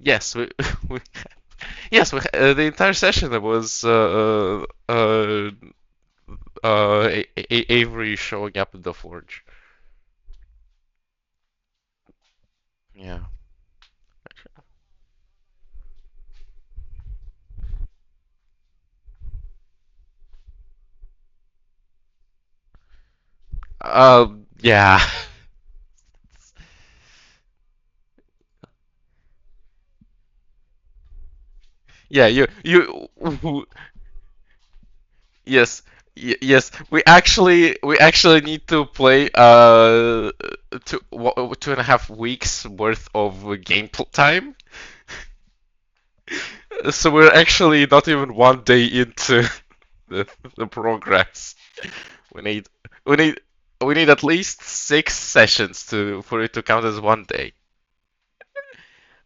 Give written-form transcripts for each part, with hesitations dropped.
Yes, we yes, the entire session was Avery showing up at the forge. Yeah. Yeah. Yeah, yes. Yes, we actually need to play 2.5 weeks worth of game time. So we're actually not even one day into the, the progress. We need we need we need at least 6 sessions to for it to count as one day.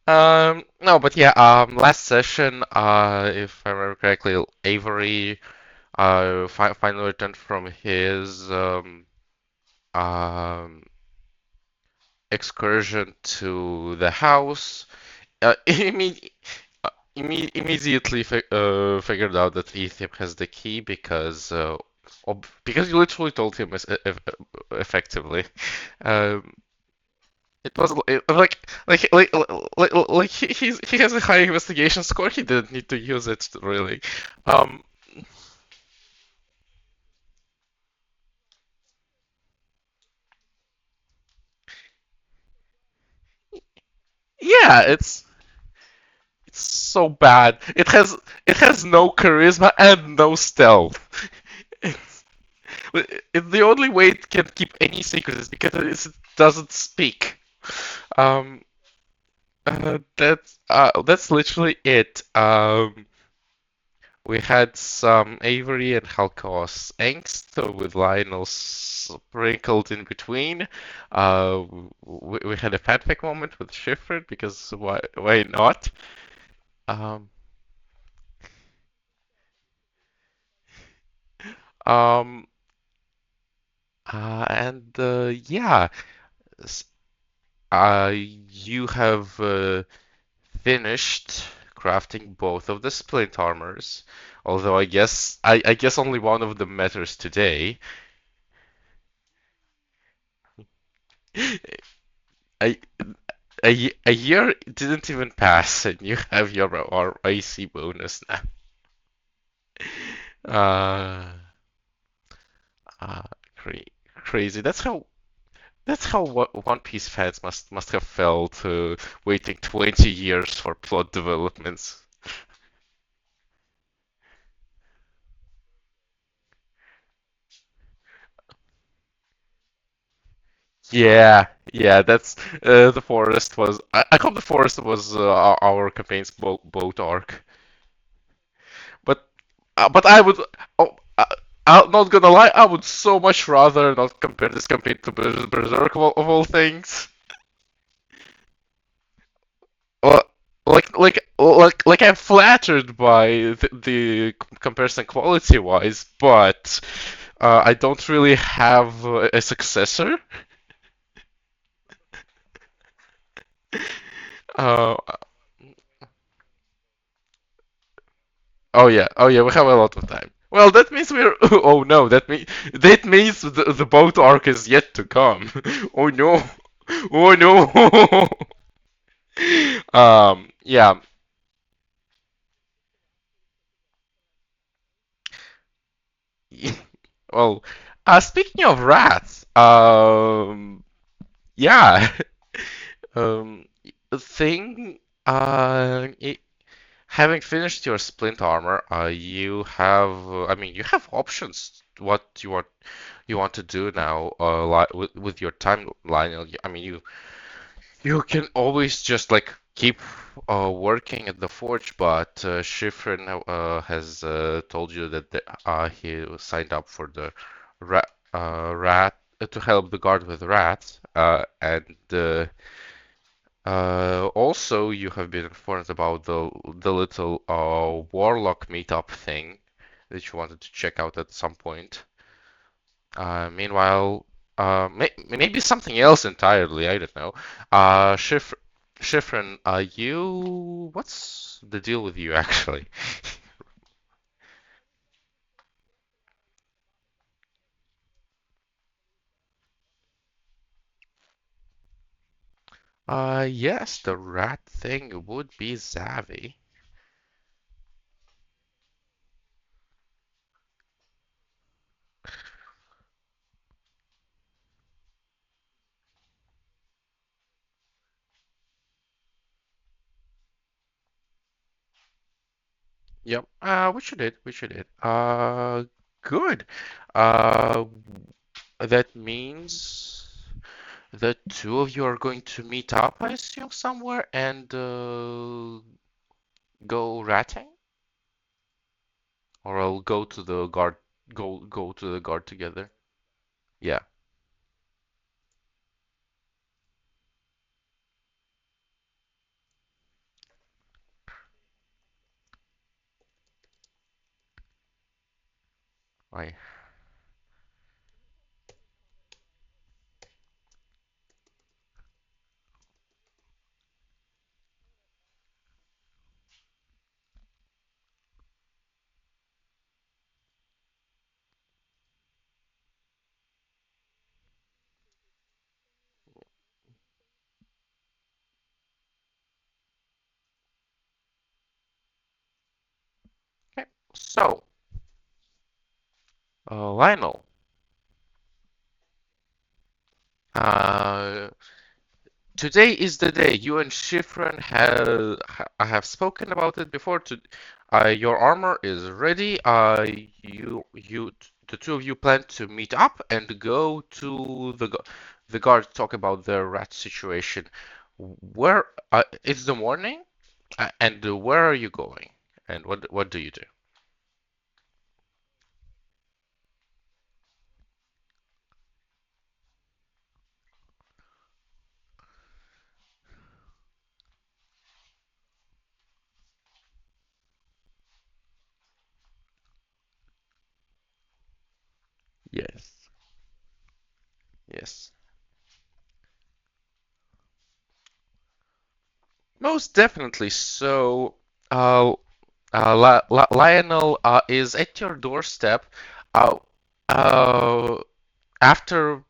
No, but yeah, last session, if I remember correctly, Avery finally returned from his um excursion to the house. Immediately figured out that Ethan has the key because you literally told him effectively. Um, it was like he has a high investigation score. He didn't need to use it really. Um, yeah, it's so bad. It has no charisma and no stealth. It's, it's the only way it can keep any secret is because it doesn't speak. Um, that's literally it. We had some Avery and Halcos angst with Lionel sprinkled in between. We had a fanfic moment with Schiffer because why not? Um, um, and yeah, s- you have finished crafting both of the splint armors. Although I guess only one of them matters today. I a year didn't even pass, and you have your RAC bonus now. Uh, uh, crazy. That's how One Piece fans must have felt waiting 20 years for plot developments. Yeah, yeah. That's the forest was. I thought the forest was our campaign's boat arc, but I would. Oh, I'm not gonna lie. I would so much rather not compare this campaign to Berserk of all things. Well, like I'm flattered by the comparison quality wise, but I don't really have a successor. Uh, oh yeah, we have a lot of time. Well, that means we're. Oh no, that means the boat arc is yet to come. Oh no, oh no. Yeah. Well, speaking of rats, yeah. Um, thing. Having finished your splint armor, you have. I mean, you have options. What you want to do now, with your timeline. I mean, you can always just like keep working at the forge, but Schifrin has told you that he signed up for the rat to help the guard with rats, and also you have been informed about the little warlock meetup thing that you wanted to check out at some point. Meanwhile, maybe something else entirely. I don't know. Schifrin. Shifrin, what's the deal with you actually? Yes, the rat thing would be Zavi. Yep, which you did. Good. Uh, that means the two of you are going to meet up, I assume, somewhere and go ratting? Or I'll go to the guard, go to the guard together. Yeah, I. Okay. So, Lionel, uh, today is the day. You and Shifran have I have spoken about it before. Your armor is ready. The two of you plan to meet up and go to the guard to talk about the rat situation. Where it's the morning, and where are you going? And what do you do? Yes. Yes. Most definitely. So, Lionel is at your doorstep. Uh, uh, after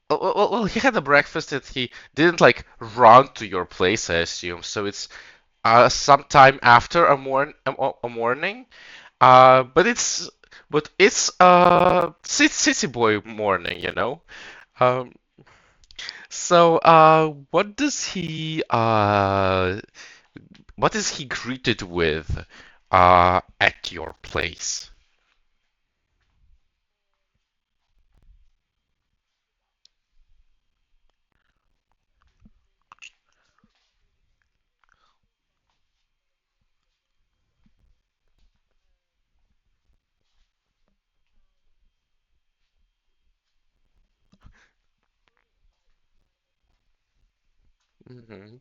well, he had a breakfast that he didn't like run to your place, I assume. So it's sometime after a morning. But it's city boy morning, you know. Um, so what is he greeted with at your place? Hmm.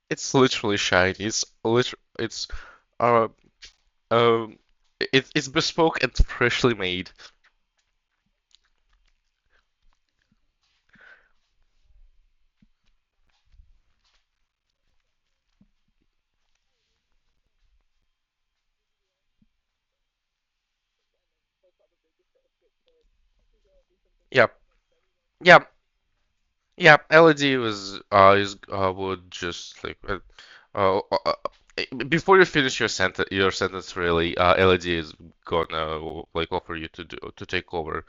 It's literally shiny. It's uh it's bespoke and freshly made. Yeah, yeah, yeah. LED was is would just like before you finish your sentence really, LED is gonna like offer you to take over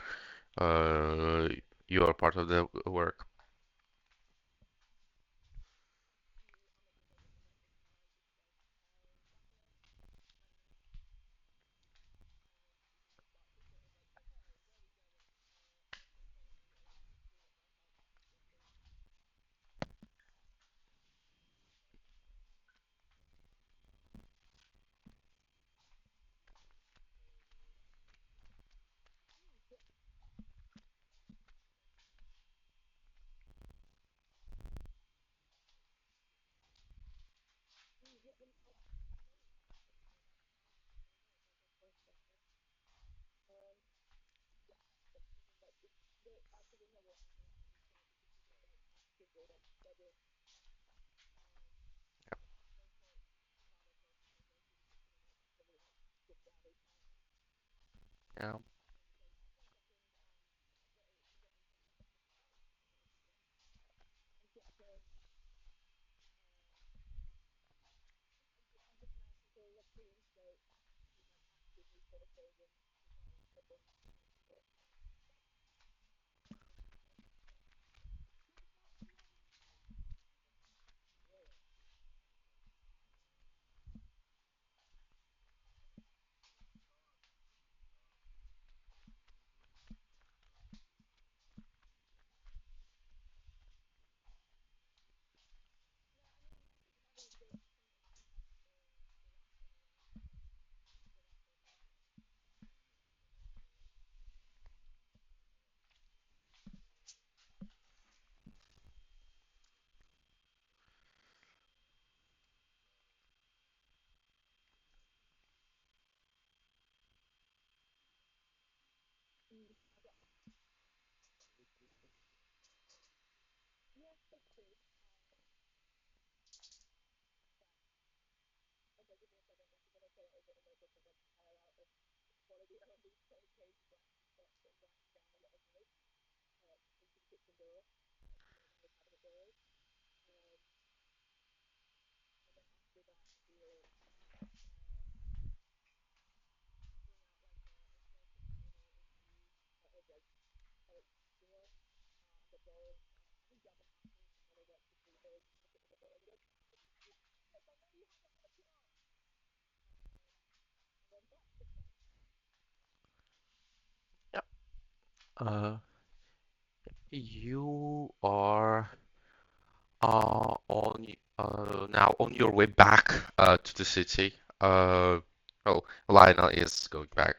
uh your part of the work. Yeah, yeah. You are on now on your way back to the city. Well, Lionel is going back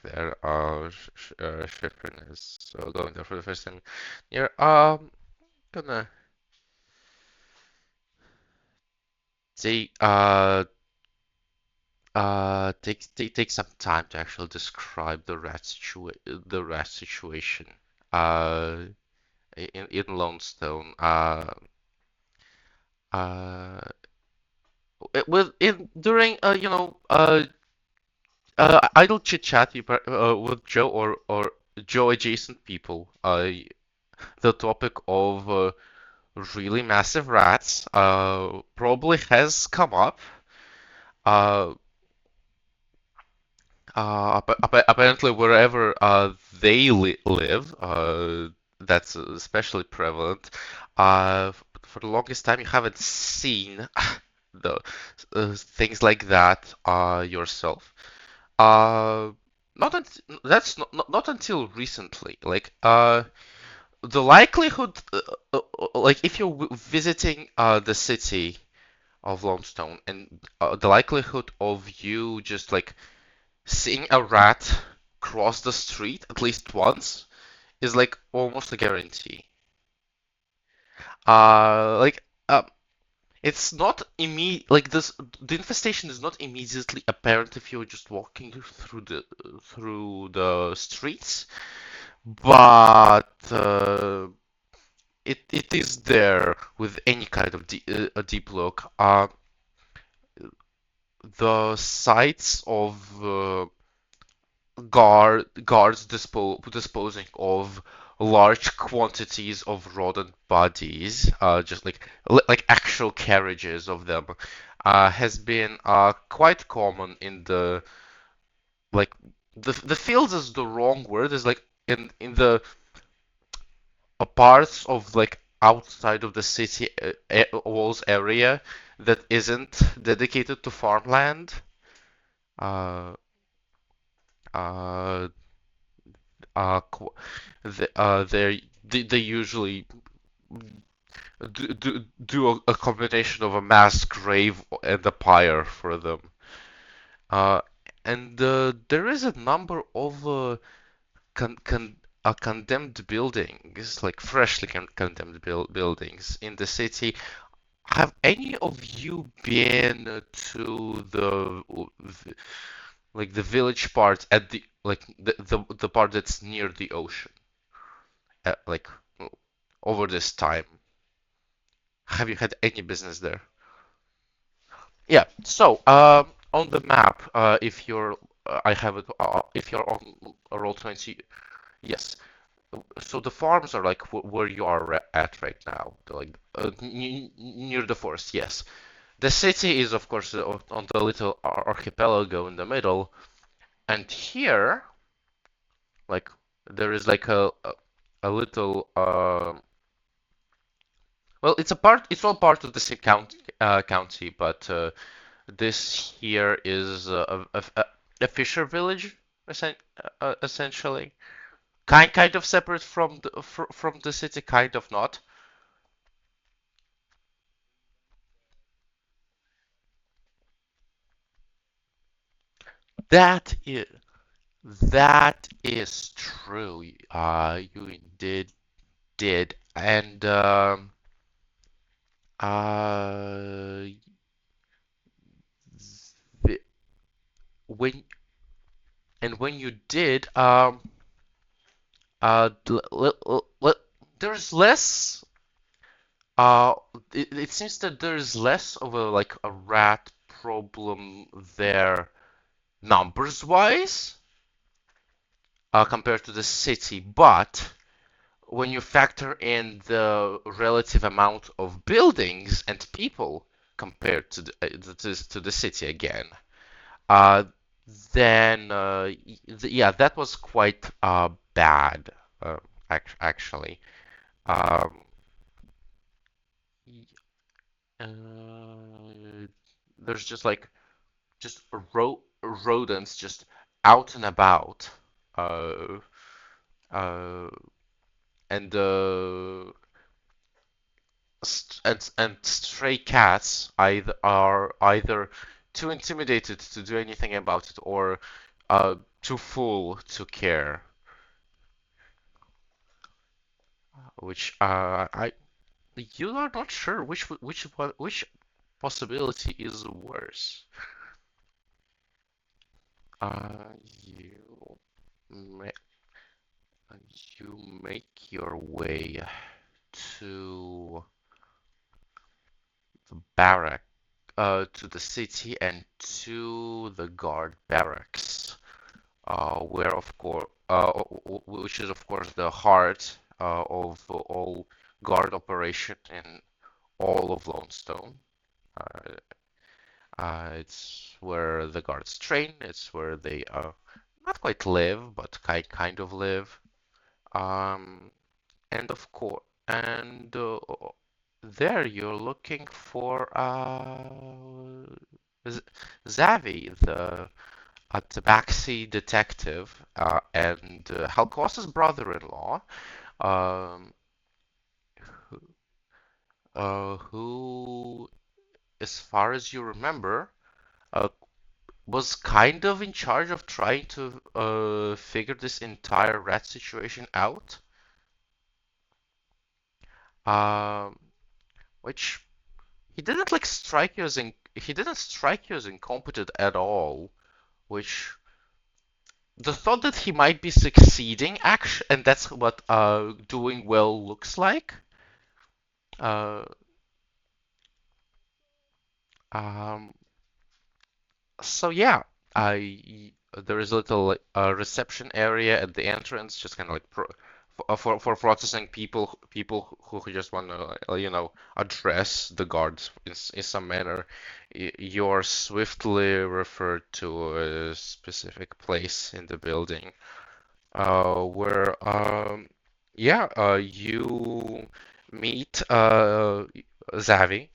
there. Schifrin is going there for the first time. You're gonna take take some time to actually describe the rat situation uh in Lonestone. Uh with in during idle chit chat with Joe or Joe adjacent people. The topic of really massive rats probably has come up. Uh, Apparently, wherever they live, that's especially prevalent. For the longest time, you haven't seen the things like that yourself. Uh, not unt not until recently. Like the likelihood, like if you're visiting the city of Lonestone, and the likelihood of you just like seeing a rat cross the street at least once is like almost a guarantee. Like it's not immediate. Like this, the infestation is not immediately apparent if you're just walking through the streets, but it is there with any kind of a deep look. The sites of guards disposing of large quantities of rodent bodies, just like actual carriages of them, has been quite common in like the fields is the wrong word, is like in the parts of like outside of the city walls area that isn't dedicated to farmland. Uh, uh, they usually do a combination of a mass grave and a pyre for them. Uh, and there is a number of condemned buildings, like freshly condemned buildings in the city. Have any of you been to the village part at the part that's near the ocean, like over this time? Have you had any business there? Yeah. So, on the map, if you're, I have it. If you're on Roll20, yes. So the farms are like where you are at right now, like near the forest. Yes. The city is, of course, on the little archipelago in the middle, and here, like, there is like a little. Well, It's all part of the same county, but this here is a fisher village, essentially. Kind of separate from the city, kind of not. That is that is true. You did, and uh, the, when when you did, there's less. Uh, it seems that there's less of a rat problem there numbers wise, compared to the city, but when you factor in the relative amount of buildings and people compared to the city again, uh, then yeah, that was quite bad, uh, actually. Um, uh, there's just rodents just out and about, uh, uh, and and stray cats either too intimidated to do anything about it or too full to care, which I you are not sure which possibility is worse. You ma you make your way to the barrack, to the city and to the guard barracks, where of course, which is of course the heart of all guard operation in all of Lonestone. Uh, it's where the guards train. It's where they not quite live, but kind of live. Um, and of course, and there you're looking for Zavi, the tabaxi detective, and Halkos's brother-in-law, um, who, who, as far as you remember, uh, was kind of in charge of trying to figure this entire rat situation out. Um, which he didn't strike you as incompetent at all. Which the thought that he might be succeeding, actually, and that's what doing well looks like. Uh, um, so yeah, I there is a little like, reception area at the entrance, just kind of like for processing people who just want to address the guards in some manner. You're swiftly referred to a specific place in the building, where yeah, you meet Zavi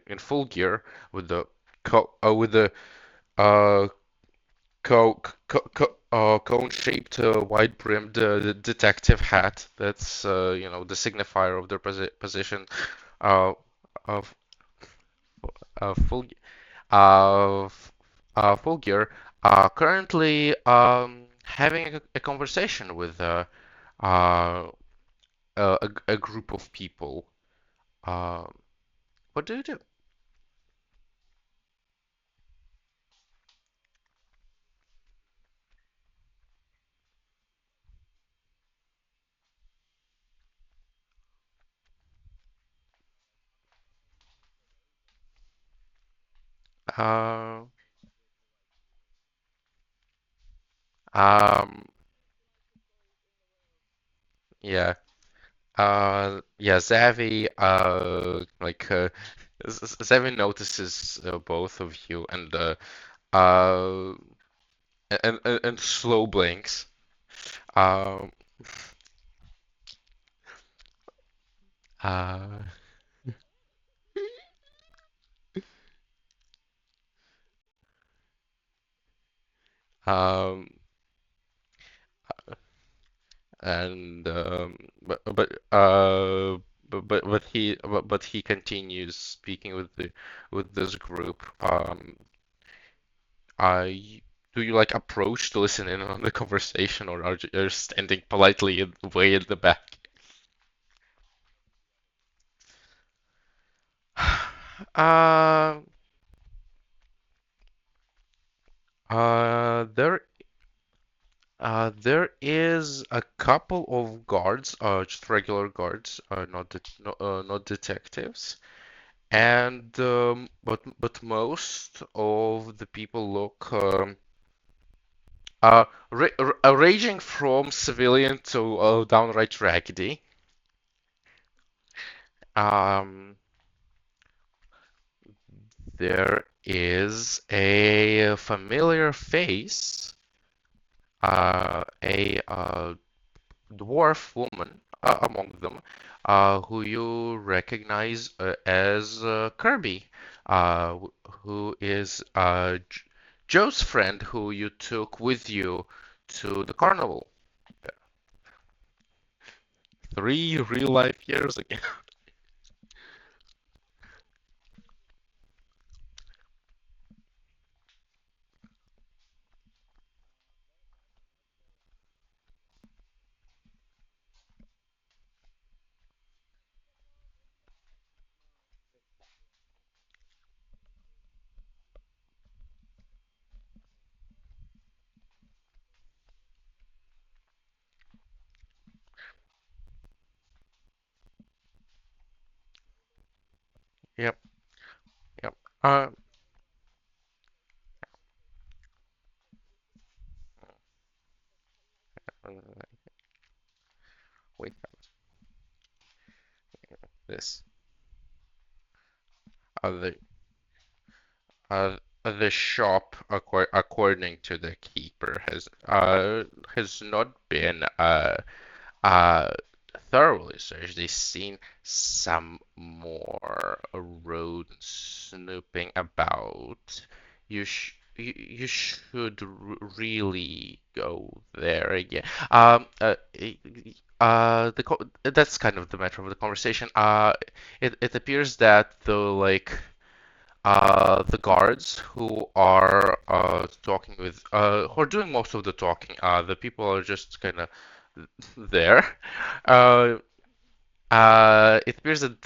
in full gear with the with the uh cone-shaped, wide-brimmed detective hat. That's the signifier of their position. Uh, of full of full gear. Currently, having a conversation with uh, a group of people. Uh, what do you do? Uh, um, yeah. Yeah, Zavi, Zavi notices both of you uh, and slow blinks. Um, uh, um, and but he continues speaking with the with this group. I Do you like approach to listen in on the conversation, or are you standing politely way in the back? Uh, there there is a couple of guards, just regular guards, not detectives, and but most of the people look ranging from civilian to downright raggedy. Um, there is a familiar face, a dwarf woman among them, who you recognize as Kirby, who is Joe's friend who you took with you to the carnival 3 real life years ago. Yep, yep. Uh, Wait, this. The the shop, according to the keeper, has not been uh, thoroughly searched. They've seen some more rodents snooping about. You should really go there again. That's kind of the matter of the conversation. It appears that the guards who are talking with who are doing most of the talking, the people are just kind of there. Uh, it appears that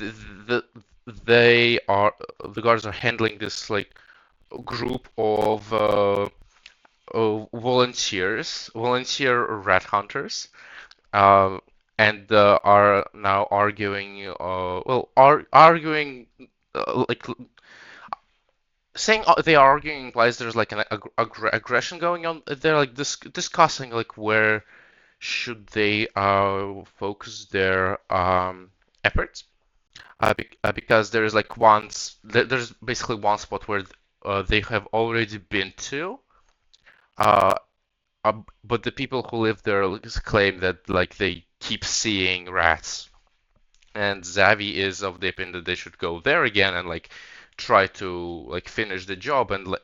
they are the guards are handling this like group of volunteer rat hunters, uh, and are now arguing, arguing like saying they are arguing implies there's like an aggression going on. They're like discussing like where should they focus their efforts. Because there's like there's basically one spot where they have already been to. Uh, but the people who live there claim that like they keep seeing rats, and Xavi is of the opinion that they should go there again and like try to like finish the job, and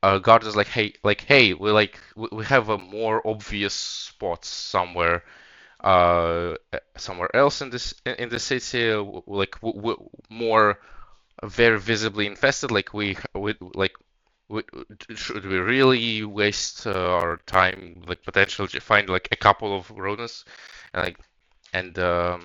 Gardner's like hey, we have a more obvious spot somewhere else in the city, more very visibly infested. Like we, should we really waste our time like potentially to find like a couple of rodents and like and uh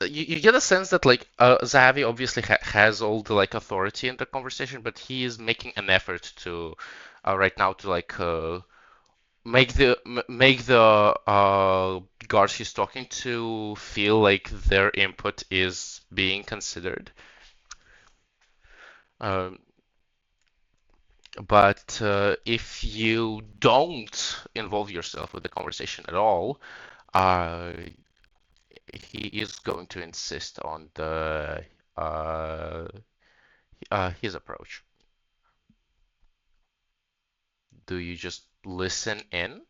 you get a sense that like Zavi obviously has all the like authority in the conversation, but he is making an effort to right now to like make the guards he's talking to feel like their input is being considered. Um, but if you don't involve yourself with the conversation at all, uh, he is going to insist on the uh, his approach. Do you just listen in?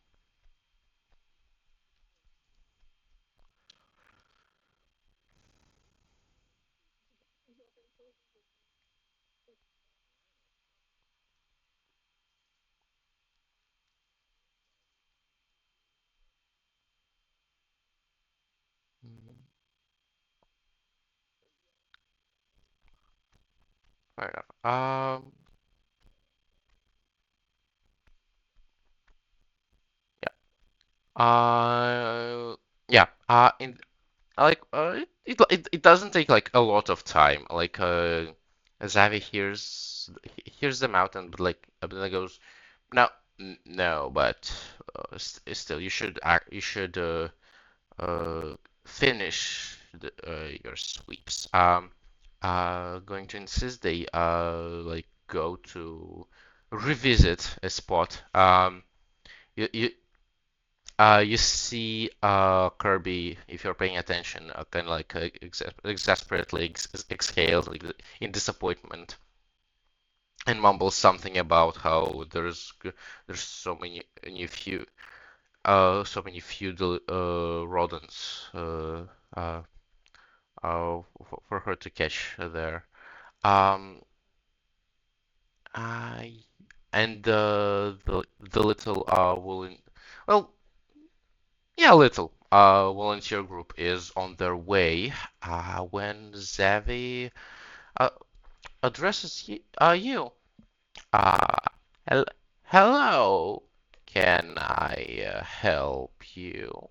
Fair enough. Yeah. Yeah. In like it doesn't take like a lot of time. Like Xavi hears them out, and but then goes, no, no, but still, you should finish your sweeps. Going to insist they go to revisit a spot. You you you see Kirby, if you're paying attention, kind of like exasperately exhales like in disappointment and mumbles something about how there's so many feudal rodents uh, for her to catch there. Um, I and the little well, yeah, little volunteer group is on their way when Zavi uh, addresses you. Uh, hel hello, can I help you?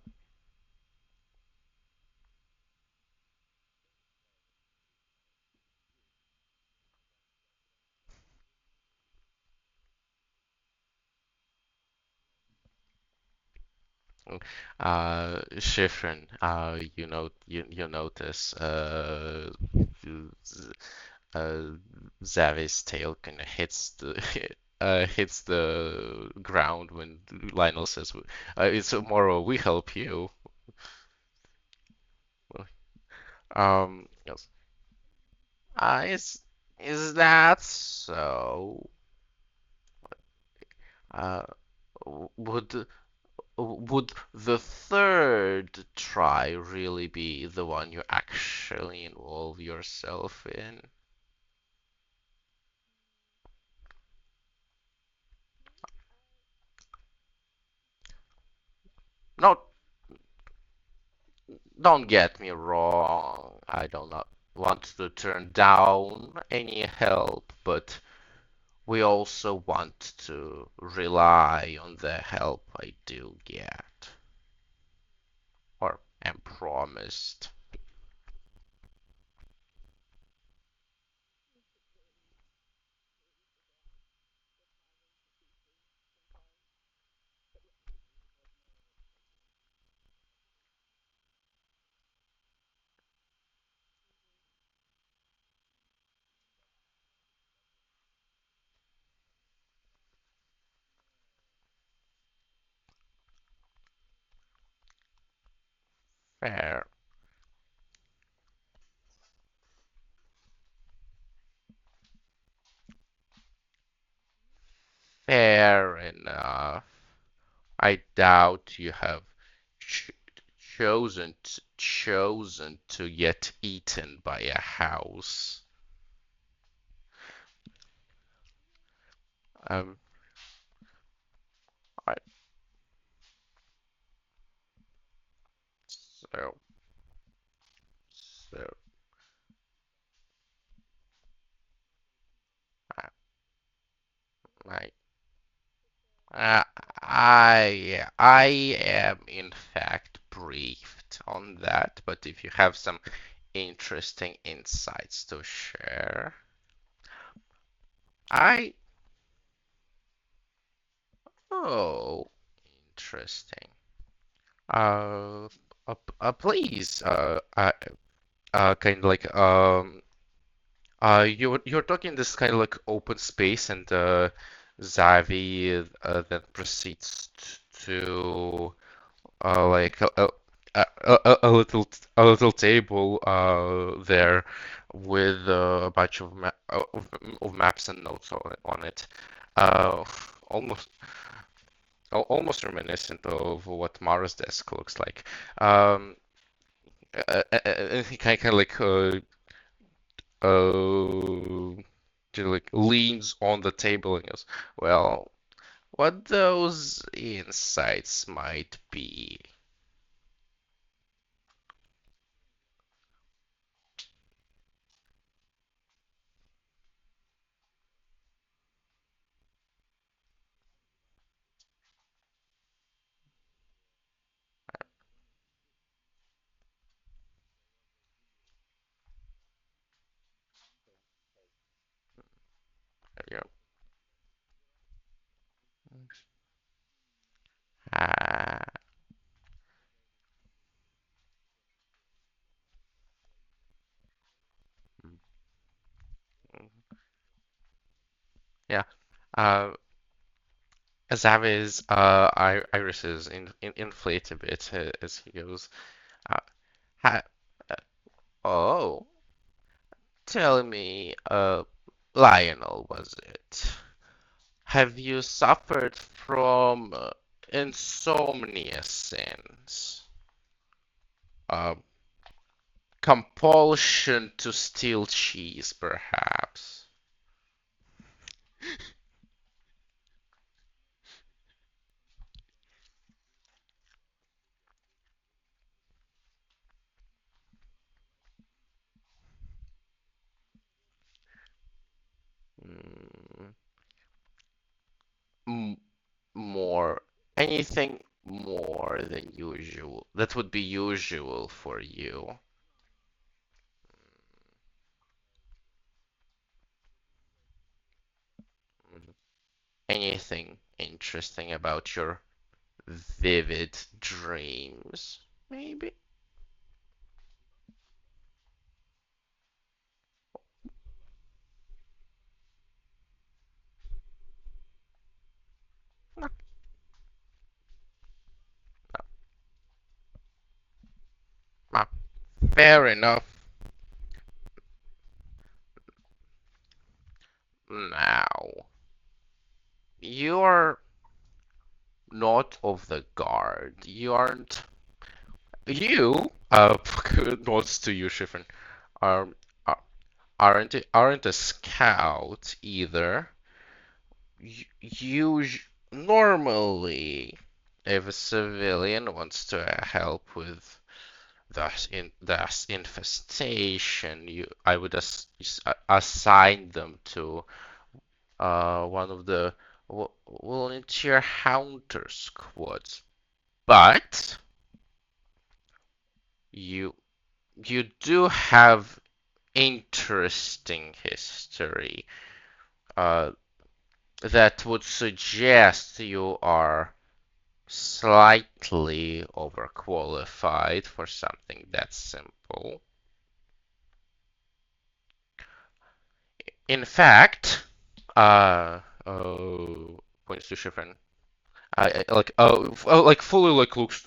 Shifrin, you notice Z- uh, Zavi's tail kind of hits the ground when Lionel says, "It's more we help you." Yes. Is that so? Uh, would would the third try really be the one you actually involve yourself in? No, don't get me wrong. I do not want to turn down any help, but we also want to rely on the help I do get, or am promised. Fair, fair enough. I doubt you have ch chosen to get eaten by a house. Um, I, so so I I Uh, I am in fact briefed on that, but if you have some interesting insights to share, I oh interesting. Uh, please, kind of like you're talking this kind of like open space, and Xavi then proceeds to like a little table there with a bunch of of maps and notes on it. Uh, almost almost reminiscent of what Mara's desk looks like. Um, and he kind of like like leans on the table and goes, "Well, what those insights might be." Yeah. Ah. Yeah. Uh, Zavi's irises inflate a bit as he goes. Uh, ha uh, oh, tell me, Lionel, was it? Have you suffered from insomnia since? Uh, compulsion to steal cheese, perhaps? Mm, m more, anything more than usual. That would be usual for you. Mhm. Anything interesting about your vivid dreams, maybe? No, no. Fair enough. Now, you're not of the guard. You aren't. You, nods to you, Shiffrin, are, are- aren't a scout either. You normally, if a civilian wants to help with this infestation, I would assign them to one of the volunteer hunter squads. But you you do have interesting history uh, that would suggest you are slightly overqualified for something that simple. In fact, points to Shiffrin. like fully like looks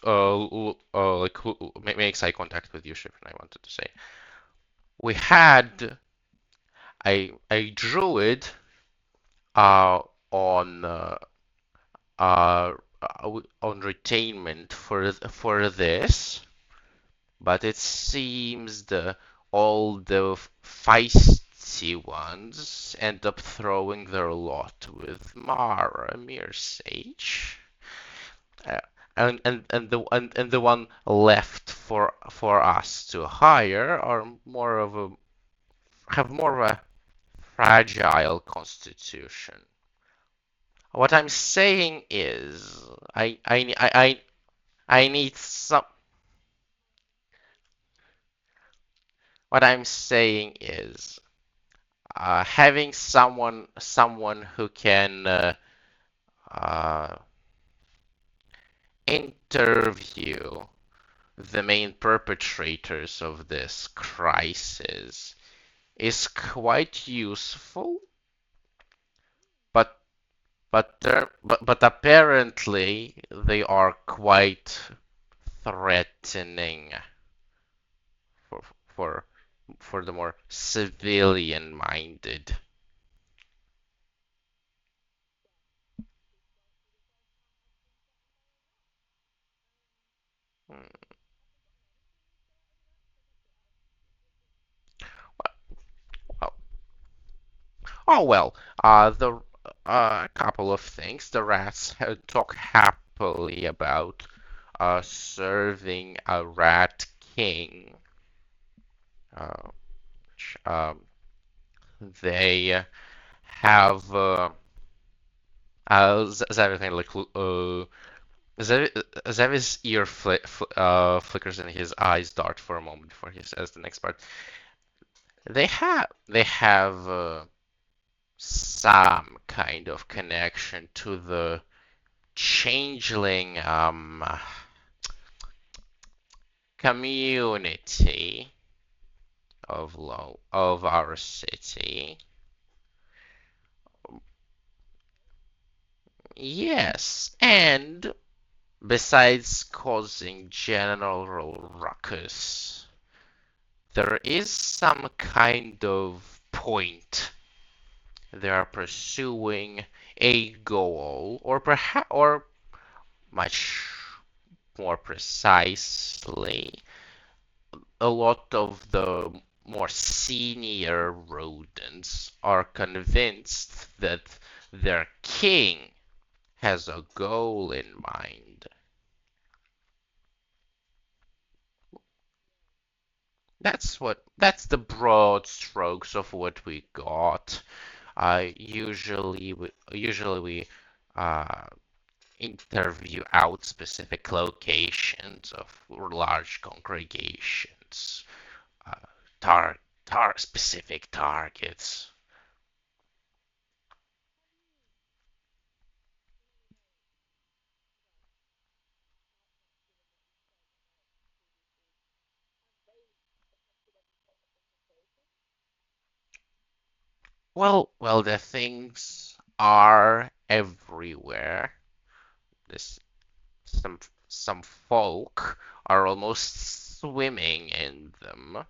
makes eye contact with you, Shift. I wanted to say we had a druid on on retainment for this, but it seems the all the feisty ones end up throwing their lot with Mara Mere Sage. Uh, and the one left for us to hire are more of a have more of a fragile constitution. What I'm saying is, I need some. What I'm saying is, having someone who can uh, interview the main perpetrators of this crisis is quite useful, but but apparently they are quite threatening for for for the more civilian minded. Oh well, the a couple of things. The rats talk happily about serving a rat king. Uh, um, they have Zav kind of like Zav's ear flickers and his eyes dart for a moment before he says the next part. They have some kind of connection to the changeling community of our city. Yes, and besides causing general ruckus, there is some kind of point they are pursuing a goal, or perhaps, or much more precisely, a lot of the more senior rodents are convinced that their king has a goal in mind. That's the broad strokes of what we got. Usually we uh, interview out specific locations of large congregations, uh, specific targets. Well, the things are everywhere. This some folk are almost swimming in them.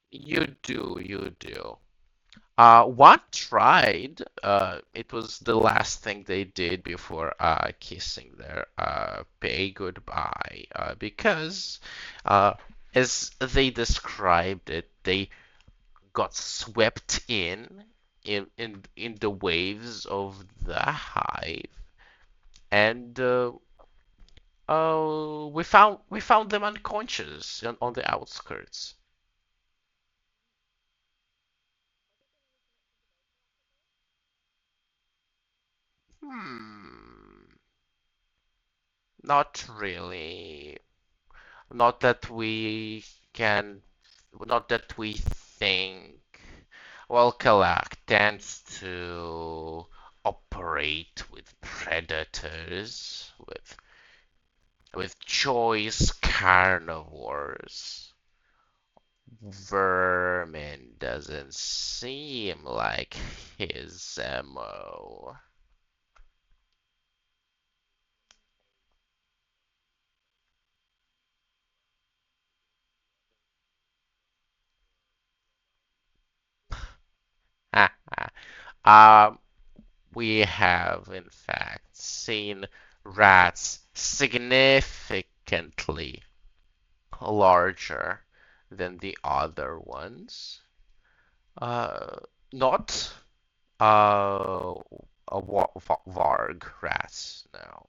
You, you do. One tried. It was the last thing they did before kissing their pay goodbye. Because, uh, as they described it, they got swept in the waves of the hive, and we found them unconscious on the outskirts. Hmm, not really. Not that we can, not that we think. Well, Kalak tends to operate with predators, with choice carnivores. Vermin doesn't seem like his MO. Um, we have in fact seen rats significantly larger than the other ones. Uh, not a Varg rats now.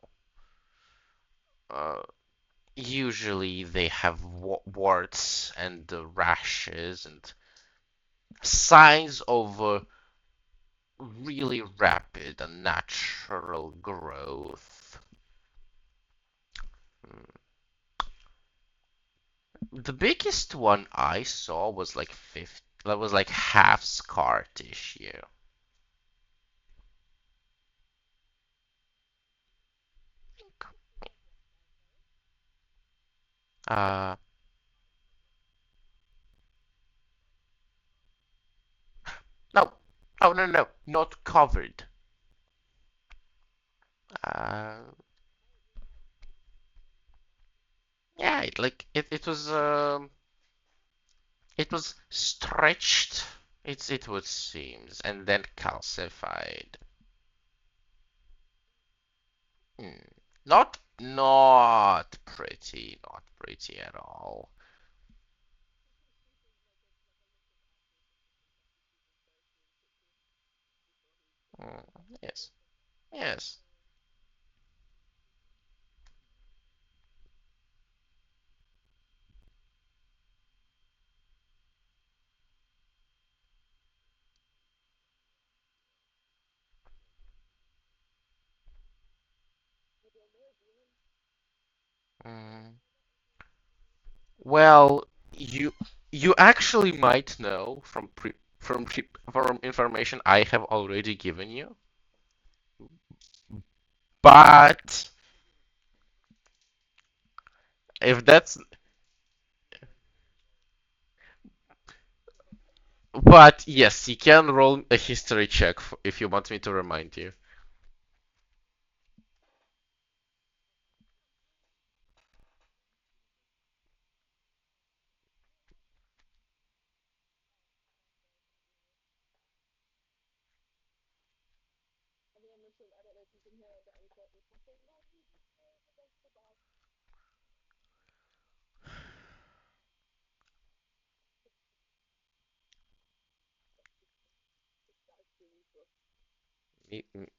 Uh, Usually they have warts and rashes and signs of really rapid and natural growth. Hmm. The biggest one I saw was like 50, that was like half scar tissue. Uh, no, oh no, no, not covered. Uh, yeah, it was stretched. It would seems and then calcified. Hmm. Not pretty at all. Mm, yes, yes. Mm. Well, you actually might know from information I have already given you, but if that's but yes, you can roll a history check if you want me to remind you.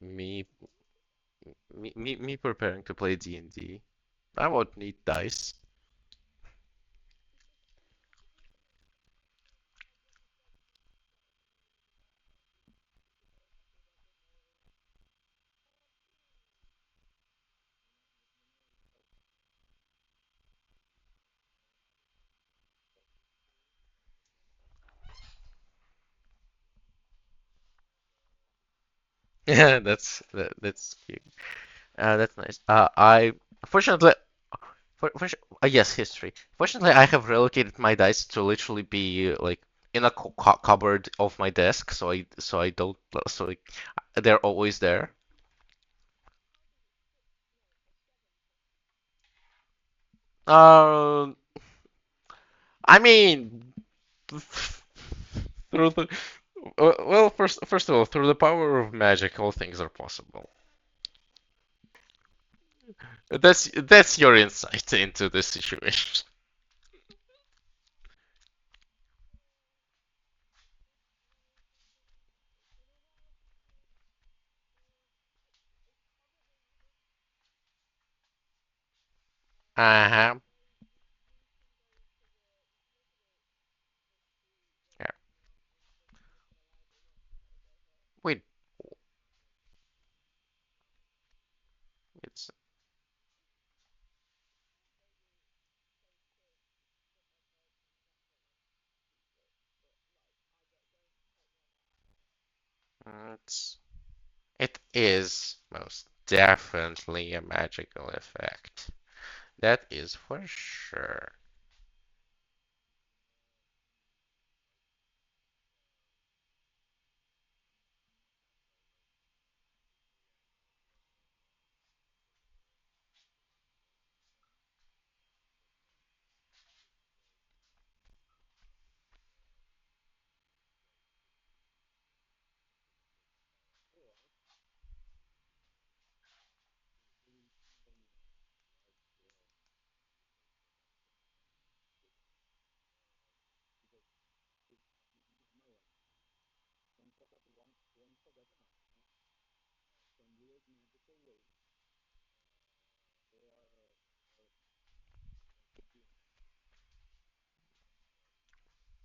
Me me me preparing to play D&D. I won't need dice. Yeah, that's cute. That's nice. I fortunately yes, history. Fortunately, I have relocated my dice to literally be like in a cupboard of my desk, so I don't so like, they're always there. Um, I mean, through the well, first of all, through the power of magic, all things are possible. That's your insight into this situation. Uh-huh. Yeah. Wait, it's It's, it is most definitely a magical effect. That is for sure.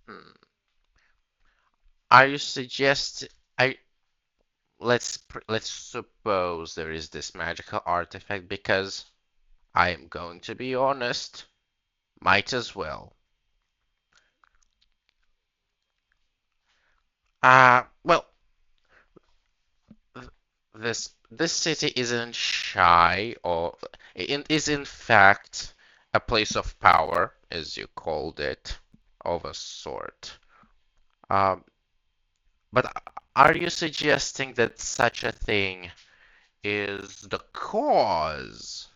Hmm. Are you suggest I let's suppose there is this magical artifact because I am going to be honest, might as well. Well, this city isn't shy or it is in fact a place of power, as you called it, of a sort. Um, but are you suggesting that such a thing is the cause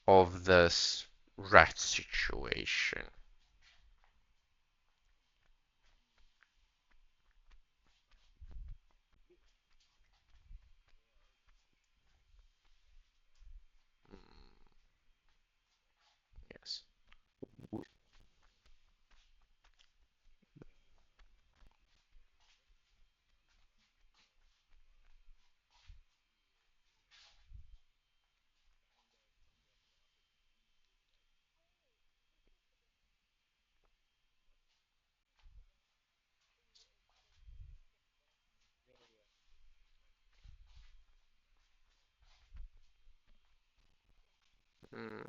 of this rat situation? Mm, yes. Mm,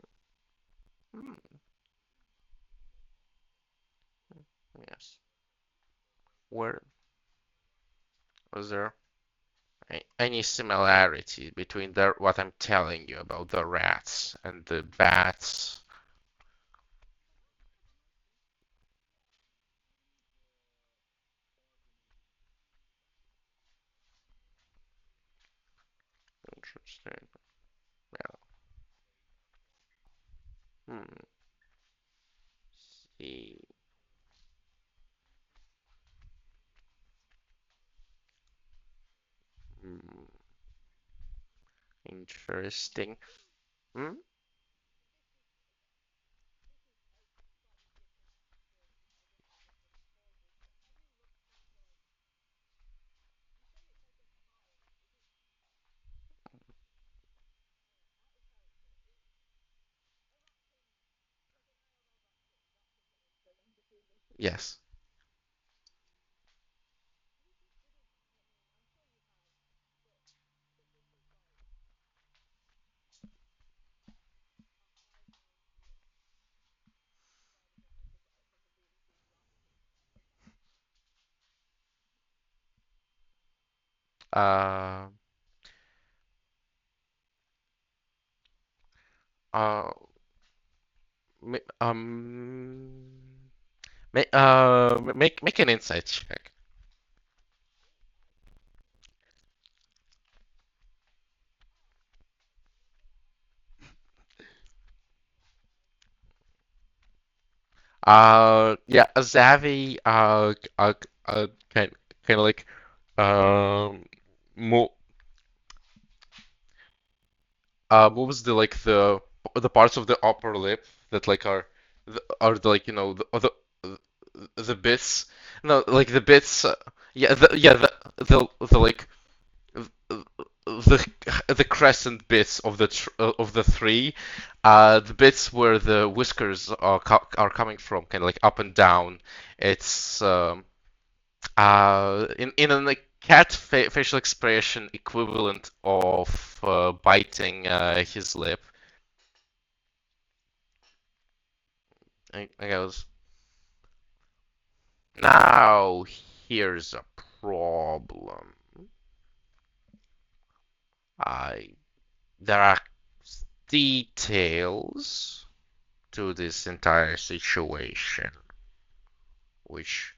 mm, yes. Where was there any similarity between what I'm telling you about the rats and the bats? Interesting. Yeah. Hmm. See. Hmm. Interesting. Hmm? Yes. Uh, uh, make an insight check. Yeah, Zavi, kind of like, um, mo moves the parts of the upper lip that like are the, like the bits, no, like the bits, yeah, the like the crescent bits of of the three, the bits where the whiskers are coming from, kind of like up and down. It's in a like cat facial expression equivalent of biting his lip. I goes, now here's a problem. I there are details to this entire situation which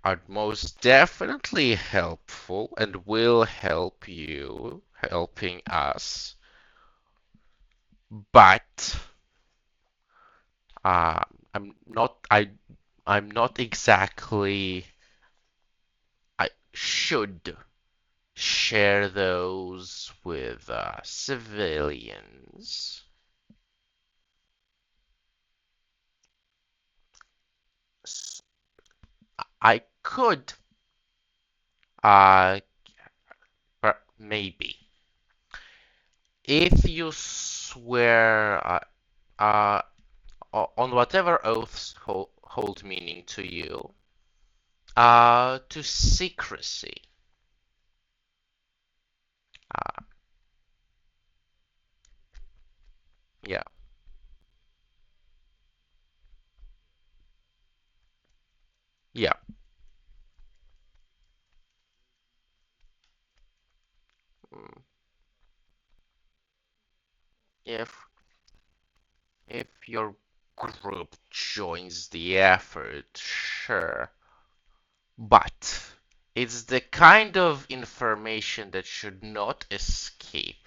are most definitely helpful and will help you, helping us. But uh, I'm not I'm not exactly I should share those with civilians. I could uh maybe if you swear uh on whatever oaths hold meaning to you to secrecy. Uh, yeah, yeah. Mm, If your group joins the effort, sure, but it's the kind of information that should not escape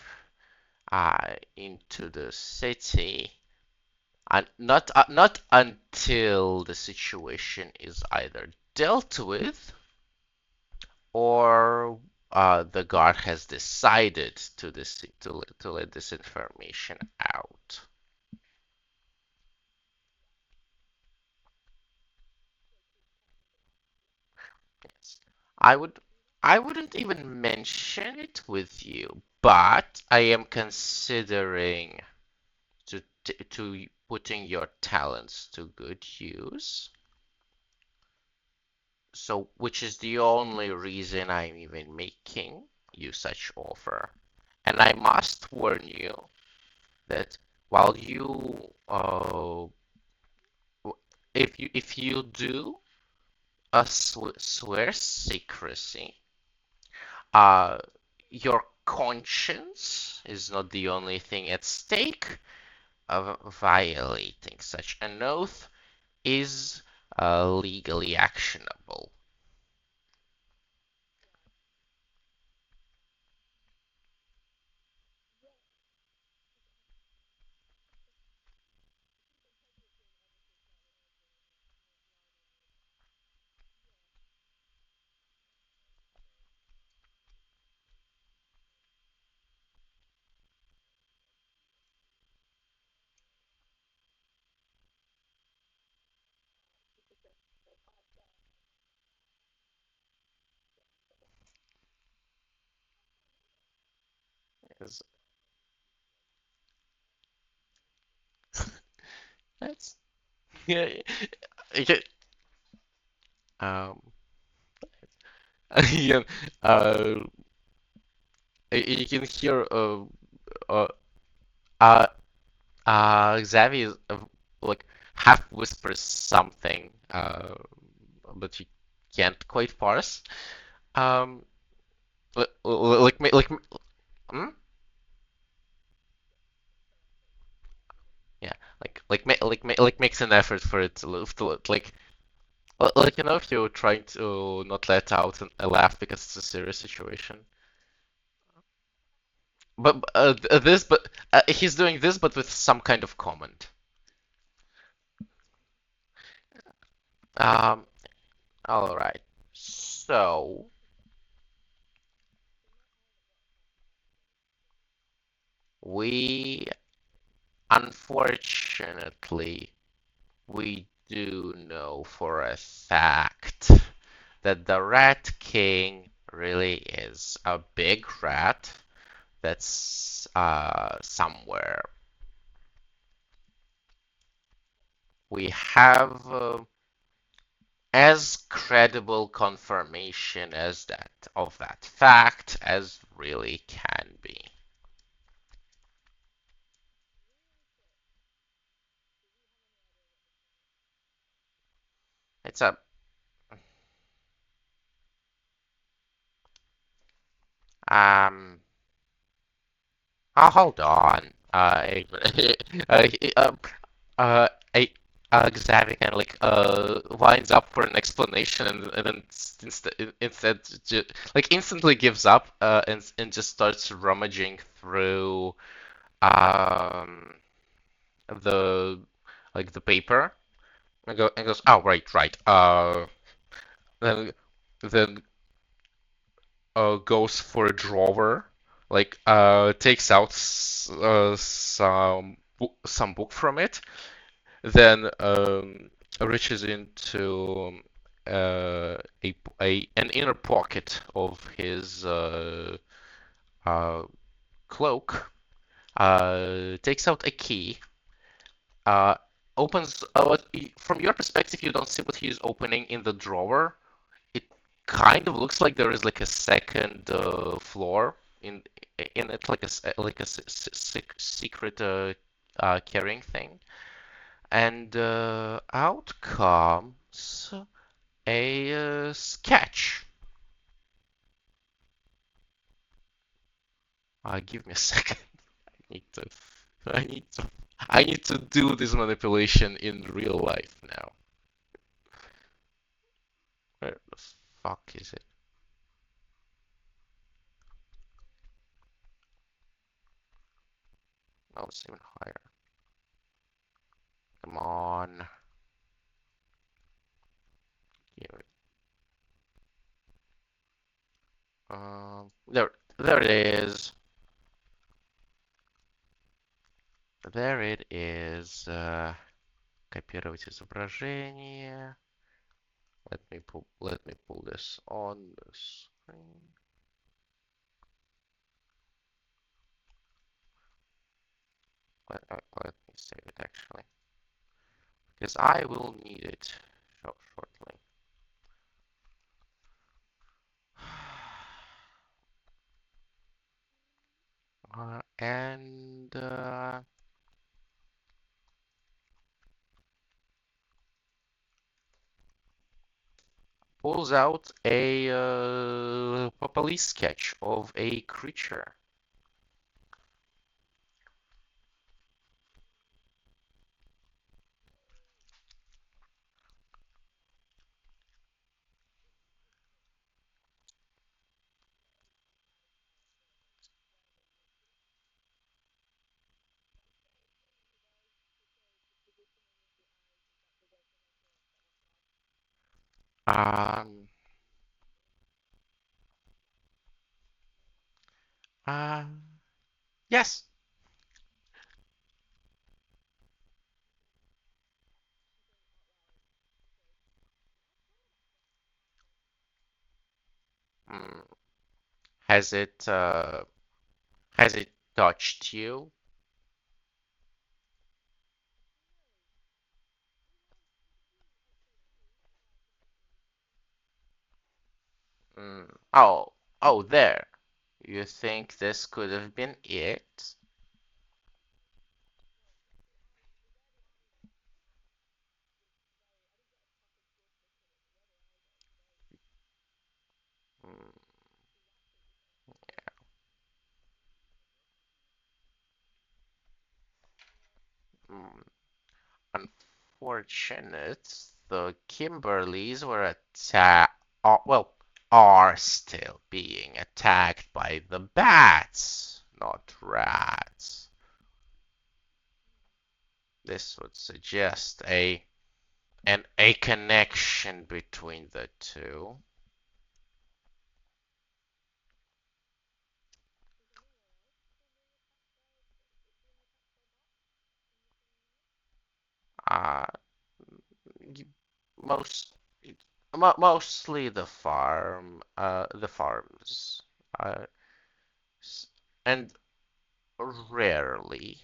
into the city, and not until the situation is either dealt with or the guard has decided to let this information out. Yes. I would I wouldn't even mention it with you, but I am considering to putting your talents to good use. So, which is the only reason I'm even making you such offer. And I must warn you that while you if you do swear secrecy, uh, your conscience is not the only thing at stake. Violating such an oath is legally actionable. Is- That's yeah. Yeah, um, yeah, uh, you can hear uh, uh, Xavier like half whispers something, but you can't quite parse. Um, like, hmm? Yeah, like makes an effort for it to like if you're trying to not let out a laugh because it's a serious situation. But he's doing this, but with some kind of comment. Um, all right. So we unfortunately we do know for a fact that the Rat King really is a big rat that's somewhere. We have as credible confirmation as that of that fact as really can be. It's a um Oh, hold on. Uh, uh, uh, I, Xavi kind of like lines up for an explanation and then instead like instantly gives up and just starts rummaging through um the like the paper and goes, oh, right, then then goes for a drawer, like takes out some book from it, then reaches into an inner pocket of his uh, cloak, takes out a key, uh, opens. From your perspective, you don't see what he's opening in the drawer. It kind of looks like there is like a second floor in it, like a secret carrying thing, and out comes a sketch. Give me a second. I need to. I need to. I need to do this manipulation in real life now. Where the fuck is it? Oh, it's even higher. Come on. Give it. There it is. There it is. Копировать изображение. Let me pull this on the screen. Let me save it actually, because I will need it shortly. And pulls out a police sketch of a creature. Um, uh, yes. Mm, has it uh, has it touched you? Oh, oh, there. You think this could have been it? Mm, mm, Unfortunate. The Kimberleys were attacked. Well, are still being attacked by the bats, not rats. This would suggest a connection between the two. Uh, most mostly the farms, uh, and rarely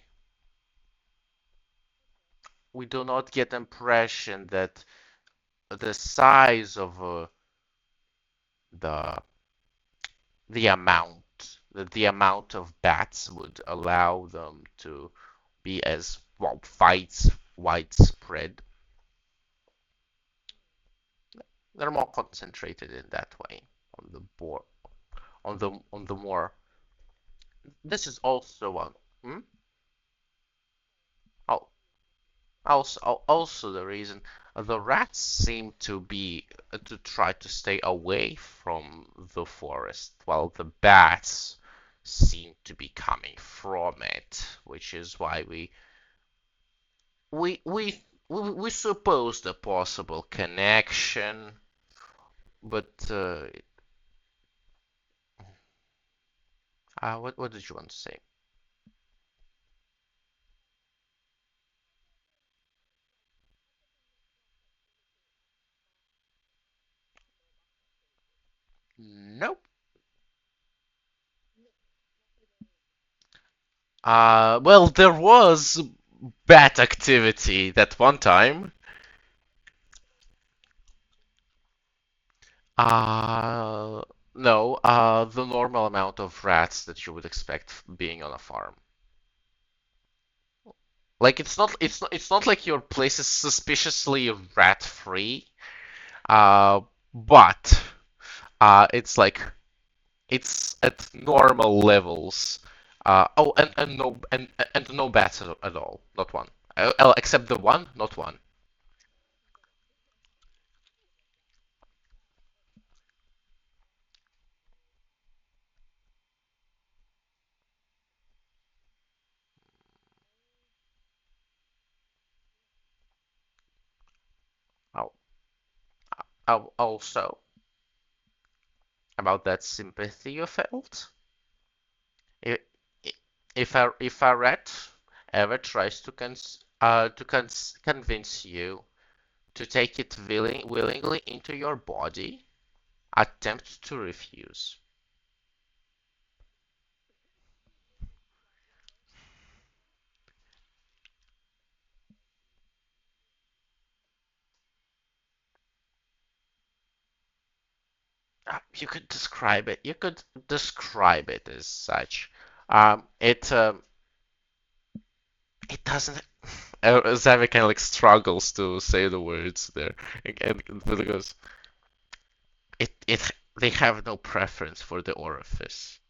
we do not get impression that the size of the the amount of bats would allow them to be as well widespread. They're more concentrated in that way on the more this is also one. Hmm? Al- also the reason the rats seem to be to try to stay away from the forest, while the bats seem to be coming from it, which is why we we we supposed a possible connection, but what did you want to say? Nope. Well, there was bat activity that one time. Uh, no, the normal amount of rats that you would expect being on a farm. Like it's not like your place is suspiciously rat free. Uh, but it's like it's at normal levels. Oh, and no bats at all, not one. Except the one, not one. Oh, also about that sympathy you felt. I- if a rat ever tries to convince you to take it willingly into your body, attempt to refuse. You could describe it. You could describe it as such. It doesn't. Zavik kind of like struggles to say the words there, and because it they have no preference for the orifice.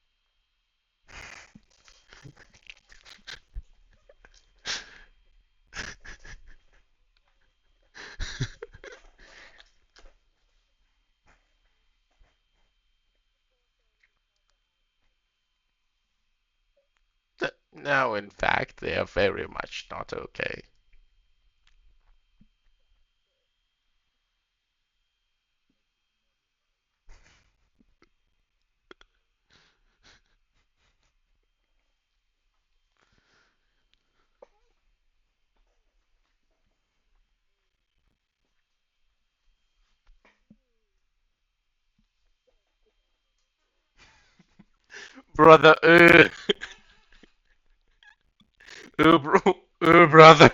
No, in fact, they are very much not okay. Brother, bro, brother.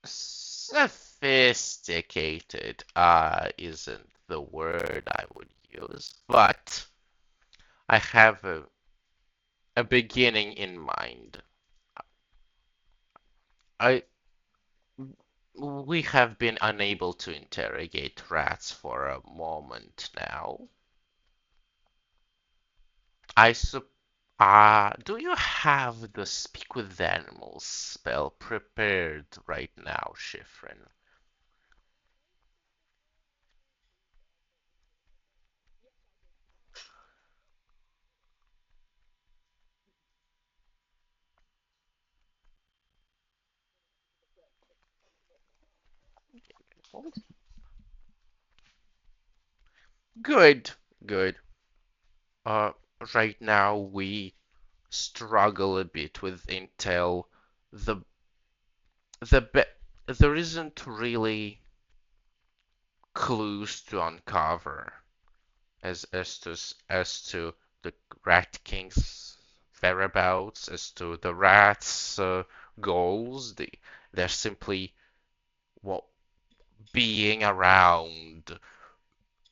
Sophisticated isn't the word I would use, but I have a beginning in mind. I We have been unable to interrogate rats for a moment now. I sup Do you have the speak with animals spell prepared right now, Schifrin? Good, good. Uh, right now we struggle a bit with intel. The the be There isn't really clues to uncover as to the the Rat King's whereabouts, as to the rats' goals. They're simply, well, being around,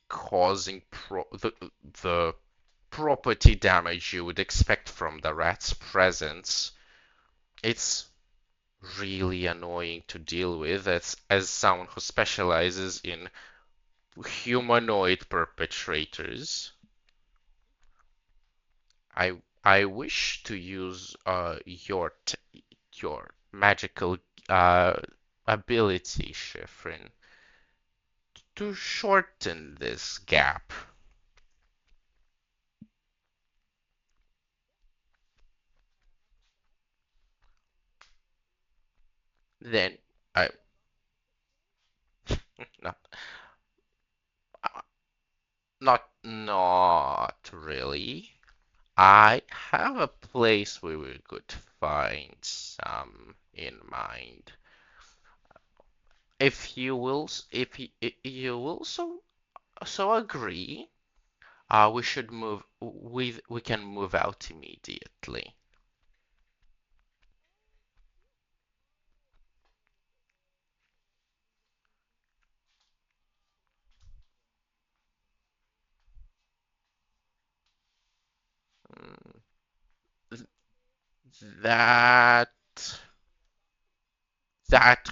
causing the property damage you would expect from the rat's presence. It's really annoying to deal with as someone who specializes in humanoid perpetrators. I wish to use your magical uh, ability, Shifrin, to shorten this gap. Then I not uh, not really. I have a place where we could find some in mind. If you will so agree, we can move out immediately. Mm, That that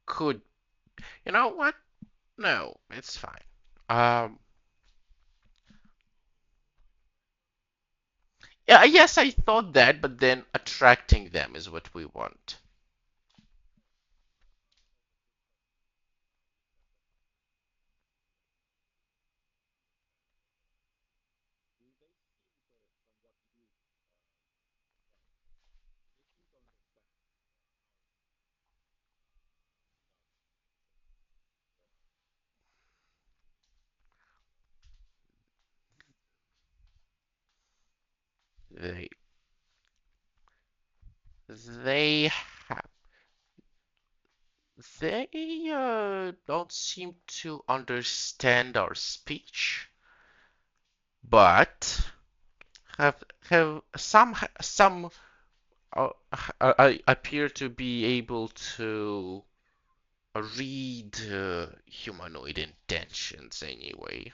could, you know what? No, it's fine. Um, yeah, yes, I thought that, but then attracting them is what we want. They they have they don't seem to understand our speech, but have some appear to be able to read humanoid intentions anyway.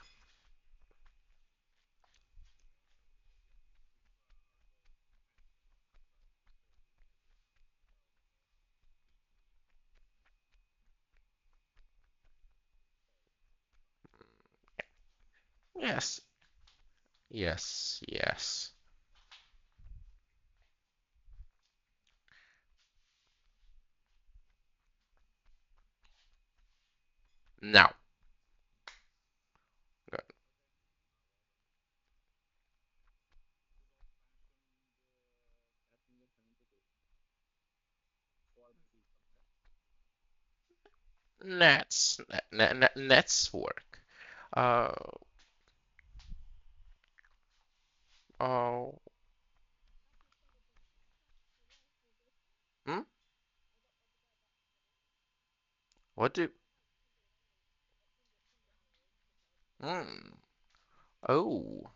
Yes, yes, yes. Now, Nets work. Uh, oh, hmm? What do? Hmm. Oh,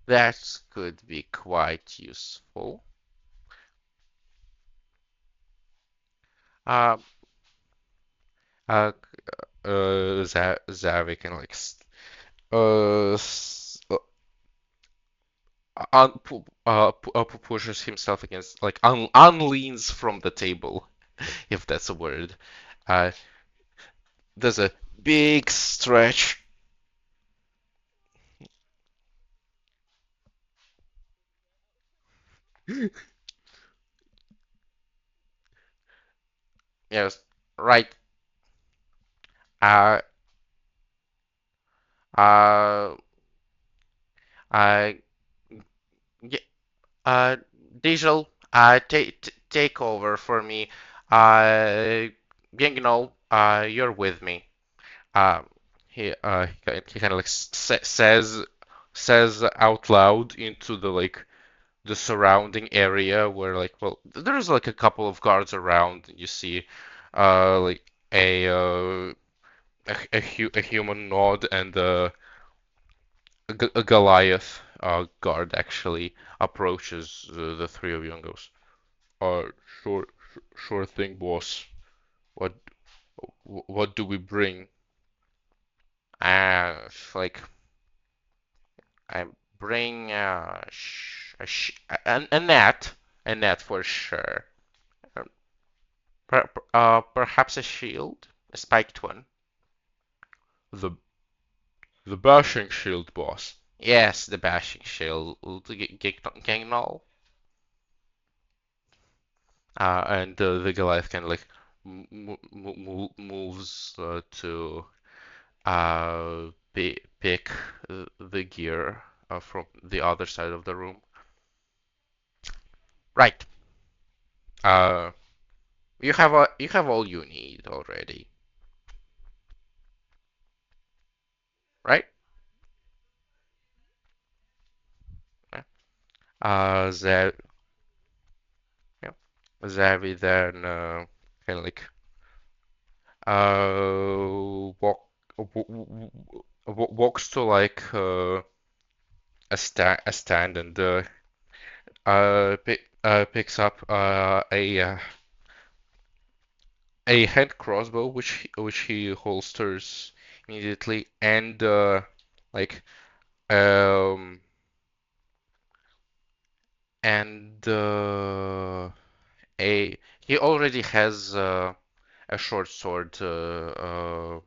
that could be quite useful. Uh, Zavi can like pushes himself against, like, unleans from the table, if that's a word. Uh, there's a big stretch. Yes, right. Uh, uh, uh, yeah, uh, Digital, take over for me. You're with me. Um, he kind of like says out loud into the surrounding area where, like, well, there's like a couple of guards around. You see, like a human nod and a Goliath guard actually approaches the three of you and goes, "Uh, sure, sure thing, boss. What what do we bring?" Like I bring a net for sure. Uh, perhaps a shield, a spiked one. The the bashing shield, boss. Yes, the bashing shield, Gangnall. And the Goliath kind of like moves to pick the gear from the other side of the room. Right. Uh, you have all you need already, right? Yeah. Zav, yeah. Zavi then kind of like walk walks to like a stand and picks up a hand crossbow which he holsters immediately and like um and a he already has a short sword on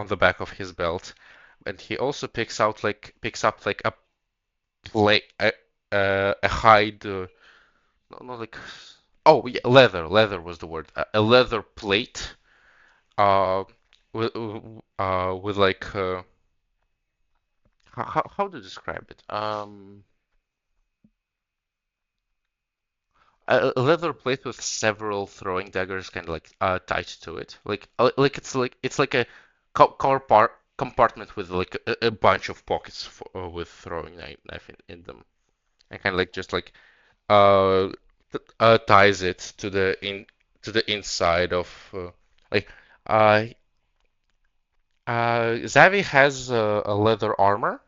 the back of his belt, and he also picks up like a plate a hide no like oh yeah, leather was the word, a leather plate uh with like how to describe it, a leather plate with several throwing daggers kind of like tied to it, it's like a car part compartment with like a bunch of pockets with throwing knife in them, and kind of like just like uh, ties it to the inside of like uh Zavi has a leather armor,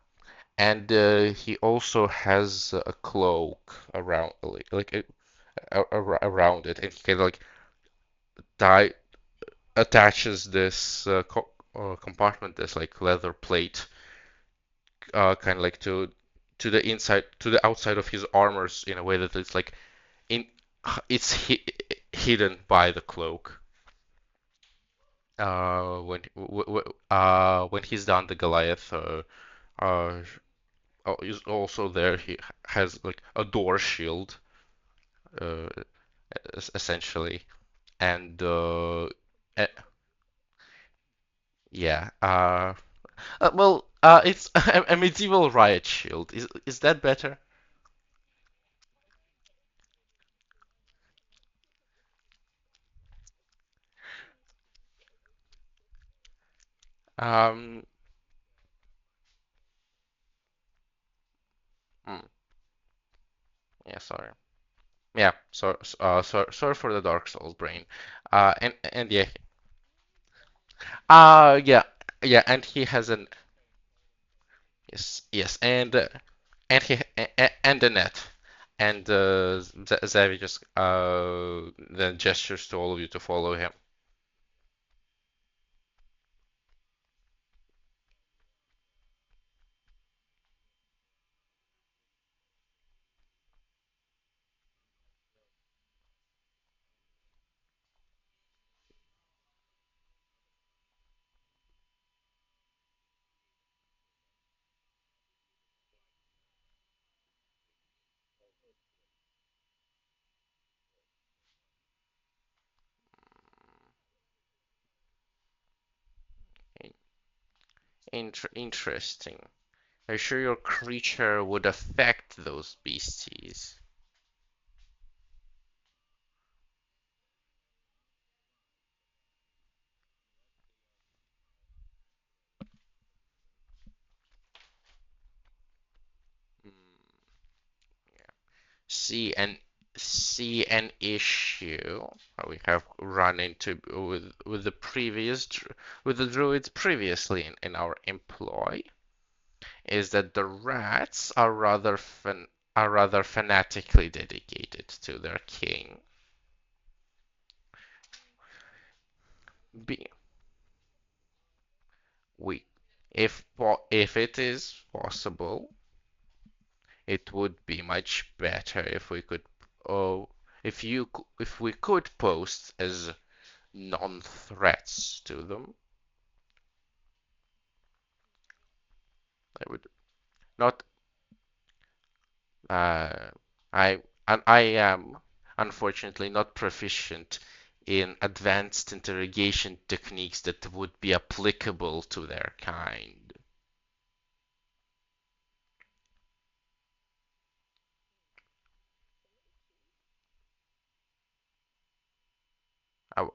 and he also has a cloak around around it, and he kind of like tie attaches this compartment, this like leather plate, kind of like to the inside, to the outside of his armors in a way that it's like in it's hidden by the cloak. When he's done, the Goliath uh is also there. He has like a door shield, uh, essentially, and eh, yeah. It's a medieval riot shield. Is that better? Um, mm, yeah, sorry. Yeah, sorry for the Dark Souls brain. And yeah, yeah, yeah, and he has an yes, and and a net, and Xavi just then gestures to all of you to follow him. Interesting. Are you sure your creature would affect those beasties? Hmm, yeah. See, and see an issue we have run into with the with the druids previously in our employ is that the rats are rather fanatically dedicated to their king. Be we if it is possible, it would be much better if we could oh if we could post as non-threats to them. I would not uh, I am unfortunately not proficient in advanced interrogation techniques that would be applicable to their kind. I,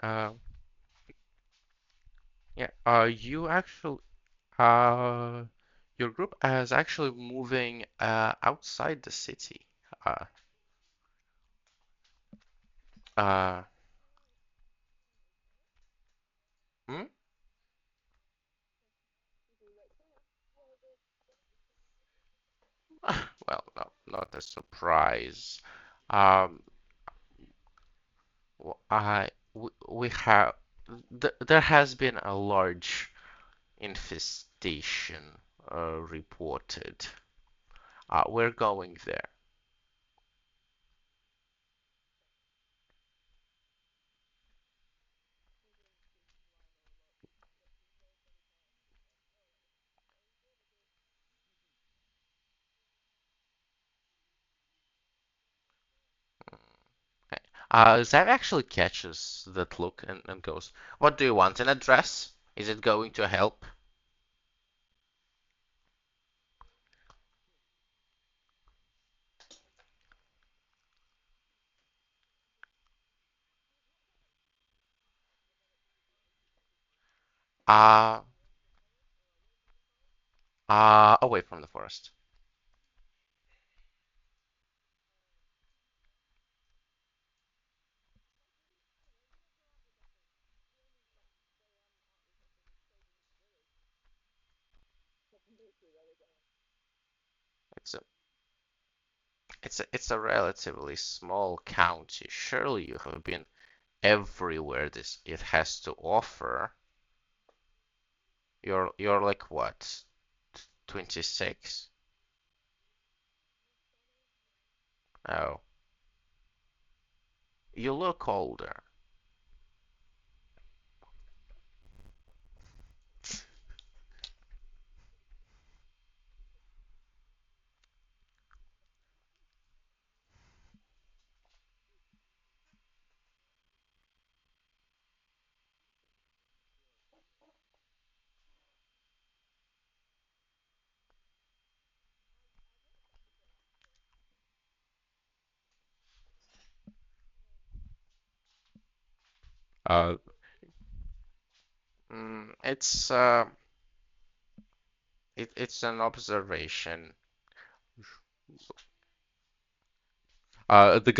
uh, yeah, you actually uh your group is actually moving outside the city. Uh, uh, hmm? Well, no, not a surprise. Um, we have there has been a large infestation reported. We're going there. Okay. Zav actually catches that look and goes, "What do you want? An address? Is it going to help?" Uh, Away from the forest. It's a it's a relatively small county. Surely you have been everywhere this it has to offer. You're like what, 26? Oh, you look older. Uh, it's it's an observation. The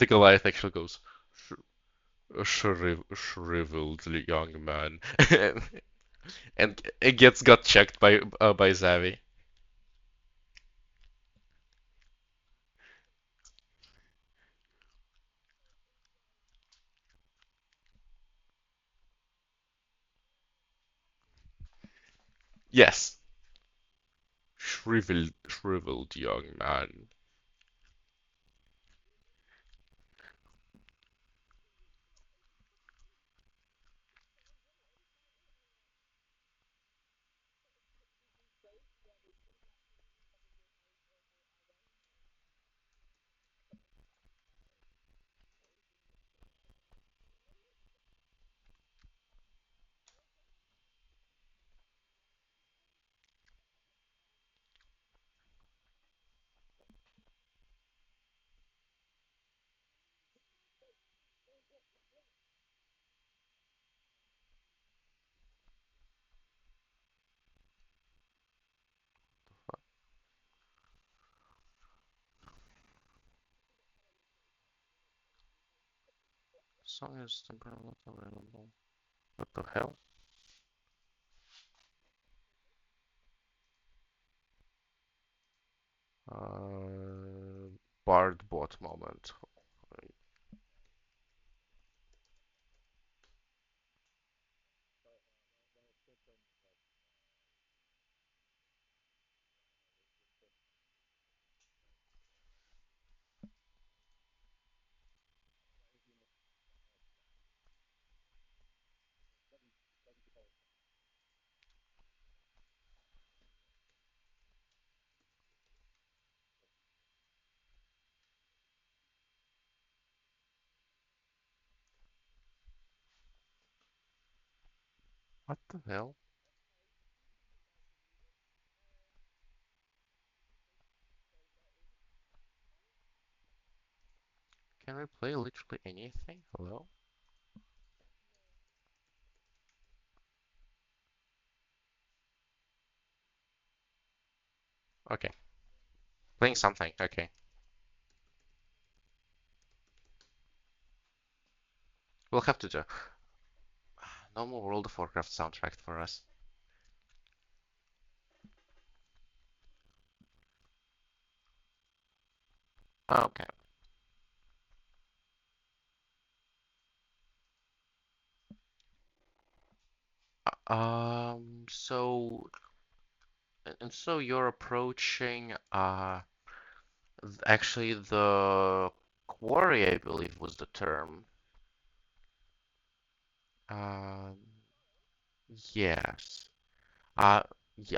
Goliath actually goes, shriveled young man, and it gets got checked by Zavi. Yes, shriveled young man. Song is temporarily not available. What the hell? Uh, Bard bot moment. What the hell? Can we play literally anything? Hello? Okay, playing something. Okay, we'll have to do. No more World of Warcraft soundtrack for us. Okay. So so you're approaching actually the quarry, I believe was the term. Um, yes. Uh,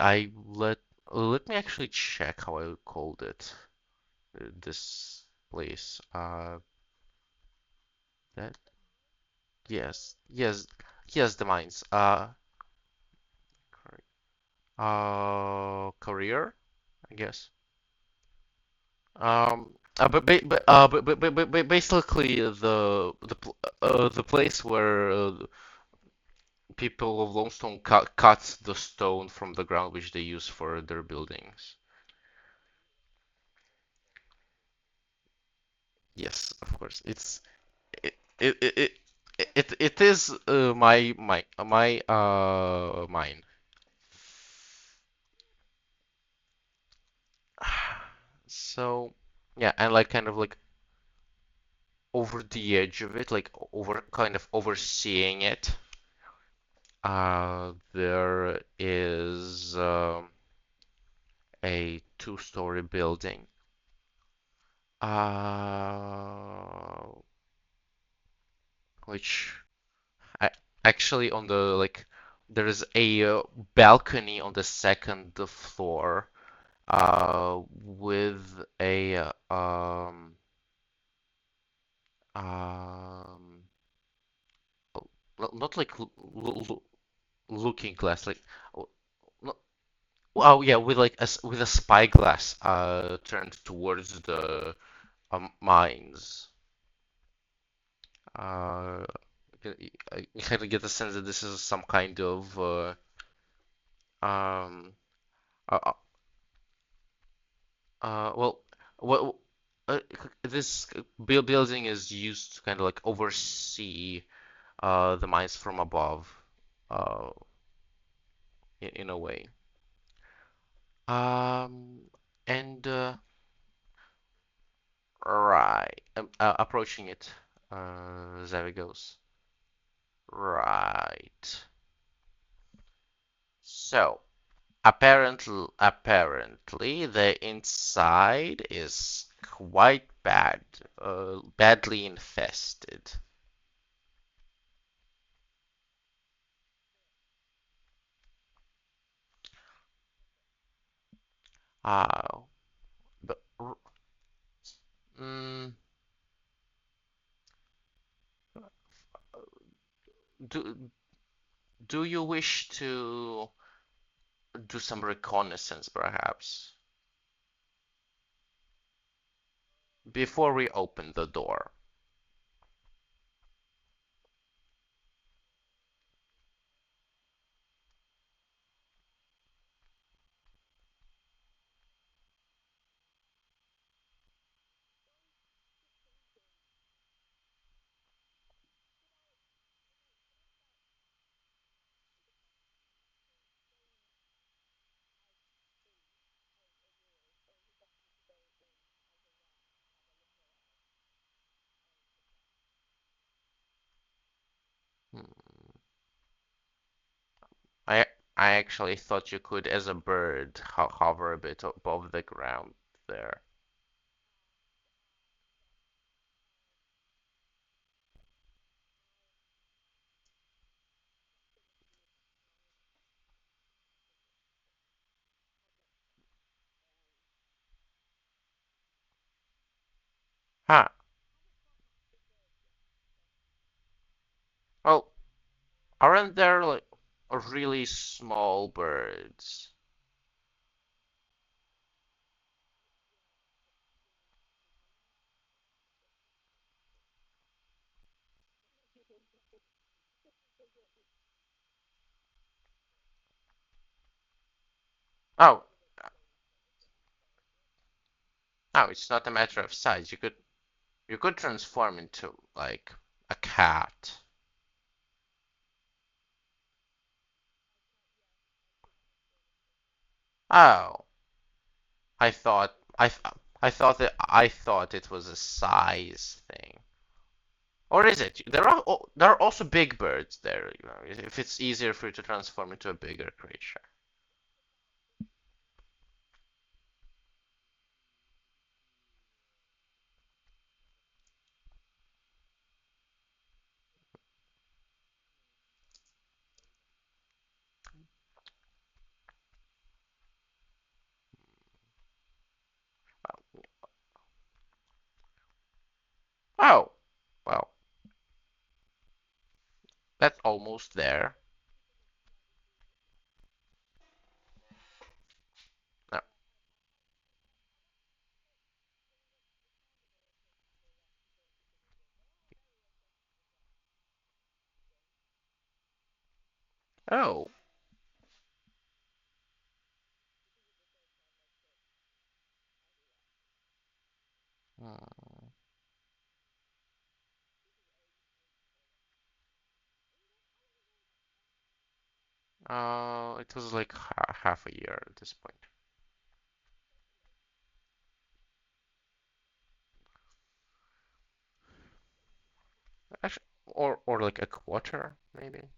I let me actually check how I called it. This place. That yes, yes, the mines. Career, I guess. But basically the place where people of Lonestone cut the stone from the ground which they use for their buildings. Yes, of course. It is my mine. So yeah, and like kind of like over the edge of it, like over kind of overseeing it, there is a two-story building. Uh, which I, actually on the like there is a balcony on the second floor with a um not like looking glass like oh, no, oh yeah with like with a spyglass turned towards the mines. Uh, I kind of get the sense that this is some kind of um uh, uh, well what this building is used to kind of like oversee the mines from above uh in a way. Um and right approaching it there it goes. Right. So apparently, the inside is quite bad, badly infested. Uh, but mm, do do you wish to do some reconnaissance, perhaps, before we open the door? Hmm. I I actually thought you could, as a bird, hover a bit above the ground there. Huh. Well, aren't there like really small birds? Oh, no, it's not a matter of size. You could transform into like a cat. Oh, I thought I th I thought it was a size thing. Or is it? There are also big birds there, if it's easier for you to transform into a bigger creature. Oh, well, that's almost there. No. Oh. Hmm. It was like half a year at this point. Actually, or like a quarter, maybe.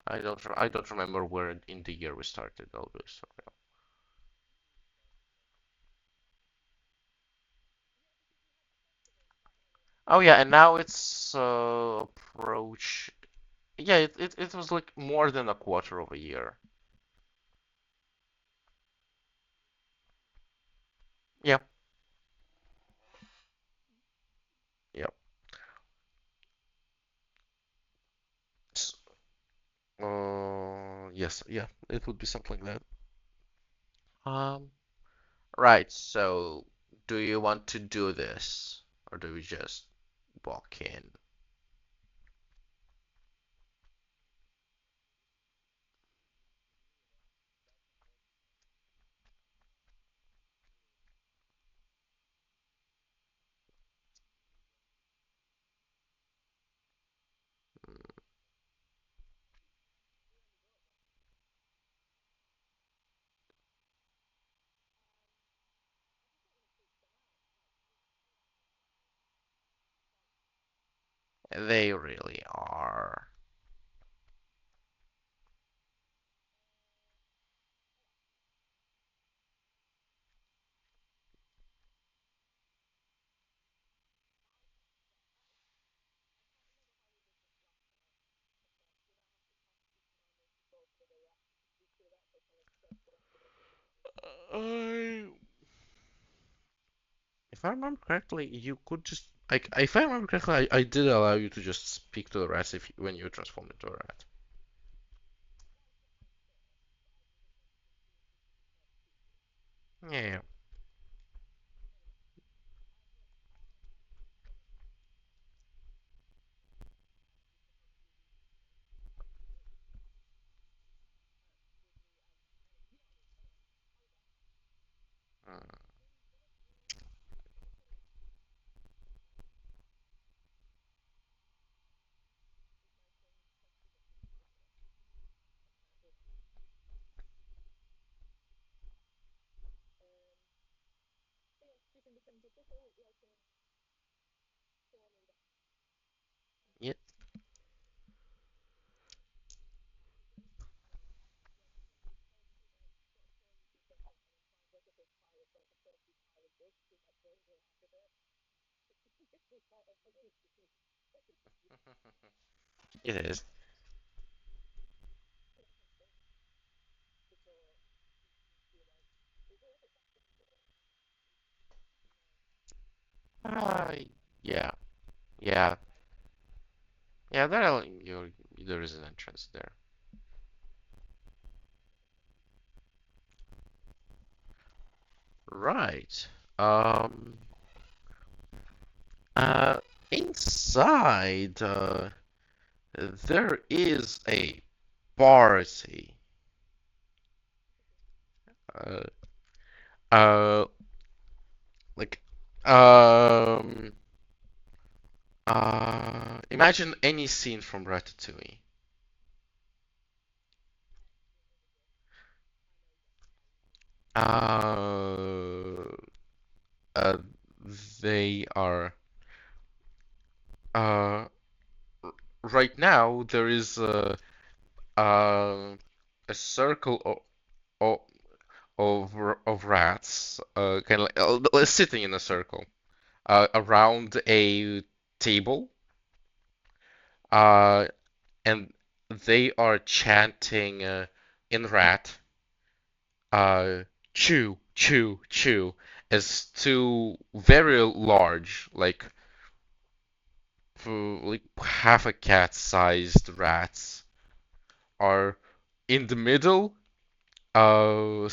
I don't remember where in the year we started all this. So, yeah. Oh yeah, and now it's approach. Yeah, it was like more than a quarter of a year. Yeah. Yeah. S- yes, yeah, it would be something like that. Um, right, so do you want to do this, or do we just walk in? They really are. I, if I remember correctly, you could just like if I remember correctly, I did allow you to just speak to the rats if when you transform into a rat. Yeah. Mm. It is. Uh, yeah, yeah, yeah. There is an entrance there. Right. Um. Uh. Inside, there is a party. Uh. Uh. Like. Um. Imagine any scene from Ratatouille. Uh. Uh. They are. Uh. Right now, there is a circle of of rats, kind of like sitting in a circle, around a table, uh, and they are chanting in rat, uh, chew, chew, chew, as two very large, like half a cat-sized rats are in the middle, uh,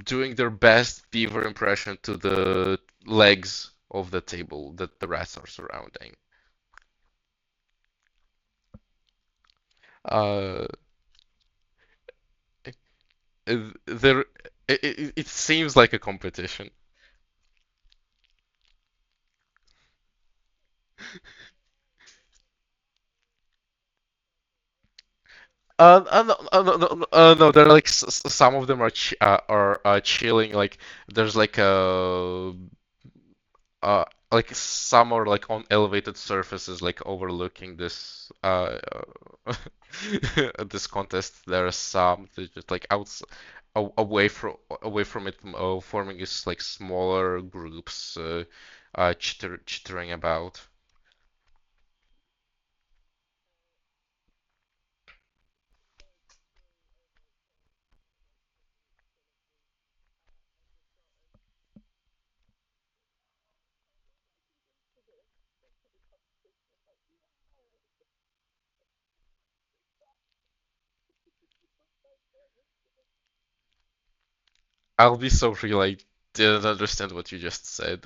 doing their best beaver impression to the legs of the table that the rats are surrounding. Uh, there, it seems like a competition. No, they're like some of them are chilling. Like there's like some are like on elevated surfaces, like overlooking this this contest. There are some that just like away from it, forming this like smaller groups, chittering about. I'll be so real. I didn't understand what you just said.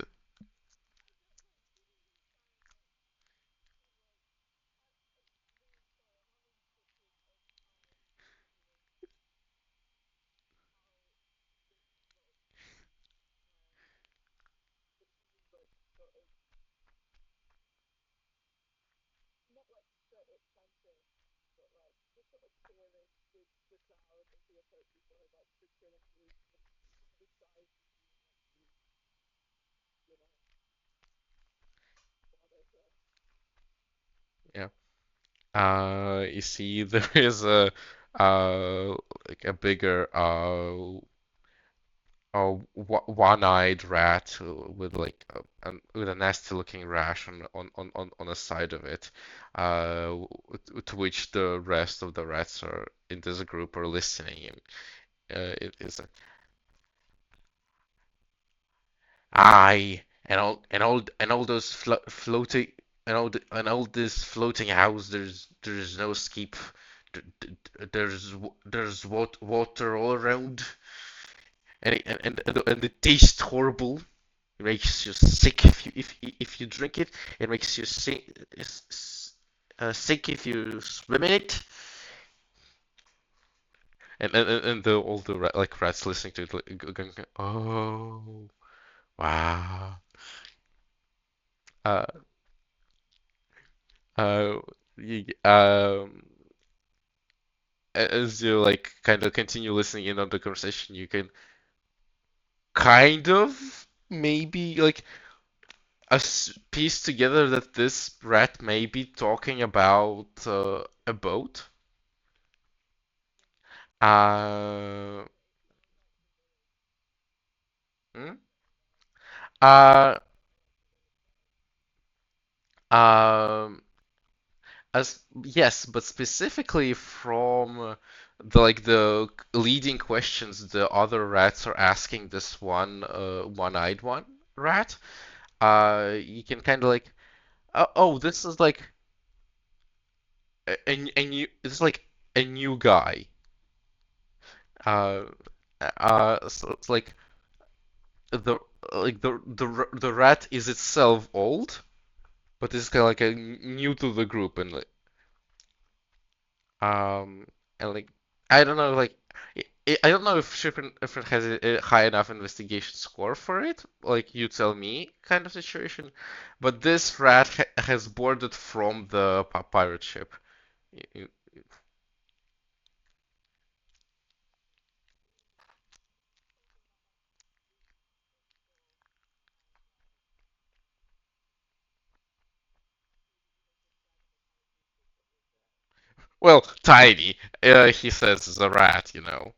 Yeah. You see, there is like a bigger one-eyed rat with like with a nasty looking rash on the side of it, uh, to which the rest of the rats are in this group are listening. It is aye, and all those floating and all this floating house. There's no escape. There's water all around, and it tastes horrible. It makes you sick if you drink it. It makes you sick if you swim in it. And all the like rats listening to it like, going, oh wow. Uh uh as you like kind of continue listening in on the conversation, you can kind of maybe like piece together that this rat may be talking about a boat. Uh, hmm? uh, Um, as yes, but specifically from the leading questions the other rats are asking this one-eyed one rat. You can kind of like, oh, this is like a new, it's like a new guy. Uh, so it's the the rat is itself old, but it's kind of like a new to the group um and like I don't know like I don't know if Shipping if it has a high enough investigation score for it, like you tell me kind of situation, but this rat ha has boarded from the pirate ship. Y- y- Well, tiny. He says is a rat, you know.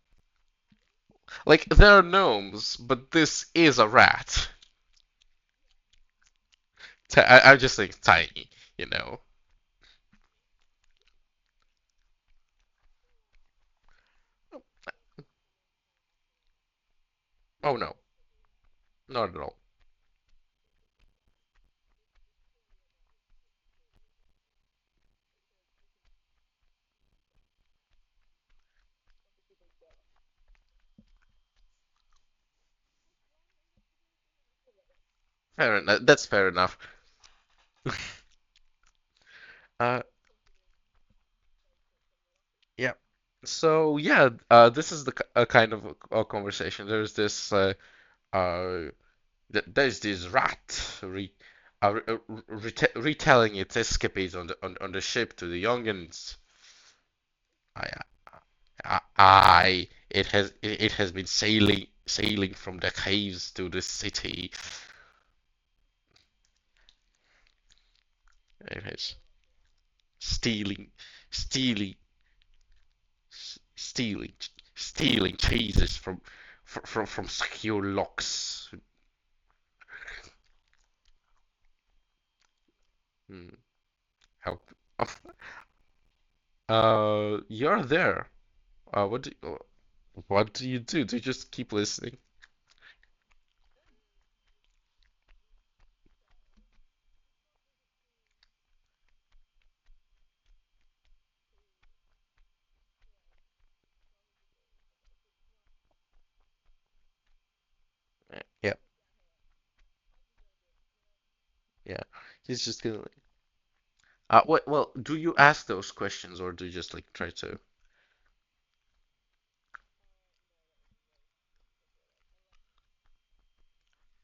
Like they're gnomes, but this is a rat. I'm just saying tiny, you know. Oh no, not at all. Fair enough. That's fair enough. Uh, yeah. So yeah, this is a kind of a conversation. There's this uh, there's this rat retelling its escapades on the ship to the youngins. I, it has been sailing from the caves to the city. It has stealing, stealing, stealing, stealing cheeses from secure locks. Hmm. Help. You're there. What do you do? Do you just keep listening? Yeah, yeah. He's just gonna. What? Well, do you ask those questions or do you just like try to?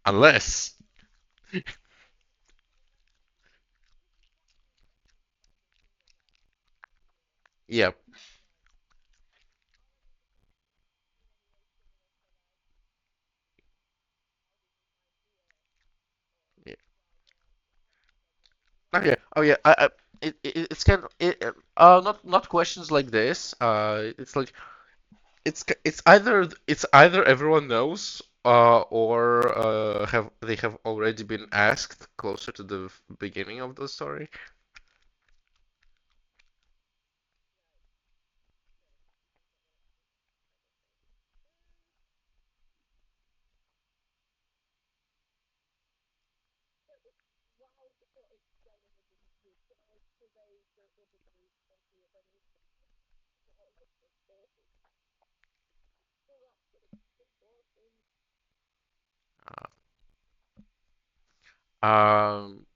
Unless. Yeah. Yeah. Oh yeah. Oh yeah. It's kind of not questions like this. It's like it's either everyone knows or have they have already been asked closer to the beginning of the story. Um,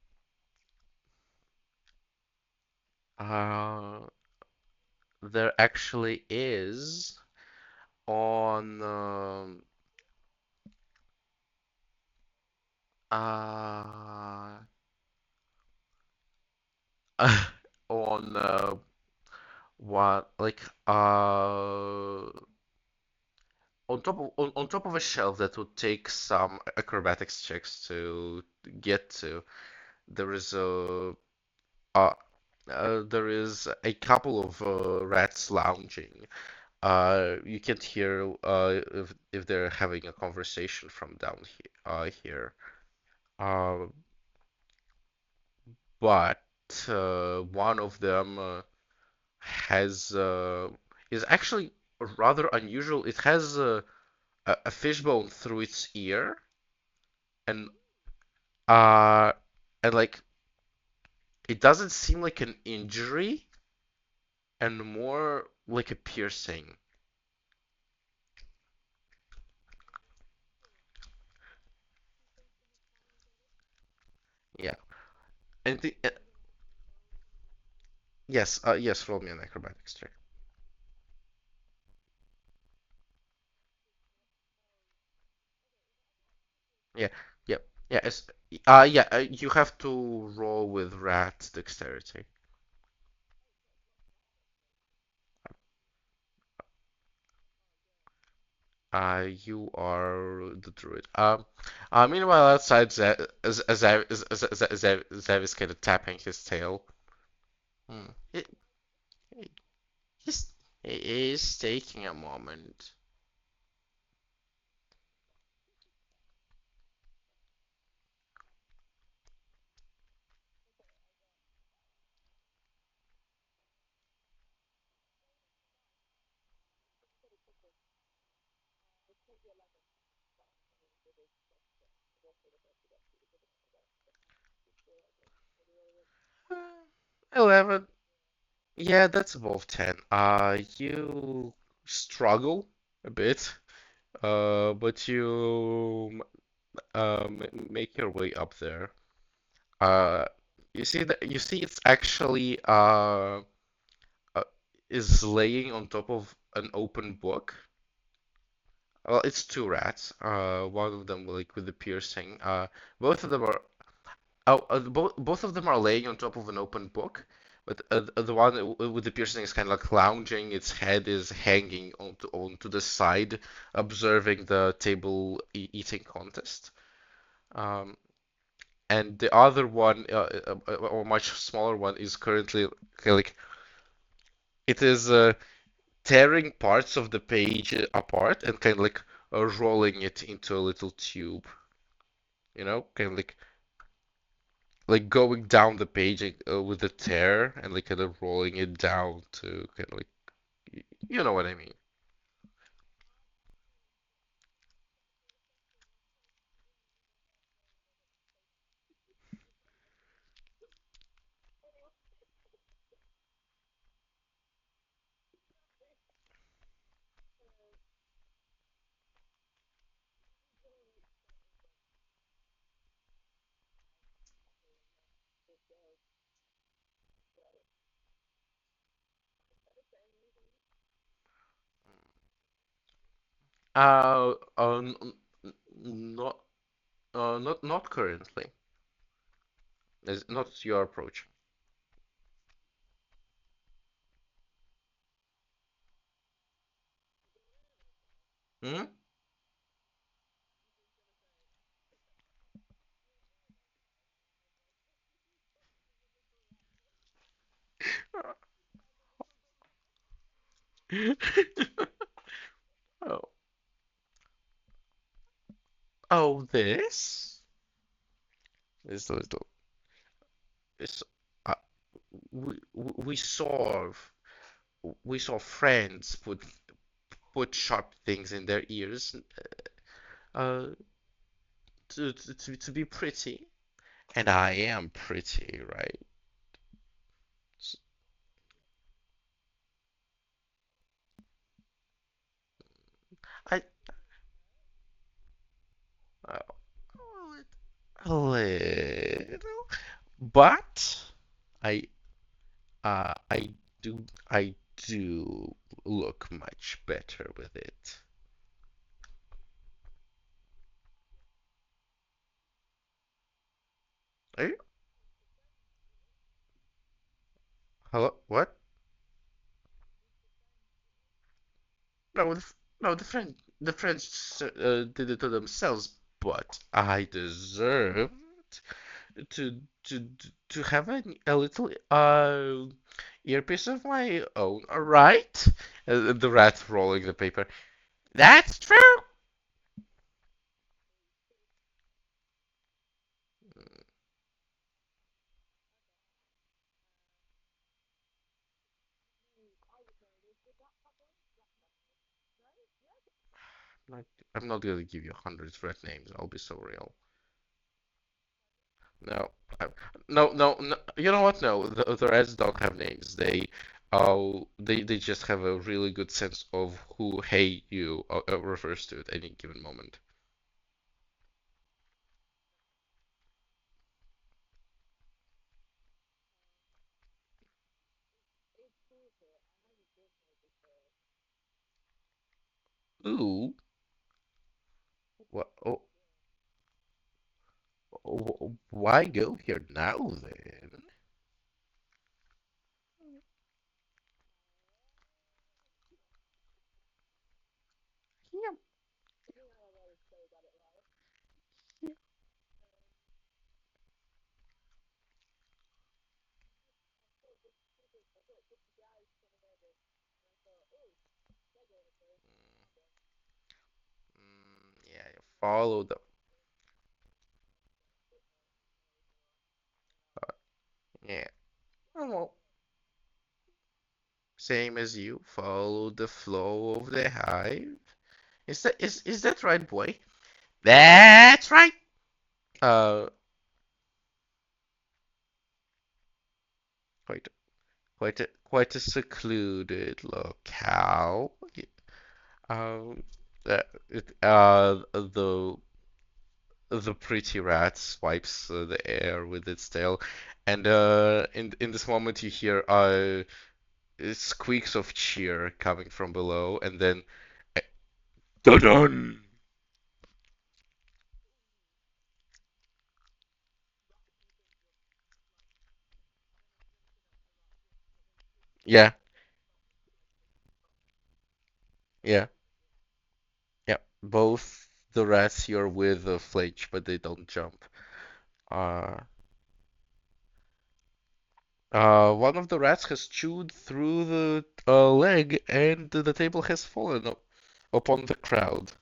uh, there actually is on uh, on what like on top of a shelf that would take some acrobatics checks to get to. There is uh, there is a couple of rats lounging. You can't hear if they're having a conversation from down here. Here. Uh, but one of them has is actually rather unusual. It has a fishbone through its ear, and uh, and like it doesn't seem like an injury, and more like a piercing. Yeah, and yes, yes, roll me an acrobatics check. Yeah, yeah, yeah. Yeah. You have to roll with rat dexterity. You are the druid. Meanwhile, outside, Zev is kind of tapping his tail. Hmm. He- He's, he is taking a moment. Uh, 11. Yeah, that's above 10. You struggle a bit, but you make your way up there. Uh, you see it's actually uh, is laying on top of an open book. Well, it's two rats. One of them like with the piercing. Both of them are both of them are laying on top of an open book, but the one with the piercing is kind of like lounging. Its head is hanging onto the side, observing the table e eating contest. Um, and the other one, or much smaller one, is currently like it is tearing parts of the page apart and kind of like rolling it into a little tube, kind of like going down the page with the tear and like kind of rolling it down to kind of like you know what I mean. Not not currently. It's not your approach. Hmm? Oh, oh, this little this uh, we saw friends put sharp things in their ears uh to be pretty, and I am pretty, right? S- I uh, a little, but I I I do look much better with it. Are you, hello? What? No, no, the friends did it to themselves, but I deserved to have a little earpiece of my own. All right? The rat rolling the paper. That's true. Like, I'm not gonna give you 100 red names. I'll be so real. No, I- no. You know what? No, the Reds don't have names. They just have a really good sense of who "Hey you" refers to at any given moment. Ooh, what? Oh, why go here now then? Yep. Yeah, you follow the. Yeah. Oh, well, same as you. Follow the flow of the hive. Is that right, boy? That's right. Uh, quite quite a secluded locale. Um, the pretty rat swipes the air with its tail, and in this moment you hear squeaks of cheer coming from below, and then dun. Yeah, yeah, yeah. Both the rats you're with flinch, but they don't jump. Uh, one of the rats has chewed through the leg, and the table has fallen upon the crowd.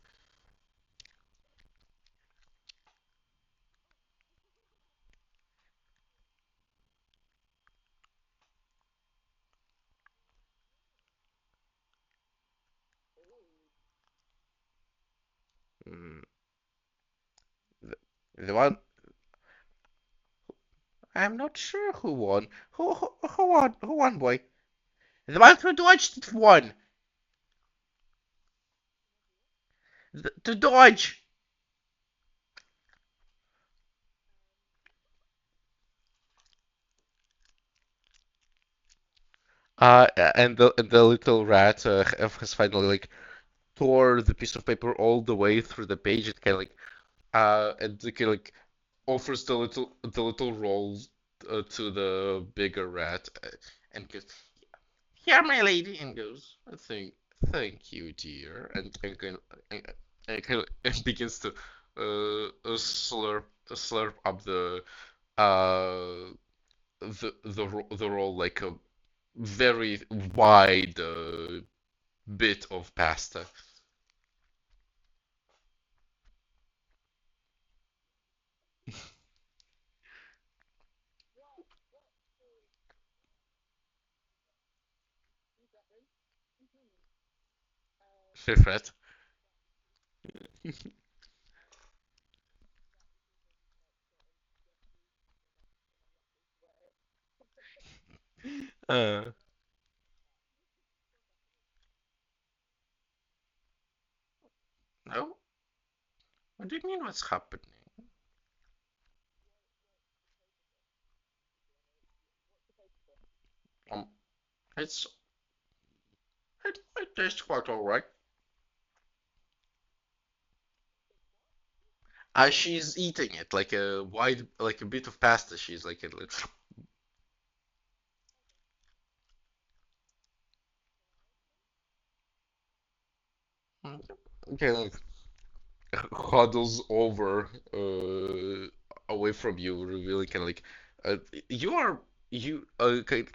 Mm, the, the one I'm not sure who won. Who won? Who won, boy? The one who dodged it won. To dodge. And the little rat has finally like tore the piece of paper all the way through the page. It kind of like and it kind of like offers the little rolls to the bigger rat and goes, "Here, my lady," and goes, "Thank you, dear," and, and kind of and begins to slurp up uh the roll like a very wide bit of pasta. Fifth rat. Uh, no, what do you mean? What's happening? Um, it's it tastes quite alright. She's eating it like like a bit of pasta. She's like, okay, like, huddles over away from you, revealing kind of like uh, you are you kind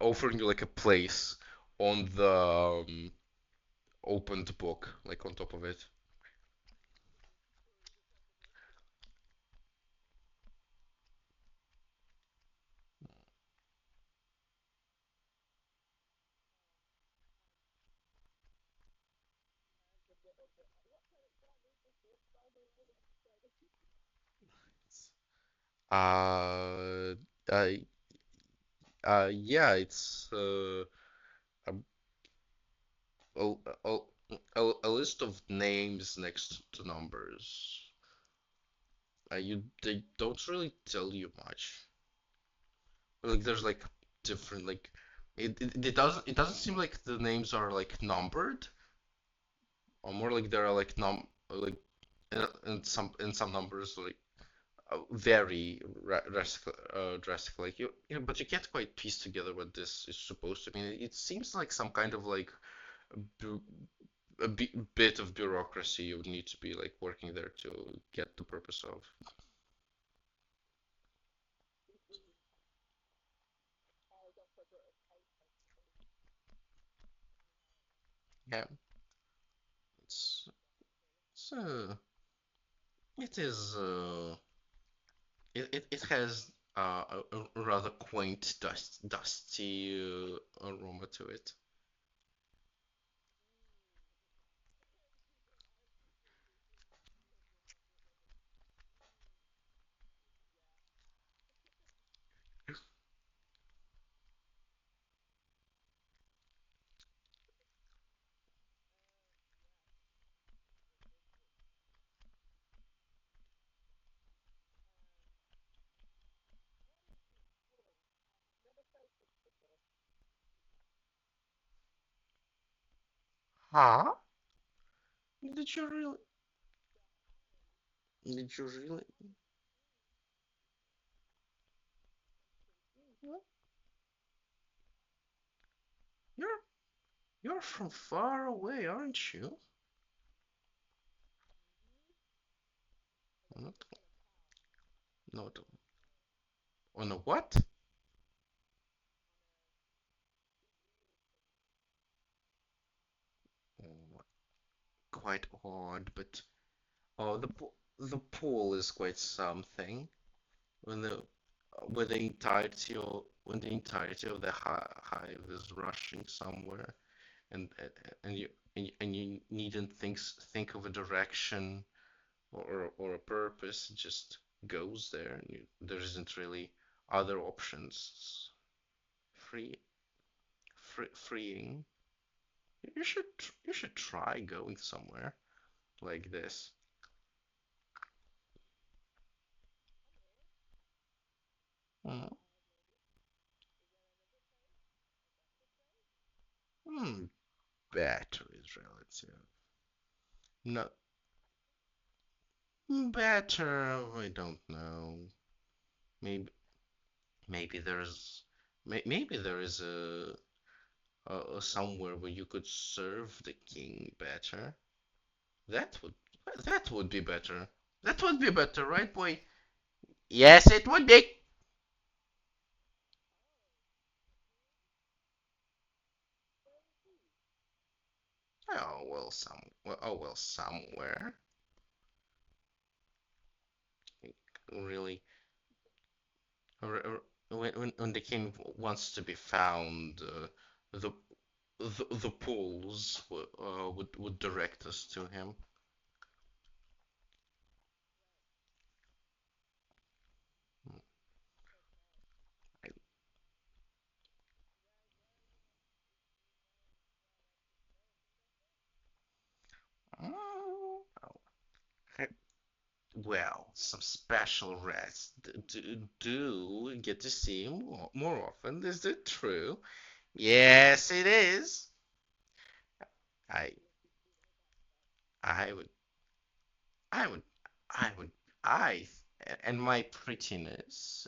offering you like a place on the opened book, like on top of it. Uh, uh, yeah, it's a, a, a, a list of names next to numbers. They don't really tell you much. Like there's like different like it doesn't seem like the names are like numbered, or more like there are like num like in some numbers like vary drastically. Like but you can't quite piece together what this is supposed to mean. It seems like some kind of like bu bit of bureaucracy you would need to be like working there to get the purpose of. Yeah, it's it's it is it has a rather quaint dusty aroma to it. Huh? Did you really? Did you really? You're you're from far away, aren't you? Not, not on a what? Oh, quite odd, but oh, the pool is quite something. When when the entirety of the hive is rushing somewhere, and and you and you needn't think of a direction or a purpose, it just goes there, and there isn't really other options. Free, freeing. You should try going somewhere like this. Hmm. Hmm. Better is relative. No, better. I don't know. Maybe maybe there's maybe there is a somewhere where you could serve the king better. That would that would be better. That would be better, right, boy? Yes, it would be. Somewhere. Really, when the king wants to be found, the the pools would direct us to him. Oh, well, some special rats do get to see him more often. Is it true? Yes, it is. I I would I would I would I and my prettiness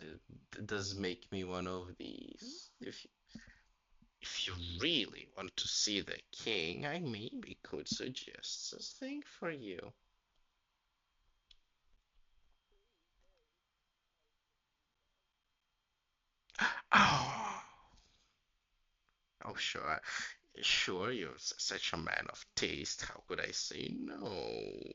does make me one of these. If you really want to see the king, I maybe could suggest a thing for you. Oh, oh, sure, sure. You're such a man of taste. How could I say no?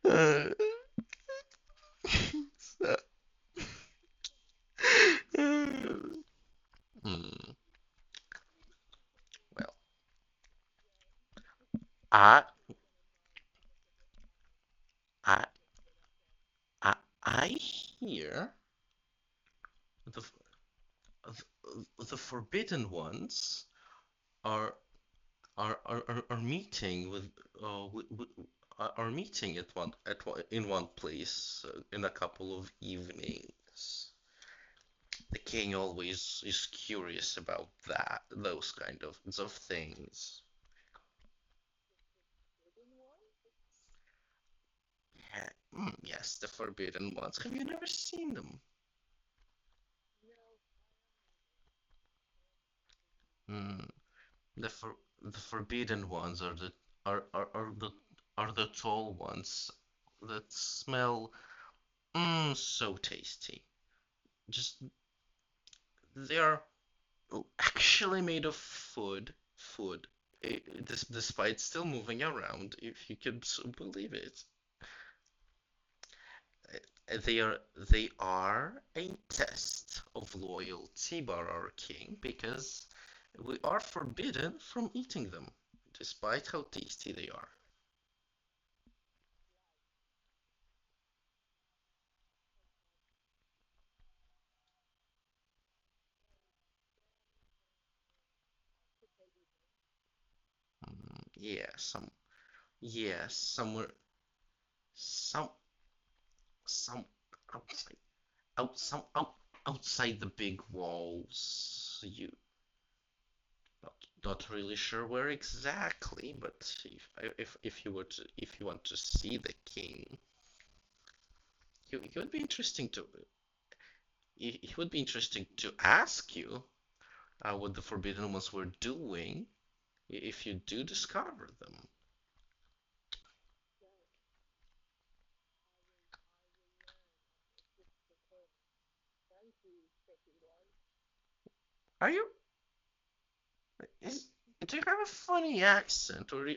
Uh, so- Hmm, well, I, I, I hear the the forbidden ones are are meeting are meeting in one place in a couple of evenings. The king always is curious about those kind of things. Yes, the forbidden ones. Have you never seen them? Hmm. The forbidden ones are the tall ones that smell so tasty. Just they are actually made of food. Despite still moving around, if you could believe it. They are a test of loyalty by our king because we are forbidden from eating them, despite how tasty they are. Yeah, somewhere, some, some outside, outside the big walls. Not, not really sure where exactly, but if you want to see the king, it would be interesting to it would be interesting to ask you what the Forbidden Ones were doing if you do discover them. Are you is do you have a funny accent, or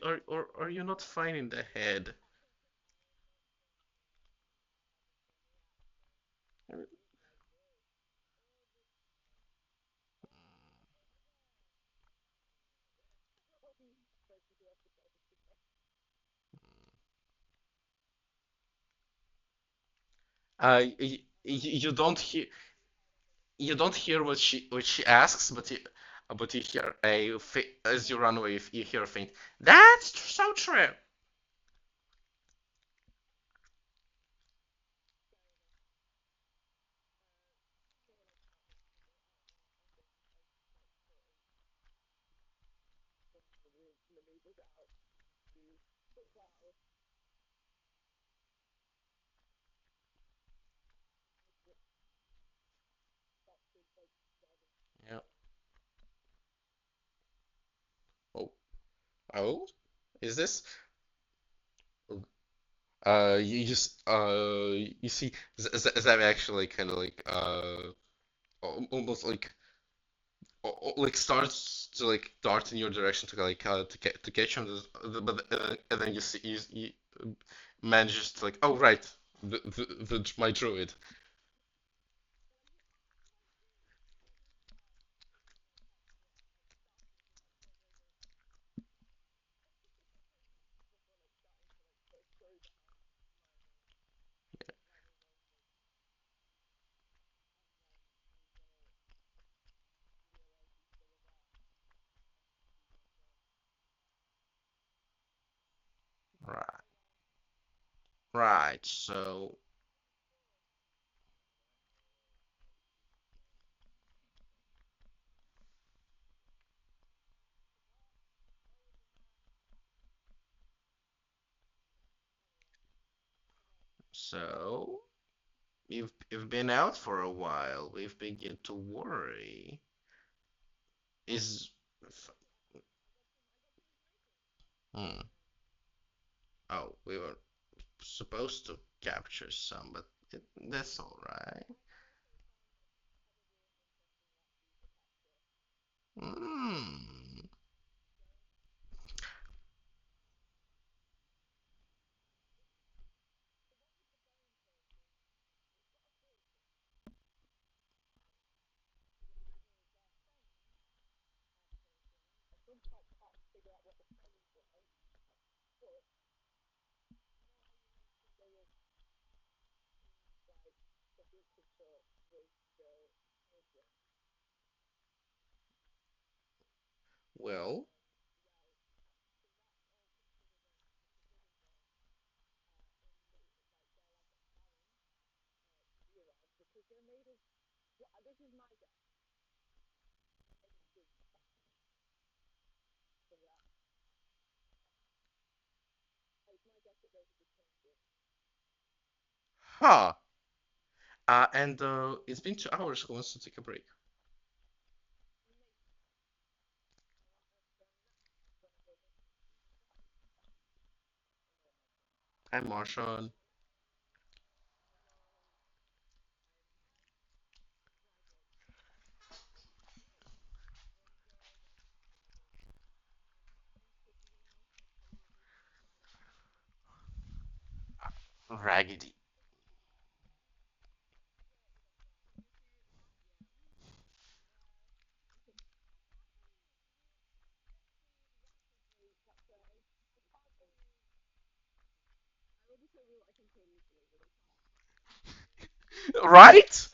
are you not finding the head? You don't hear what she asks, but you hear as you run away, you hear a faint. That's so true. Yeah. Oh, oh, is this? You just you see Zav actually kind of like almost like like starts to like dart in your direction to like to catch him, but and then you see you manages to like, oh right, the my druid. Right, right. So you've been out for a while. We've begun to worry. Is hmm. Oh, we were supposed to capture some, but that's all right. Hmm. Well, huh. And it's been 2 hours. Who wants to take a break? I'm Marshawn. Raggedy. Right?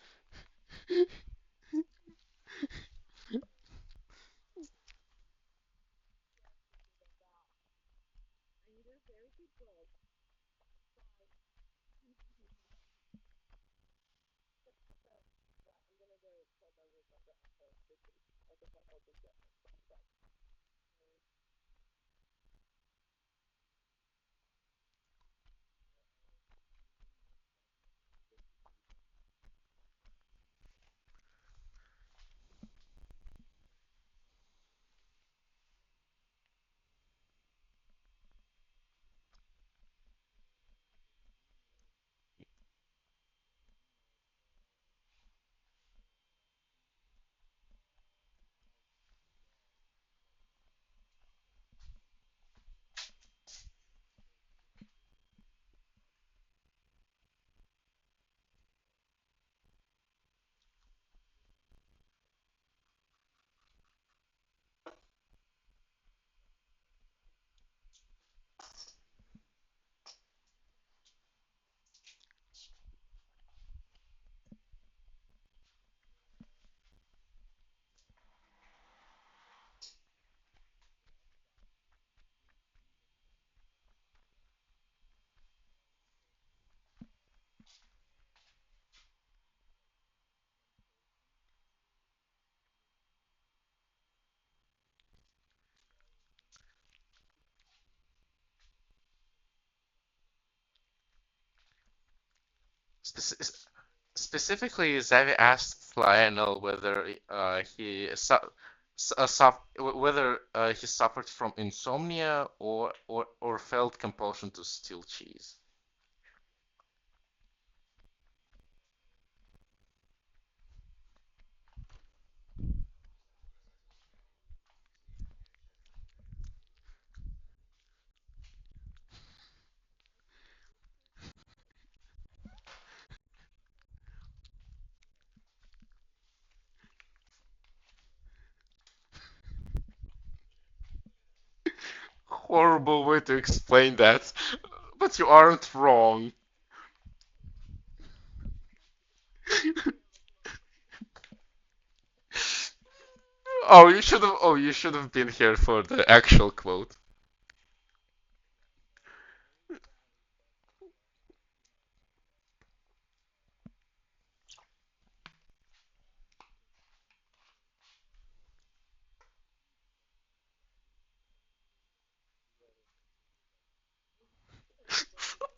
Spec- Specifically, Xavier asked Lionel whether whether he suffered from insomnia or felt compulsion to steal cheese. Horrible way to explain that, but you aren't wrong. Oh, you should have been here for the actual quote.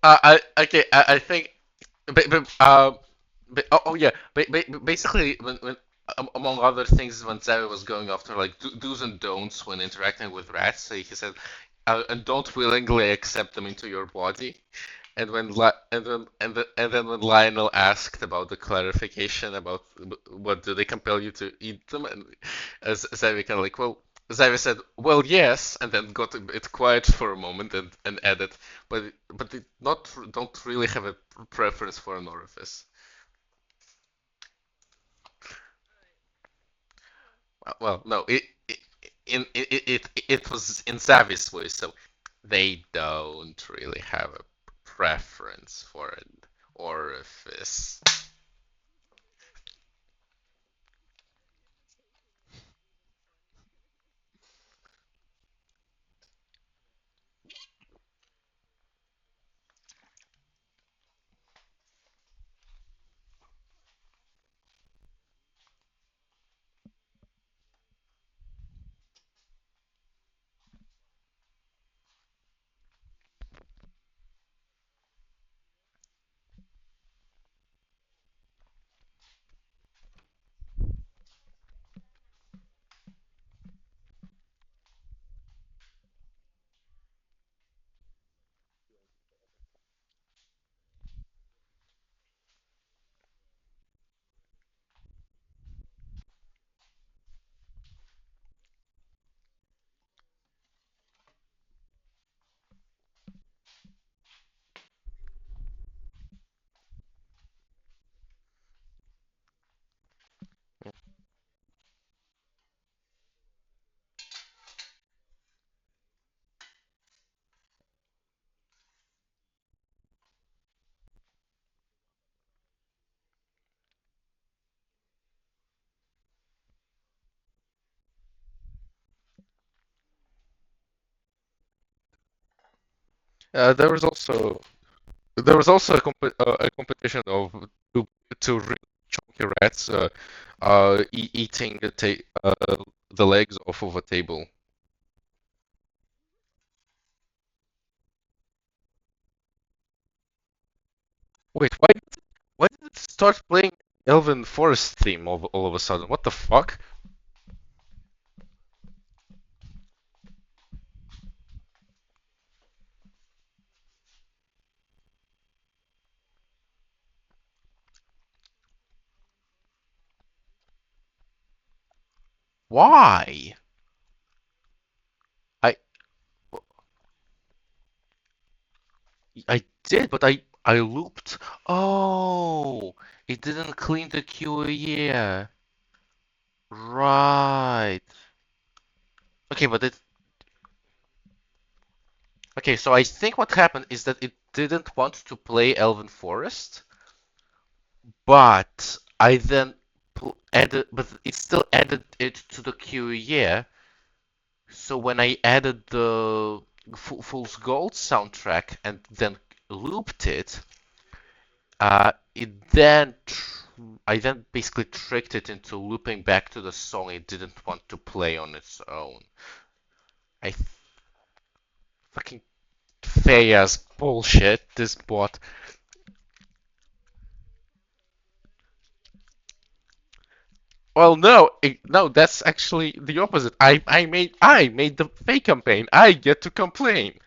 I think, yeah, basically, among other things, when Xavier was going after like do's and don'ts when interacting with rats, so he said, and don't willingly accept them into your body. And when Li and then when Lionel asked about the clarification about what do they compel you to eat them, and as Xavier kind of like, well, Xavier said, well, yes, and then got a bit quiet for a moment and added, but they not don't really have a preference for an orifice. Well, no, it was in Savvy's voice, so they don't really have a preference for an orifice. There was also a competition of two really chunky rats eating the legs off of a table. Wait, why did it start playing Elven Forest theme all of a sudden? What the fuck? Why? I I did, but I looped. Oh, it didn't clean the QA. Right. Okay, but it okay, so I think what happened is that it didn't want to play Elven Forest, but I then added, but it still added it to the QA. So when I added the Fool's Gold soundtrack and then looped it, it then I then basically tricked it into looping back to the song it didn't want to play on its own. I fucking fey as bullshit. This bot. Well, no, no, that's actually the opposite. I made the fake campaign. I get to complain.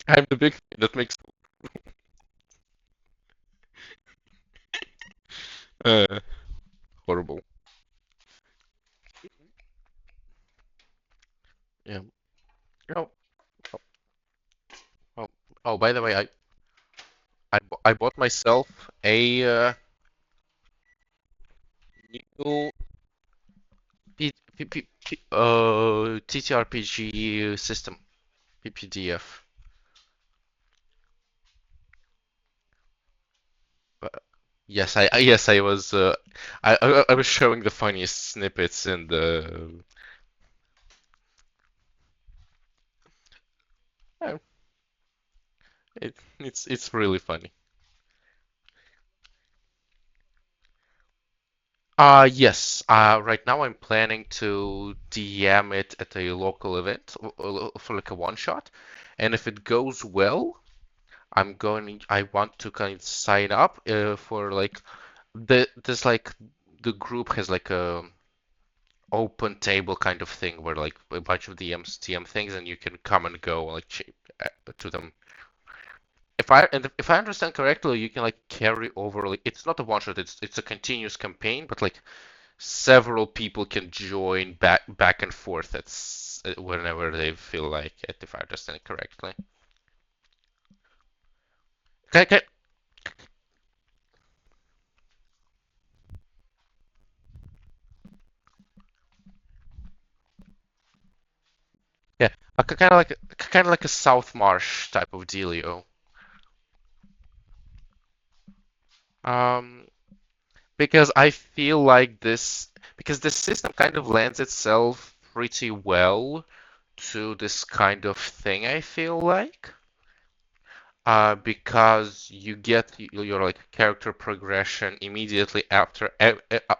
I'm the big thing that makes uh horrible. Yeah. Oh, oh, oh, oh, by the way, I bought myself a new TTRPG system, PPDF. But yes, I was I was showing the funniest snippets in the uh, it's really funny. Yes. Right now I'm planning to DM it at a local event for like a one shot, and if it goes well, I want to kind of sign up for like there's like the group has like a open table kind of thing where like a bunch of DMs TM things and you can come and go like to them. If I understand correctly, you can like carry over like it's not a one shot, it's a continuous campaign, but like several people can join back and forth whenever they feel like it, if I understand it correctly. Okay, kind of like a South Marsh type of dealio. Um, because I feel like because this system kind of lends itself pretty well to this kind of thing, I feel like. Because you get your like character progression immediately after,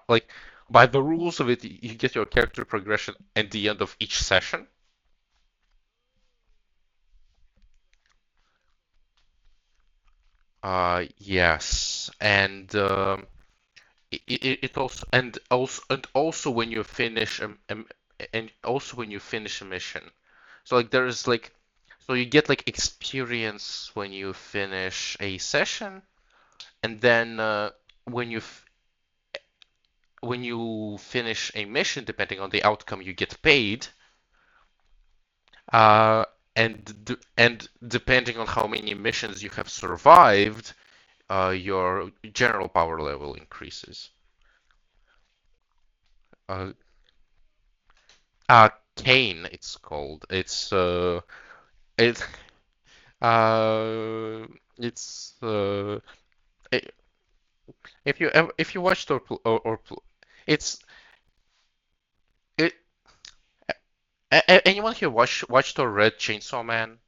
like by the rules of it, you get your character progression at the end of each session. Yes, and it also when you finish and also when you finish a mission. So like there's like so you get like experience when you finish a session, and then when you when you finish a mission, depending on the outcome, you get paid. Uh, and depending on how many missions you have survived, your general power level increases. Uh, Kane, it's called. It uh it's i- if you watched it's it anyone here watched or read Chainsaw Man?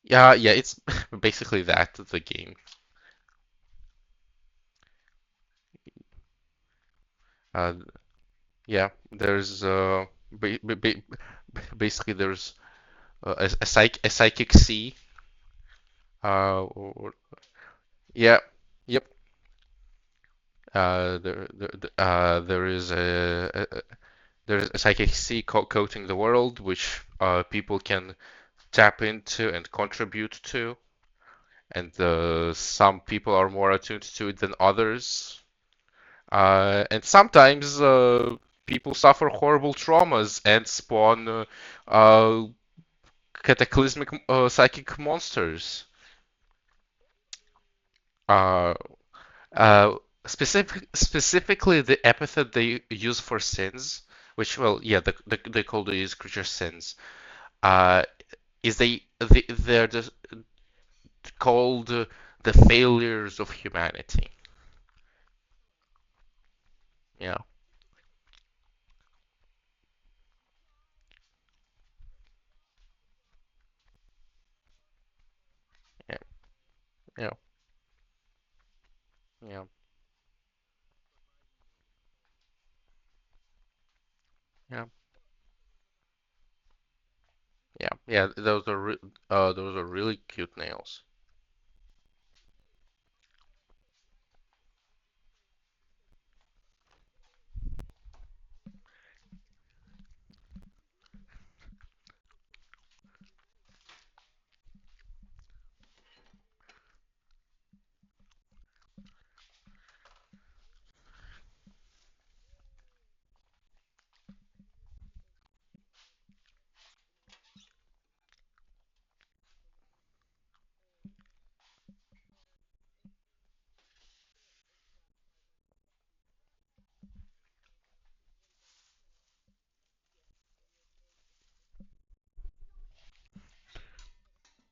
Yeah, it's basically that the game. Uh, yeah, there's ba ba ba basically there's a psychic sea. Or, yeah, yep. There is there's a psychic sea coating the world, which people can tap into and contribute to, and some people are more attuned to it than others. And sometimes people suffer horrible traumas and spawn cataclysmic psychic monsters. Uh, uh, specifically, the epithet they use for sins, which, well, yeah, they call these creatures sins, uh, is they're just called the failures of humanity. Yeah, yeah, yeah, yeah, yeah, yeah, yeah. Those are really cute nails.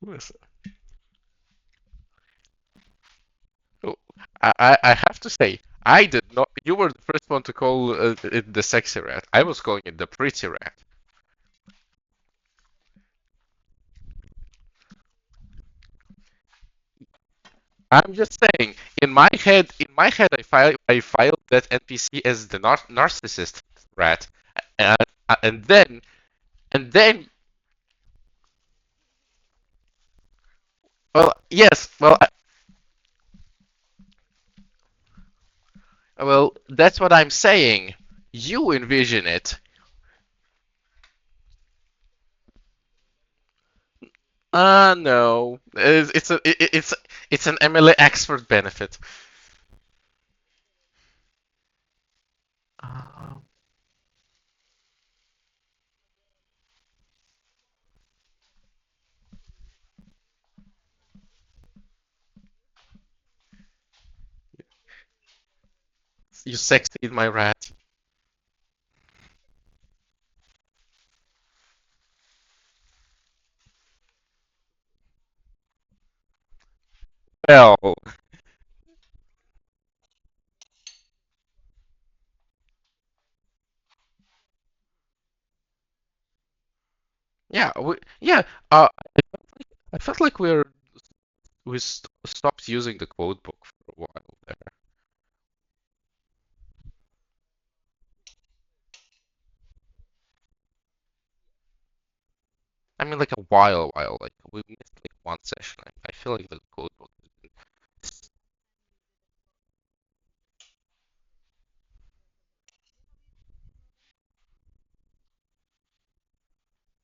Yes. Oh, I have to say, I did not. You were the first one to call it the sexy rat. I was calling it the pretty rat. I'm just saying, in my head, I filed that NPC as the narcissist rat, and and then and then, well, yes, well, that's what I'm saying. You envision it. No, it's an MLA expert benefit. Uh, You sexed my rat. Well, yeah, yeah. I felt like we stopped using the code book for a while there. I mean, like a while. Like we missed like one session. I feel like the code book has been.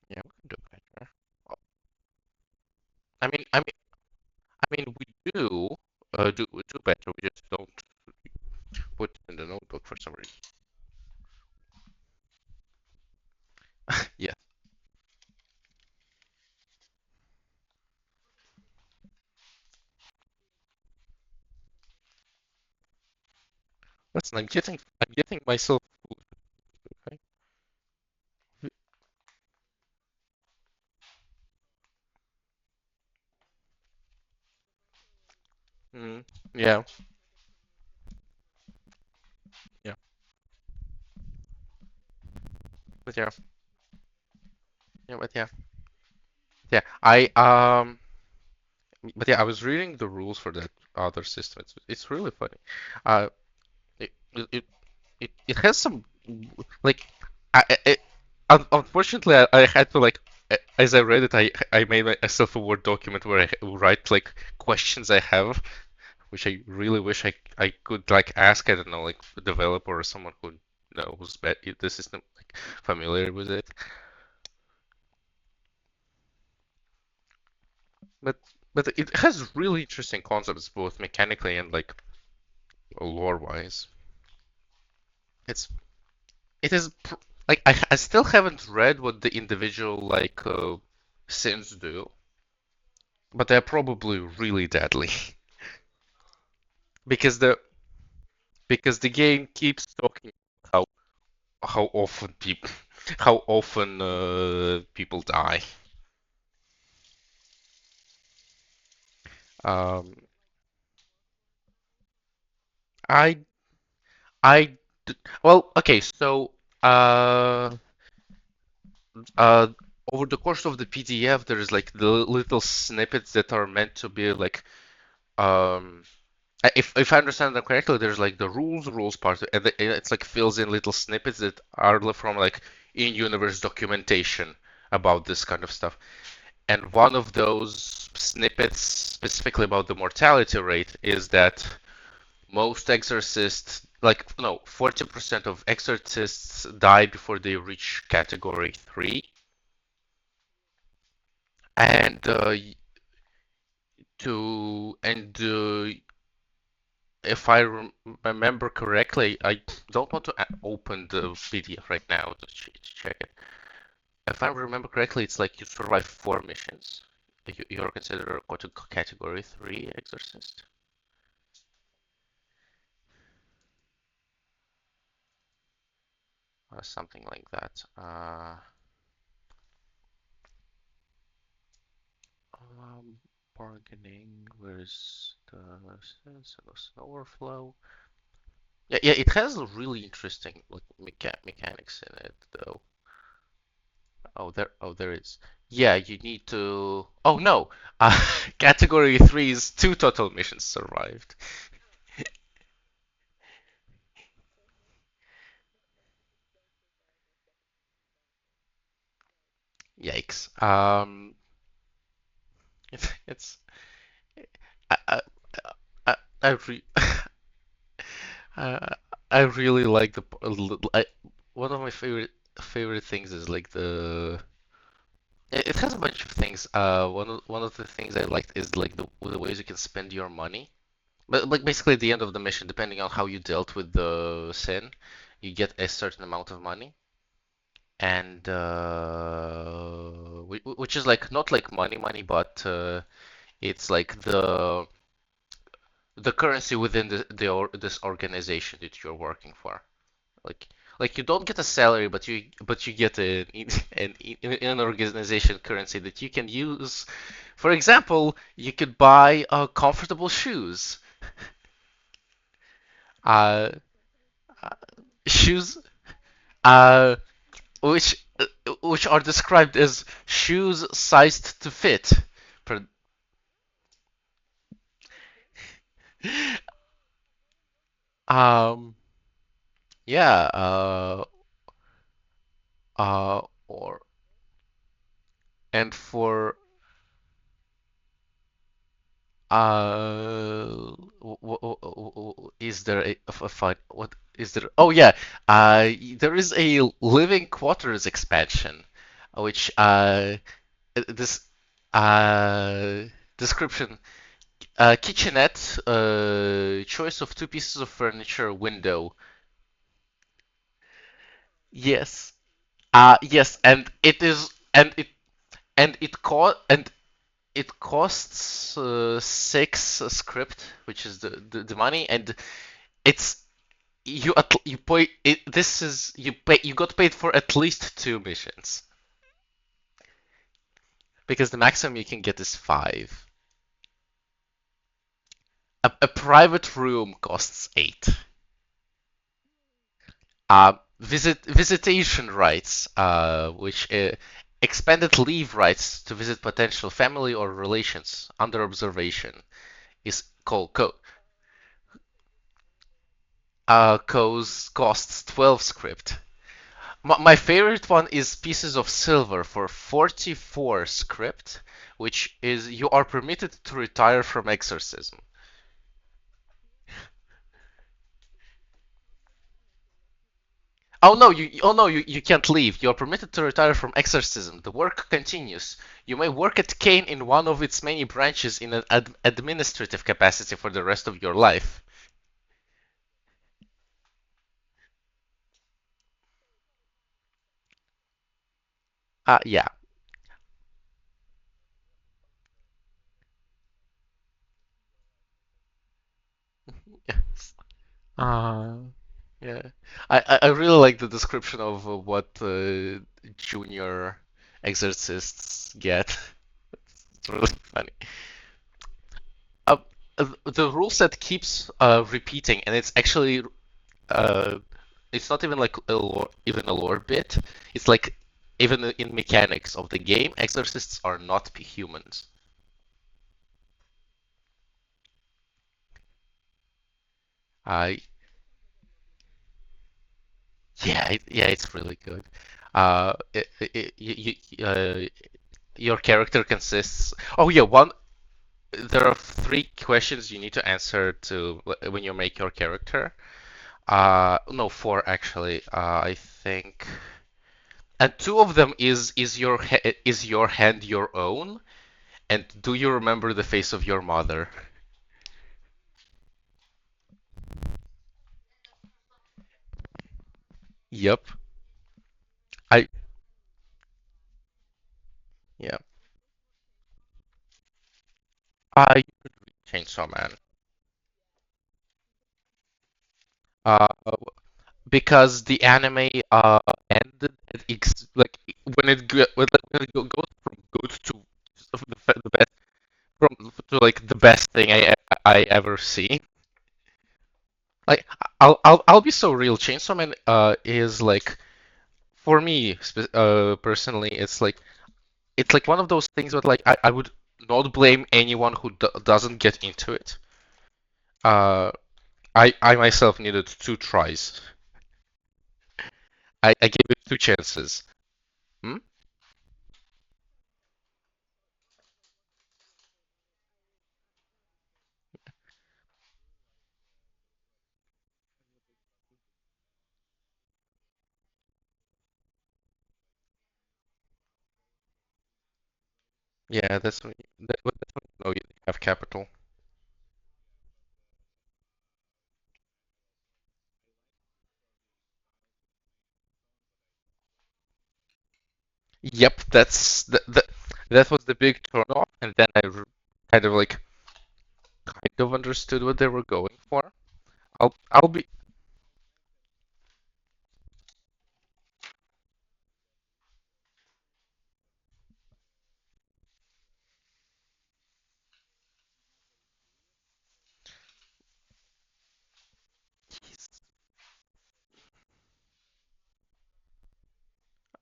Yeah, we can do better. Well, we do better. We just don't put it in the notebook for some reason. Yeah. Listen, I'm getting myself food. Okay? Mm, yeah. Yeah. But yeah. Yeah. But yeah. Yeah. But yeah, I was reading the rules for that other system. It's really funny. Uh, it it it has some like it, unfortunately I had to like as I read it I made myself a Word document where I write like questions I have, which I really wish I could like ask, I don't know, like a developer or someone who knows the system, like familiar with it. But but it has really interesting concepts both mechanically and like lore wise. It's it is like I still haven't read what the individual like sins do, but they're probably really deadly because the game keeps talking how how often people how often people die. Um, I I well, okay, so uh uh over the course of the PDF, there's like the little snippets that are meant to be like um if I understand them correctly, there's like the rules part, and it's like fills in little snippets that are from like in-universe documentation about this kind of stuff. And one of those snippets, specifically about the mortality rate, is that most exorcists, like no, 40% of exorcists die before they reach category 3. And to and if I remember correctly, I don't want to open the PDF right now to check it. If I remember correctly, it's like you survive 4 missions. You're considered a category 3 exorcist, or something like that. Um, Bargaining, where's the sense of overflow? Yeah, it has a really interesting like mechanics in it, though. Oh, there is. Yeah, you need to. Oh no, category 3 is 2 total missions survived. Yikes. It's I I I, I re I, I really like one of my favorite things is like it has a bunch of things. One of the things I liked is like the ways you can spend your money. But like basically at the end of the mission, depending on how you dealt with the sin, you get a certain amount of money, and which is like not like money, but it's like the currency within this organization that you're working for. Like like you don't get a salary, but you get an organization currency that you can use. For example, you could buy comfortable shoes. Uh, shoes uh, which are described as shoes sized to fit. Per- Um, yeah, or and for is there a fine? What is there? Oh yeah, there is a living quarters expansion, which this uh description kitchenette choice of two pieces of furniture window. Yes. Yes, and it is and it costs six script, which is the money, and it's you pay it. This is you got paid for at least two missions because the maximum you can get is five. A private room costs eight. Visitation rights, which expanded leave rights to visit potential family or relations under observation is called costs 12 script. My favorite one is pieces of silver for 44 script, which is you are permitted to retire from exorcism. You can't leave. You're permitted to retire from exorcism. The work continues. You may work at Kane in one of its many branches in an administrative capacity for the rest of your life. Yeah. Yes. Uh, yeah. I really like the description of what junior exorcists get. It's really funny. Uh, the rule set keeps repeating, and it's actually uh, it's not even like even a lore bit. It's like even in mechanics of the game, exorcists are not humans. Uh, yeah, it's really good. Your character consists. Oh yeah, one. There are three questions you need to answer to when you make your character. No, four actually. I think, and two of them is your hand your own? And do you remember the face of your mother? Yep. I yeah. I Chainsaw Man. Uh, because the anime ended at like when it goes from good to the best from to like the best thing I ever seen. Like I'll be so real. Chainsaw Man is like for me personally it's like one of those things that like I would not blame anyone who doesn't get into it. Uh, I myself needed two tries. I gave it two chances. Hmm? Yeah, that's when you know you have capital. Yep, that was the big turn off, and then kind of like kind of understood what they were going for. I'll be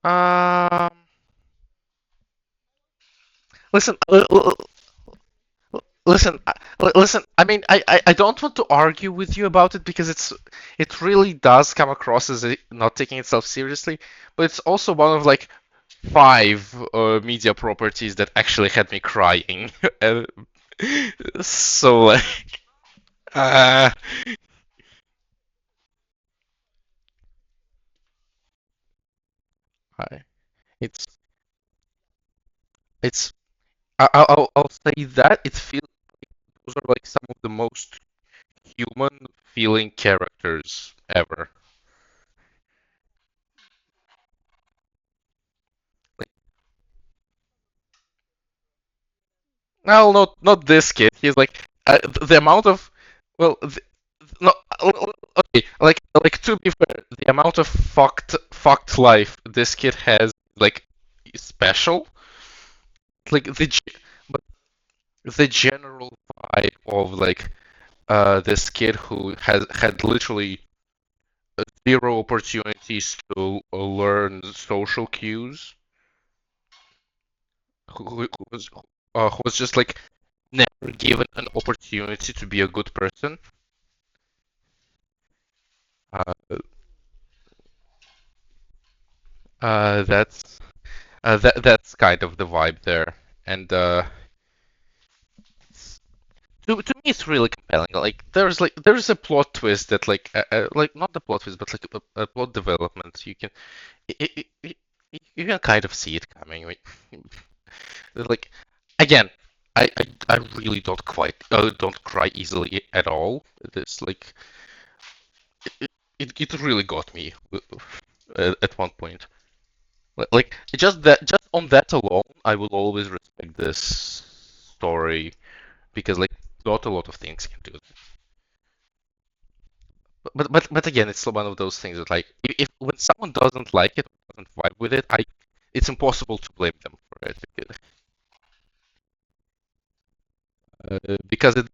um listen listen listen. I mean, I don't want to argue with you about it because it really does come across as not taking itself seriously, but it's also one of like five media properties that actually had me crying. Uh, so like uh, I- it's it's I'll say that it feels those are like some of the most human feeling characters ever. Like, well, not this kid. He's like the amount of well, no, okay, like to be fair, the amount of fucked life this kid has like special. Like but the general vibe of like this kid who has had literally zero opportunities to learn social cues, who was just like never given an opportunity to be a good person. Uh, that's that's kind of the vibe there, and to me it's really compelling. Like there's a plot twist that like not the plot twist, but like a plot development. You can kind of see it coming. Like again, I really don't quite don't cry easily at all. It's like it really got me at one point. Like just on that alone, I will always respect this story because like not a lot of things can do that. But again, it's one of those things that like if when someone doesn't like it, doesn't vibe with it, I it's impossible to blame them for it because it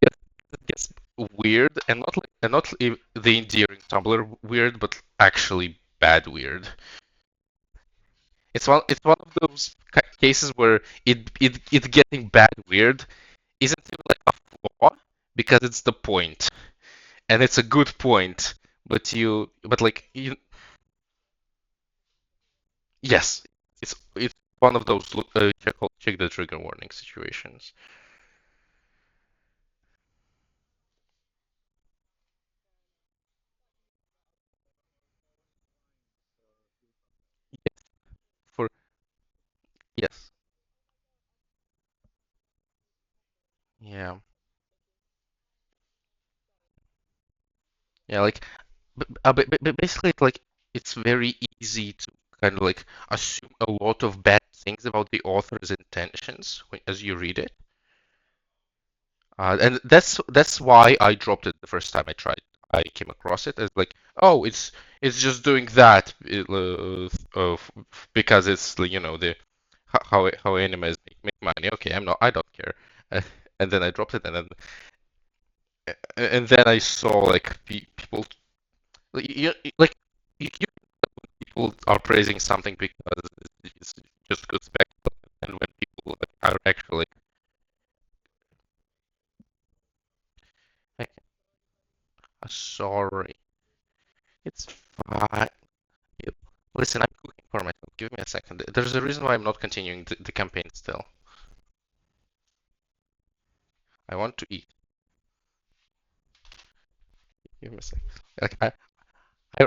gets weird and not the endearing Tumblr weird, but actually bad weird. It's one of those cases where it getting bad weird isn't even like a flaw because it's the point and it's a good point, but like you yes, it's one of those check the trigger warning situations. For yes, yeah, yeah, like basically it's like it's very easy to kind of like assume a lot of bad things about the author's intentions as you read it. And that's why I dropped it the first time I came across it. It's like, oh, it's just doing that because it's like, you know the how animes make money. Okay, I don't care. Uh, and then I dropped it, and then I saw like people like like people are praising something because it's just good spectacle, and when people are actually like, sorry, it's fine. Yep. Listen, I'm cooking for myself. Give me a second. There's a reason why I'm not continuing the campaign still. I want to eat. Give me a second. Like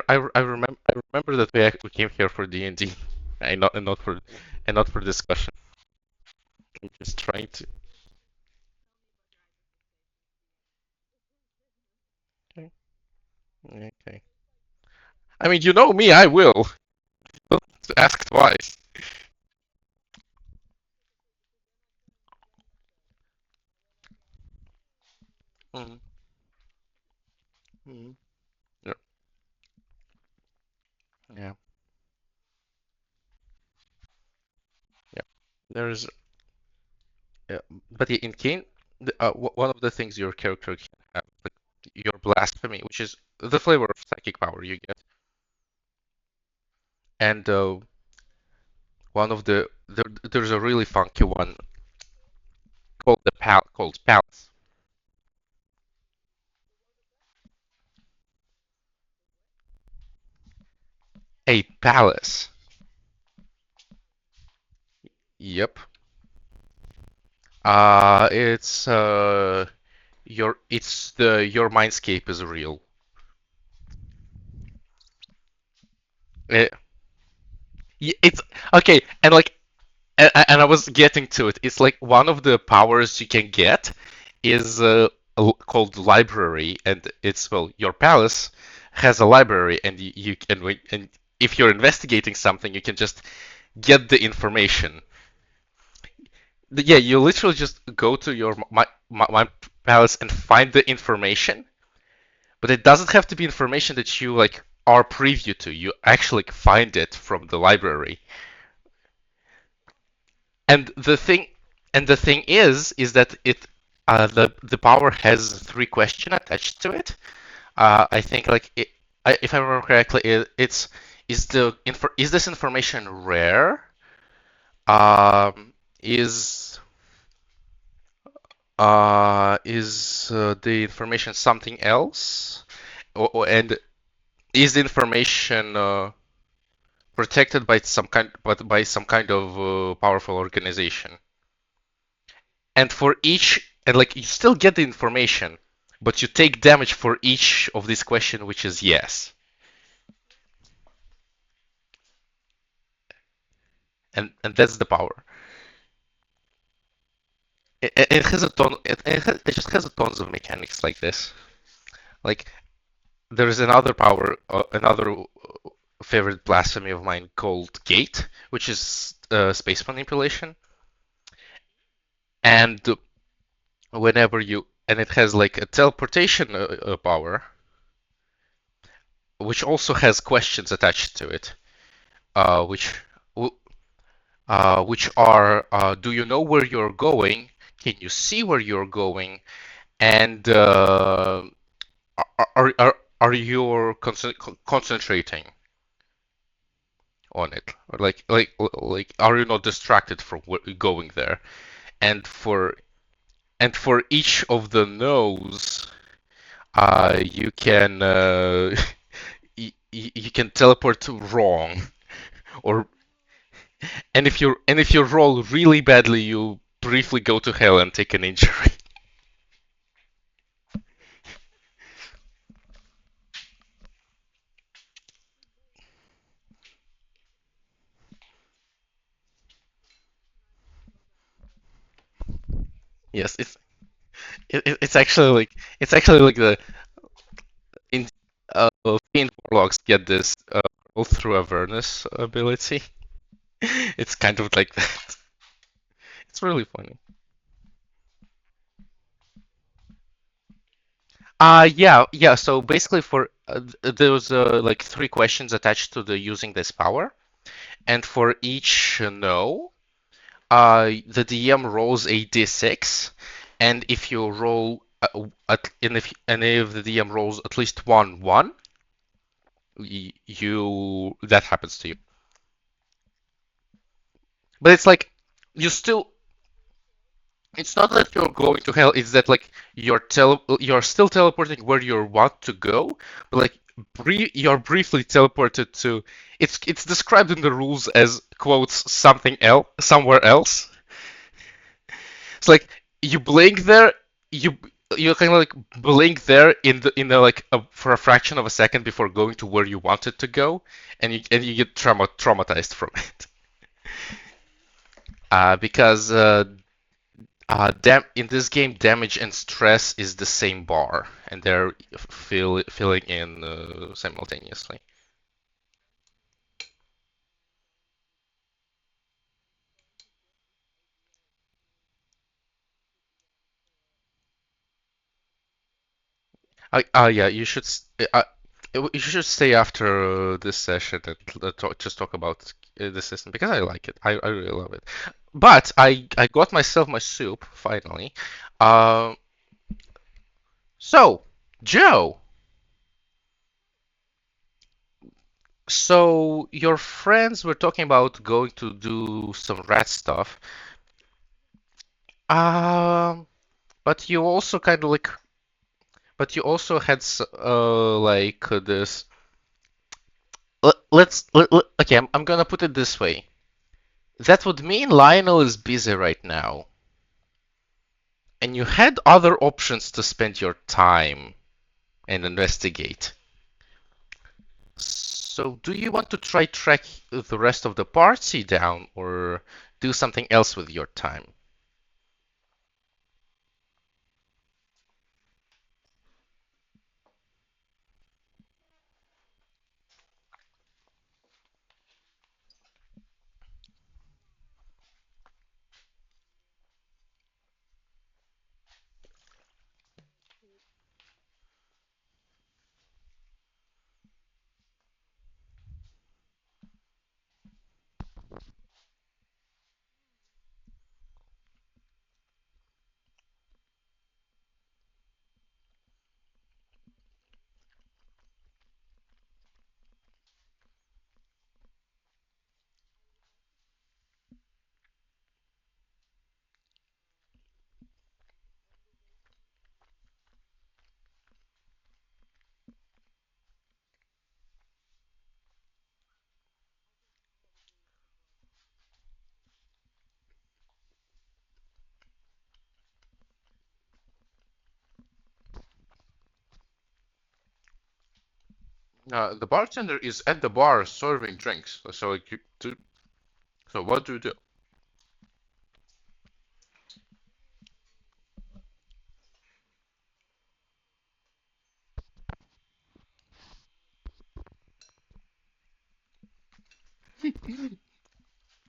I remember that we came here for D&D, and not for discussion. I'm just trying to. Okay. Okay. I mean, you know me. I will. Don't ask twice. Mhm. Mhm. Yeah. Yeah. Yeah. There's yeah. But yeah, in Kane, one of the things your character can have, like your blasphemy, which is the flavor of psychic power you get, and one of there's a really funky one called Palace. A palace. Yep. It's your mindscape is real. Eh, it's okay, and like and I was getting to it. It's like one of the powers you can get is called library, and it's well, your palace has a library, and you can and if you're investigating something, you can just get the information. Yeah, you literally just go to your my palace and find the information, but it doesn't have to be information that you like are privy to. You actually find it from the library. And the thing is that the power has three questions attached to it. I think like if I remember correctly, it's is this information rare? Is the information something else? And is the information protected by some kind of powerful organization? And for each, and like you still get the information, but you take damage for each of these questions, which is yes. And that's the power. It has a ton. It just has a tons of mechanics like this. Like there is another power, another favorite blasphemy of mine called Gate, which is space manipulation. And whenever you and it has like a teleportation power, which also has questions attached to it, which which are do you know where you're going? Can you see where you're going? And are you concentrating on it? Or like are you not distracted from going there? And for each of the no's, you can you can teleport wrong, or and if you roll really badly, you briefly go to hell and take an injury. Yes, it's actually like the in Fiend Warlocks get this roll through awareness ability. It's kind of like that. It's really funny. Yeah. So basically, for there was like three questions attached to the using this power, and for each no, the DM rolls a d6, and if you roll and if the DM rolls at least one, you that happens to you. But it's like you still it's not that you're going to hell, it's that like you're still teleporting where you want to go, but like you're briefly teleported to it's described in the rules as quotes something else somewhere else. It's like you blink there, you you kind of like blink there in the like for a fraction of a second before going to where you wanted to go, and you get traumatized from it. Because in this game, damage and stress is the same bar, and they're filling in simultaneously. Yeah, you should stay after this session and just talk about the system because I like it. I really love it. But I got myself my soup finally. Um, so Joe, so your friends were talking about going to do some rat stuff. Um, but you also kind of like, but you also had like this. Okay, I'm gonna put it this way. That would mean Lionel is busy right now, and you had other options to spend your time and investigate. So, do you want to try track the rest of the party down or do something else with your time? The bartender is at the bar serving drinks. So what do you do?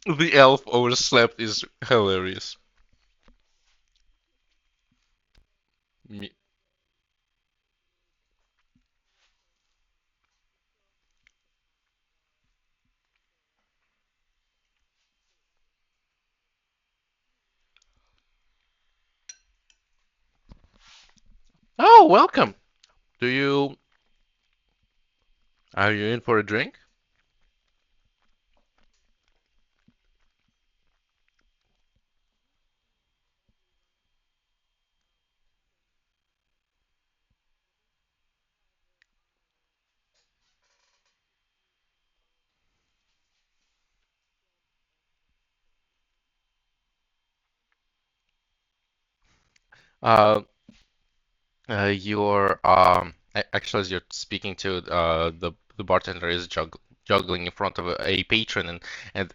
The elf overslept is hilarious. Me- Oh, welcome. Do you Are you in for a drink? Uh, Actually, as you're speaking to the bartender is juggling in front of a patron and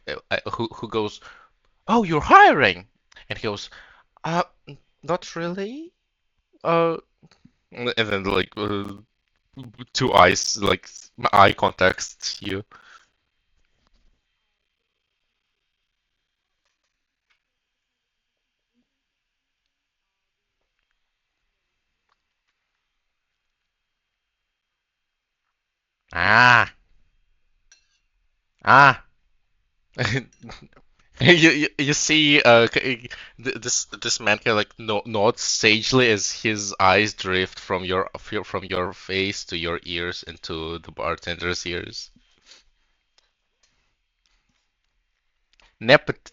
who goes, "Oh, you're hiring," and he goes, "Uh, not really." And then like two eyes like eye contact you. Ah, ah. You see this man kind of like no, nods sagely as his eyes drift from your face to your ears into the bartender's ears. Nepot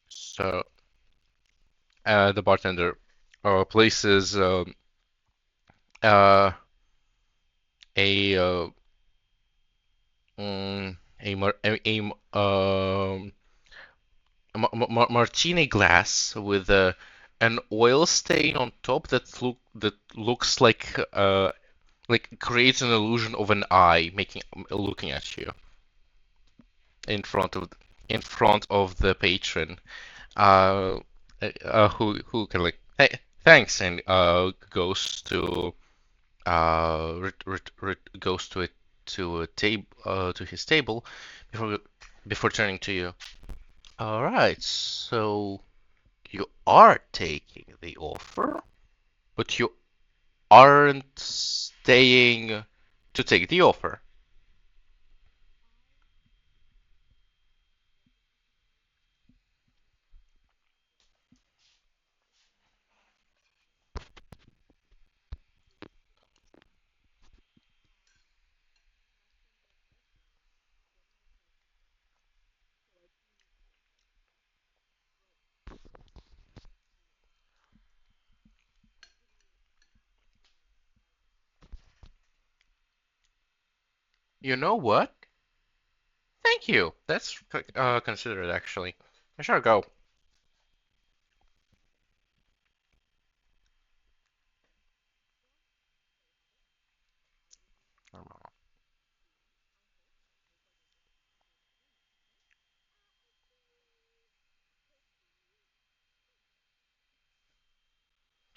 so the bartender places uh a martini glass with an oil stain on top that looks like creates an illusion of an eye making looking at you in front of in front of the patron who can like hey thanks and goes to goes to it to a table to his table before before turning to you. All right, so you are taking the offer, but you aren't staying to take the offer. You know what? Thank you. That's considerate, actually. Sure, go.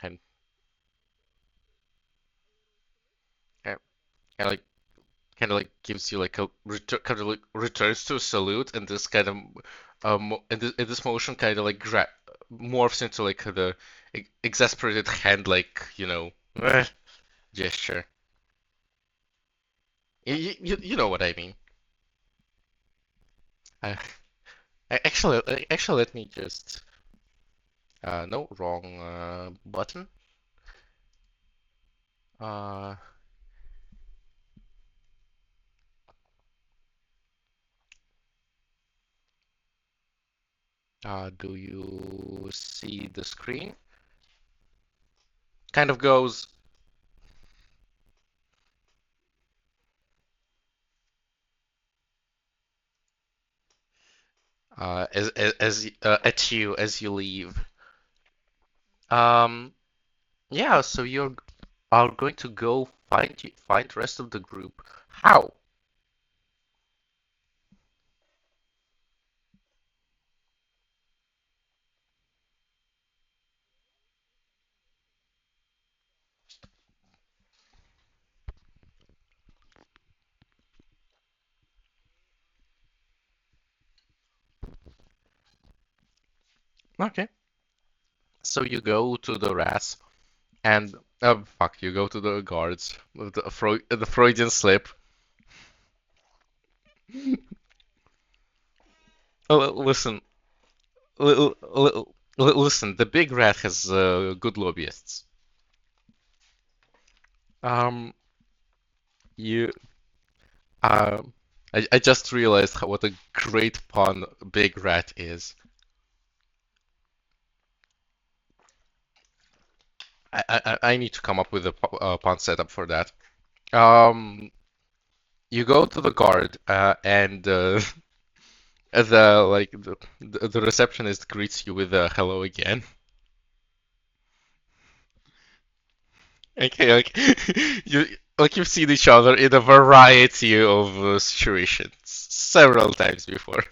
And, and, and like kind of like gives you like a kind of like returns to a salute, and this kind of and this motion kind of like morphs into like the exasperated hand, like gesture. You know what I mean. Uh, actually, let me just no, wrong button. Uh, do you see the screen? Kind of goes at you as you leave. Um, yeah, so you are going to go find the rest of the group. How? Okay. So you go to the rats and fuck, you go to the guards with the Freudian slip. Listen, listen. The big rat has good lobbyists. Um, you um, I just realized what a great pun big rat is. I need to come up with a pun setup for that. Um, you go to the guard, and the receptionist greets you with a hello again. Okay, like you you've seen each other in a variety of situations several times before.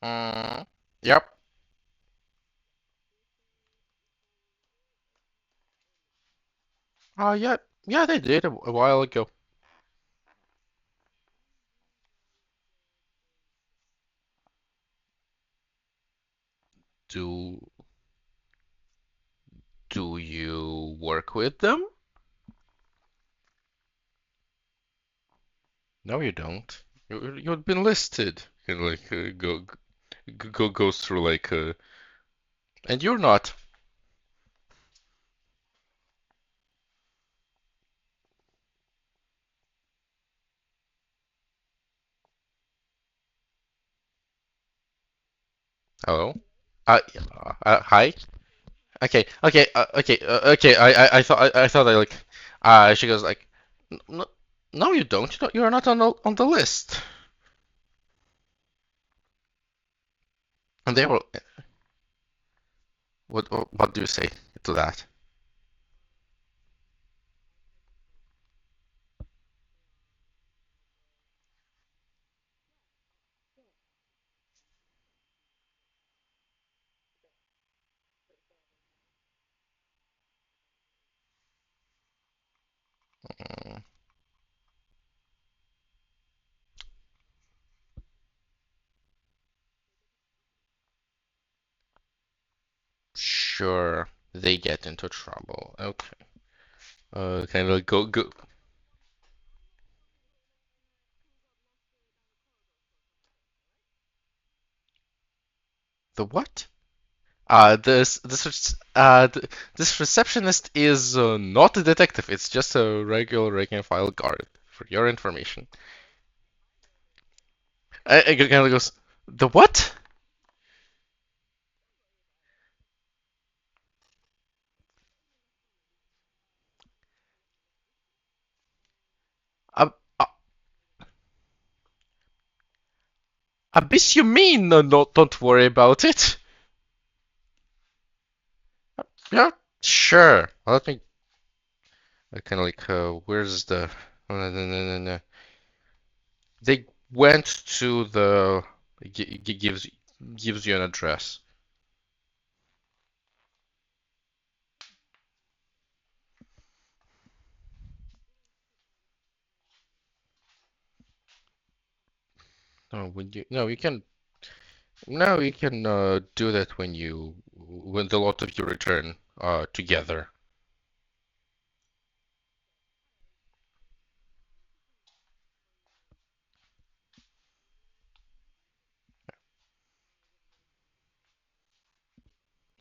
Mm, yep. Yeah, yeah, they did a while ago. Do do you work with them? No, you don't. You've been listed. And like goes through like and you're not. Hello? Hi. Okay. I thought I thought I like. She goes like, no, no, you don't. You're not on the list. And they were. What do you say to that? sure they get into trouble. Okay. Kind of go. The what? This receptionist is not a detective. It's just a regular rank and file guard. For your information. I kind of goes. The what? Uh, uh, Abyss, you mean? No, no, don't worry about it. Yeah, sure. Let me. I kind of like. Where's the? No, no, no, no, no. They went to the. Gives you an address. No, when you no, you can no, you can do that when the lot of you return together.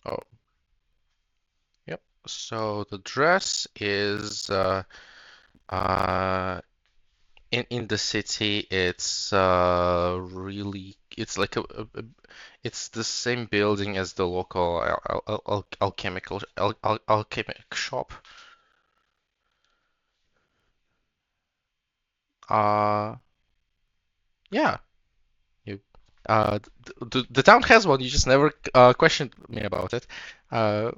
Oh, yep. So the dress is uh in the city. It's really it's like it's the same building as the local alchemic shop. Uh, yeah. You the town has one. You just never questioned me about it. Uh,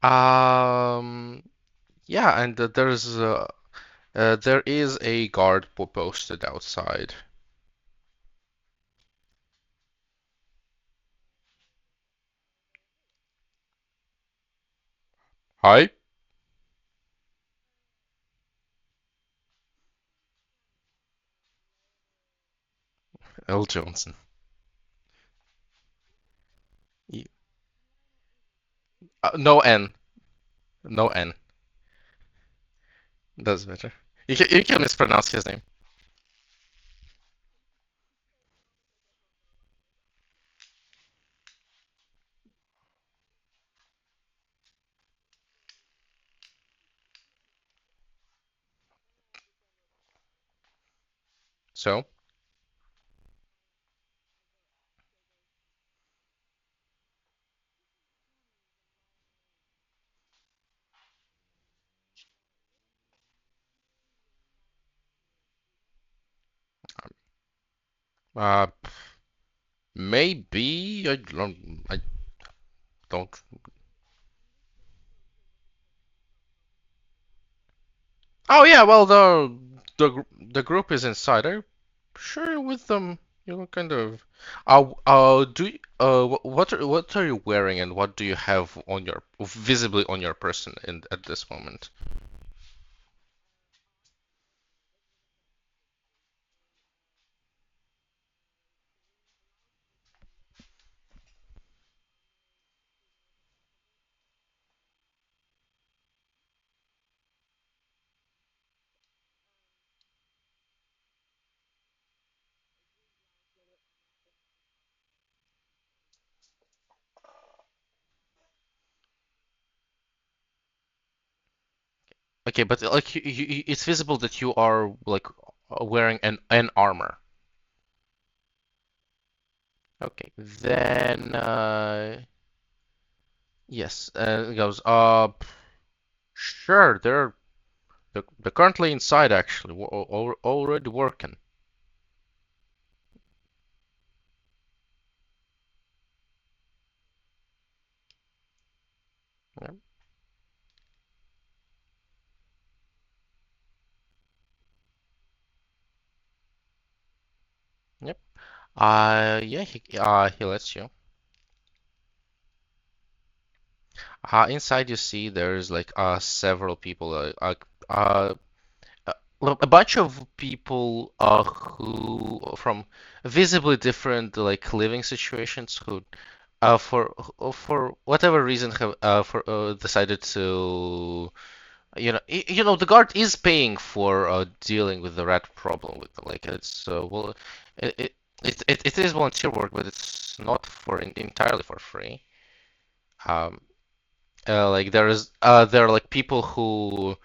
um, yeah, and there is a guard posted outside. Hi, L. Johnson. Y- no N, no N. Doesn't matter. You can mispronounce his name. So, uh, maybe I don't. Oh yeah, well the group is inside. I sure with them. You look kind of. Do you, what are you wearing and what do you have on your visibly on your person in at this moment? Okay, but like it's visible that you are like wearing an armor. Okay, then yes, it goes. Sure, they're currently inside actually, already working. Yep, yep. Yeah, he lets you. Inside you see there's like several people. Uh, a bunch of people who from visibly different like living situations who for whatever reason have for decided to you know the guard is paying for dealing with the rat problem with them. Like it's well it, it it is volunteer work, but it's not for entirely for free. Um, like there are like people who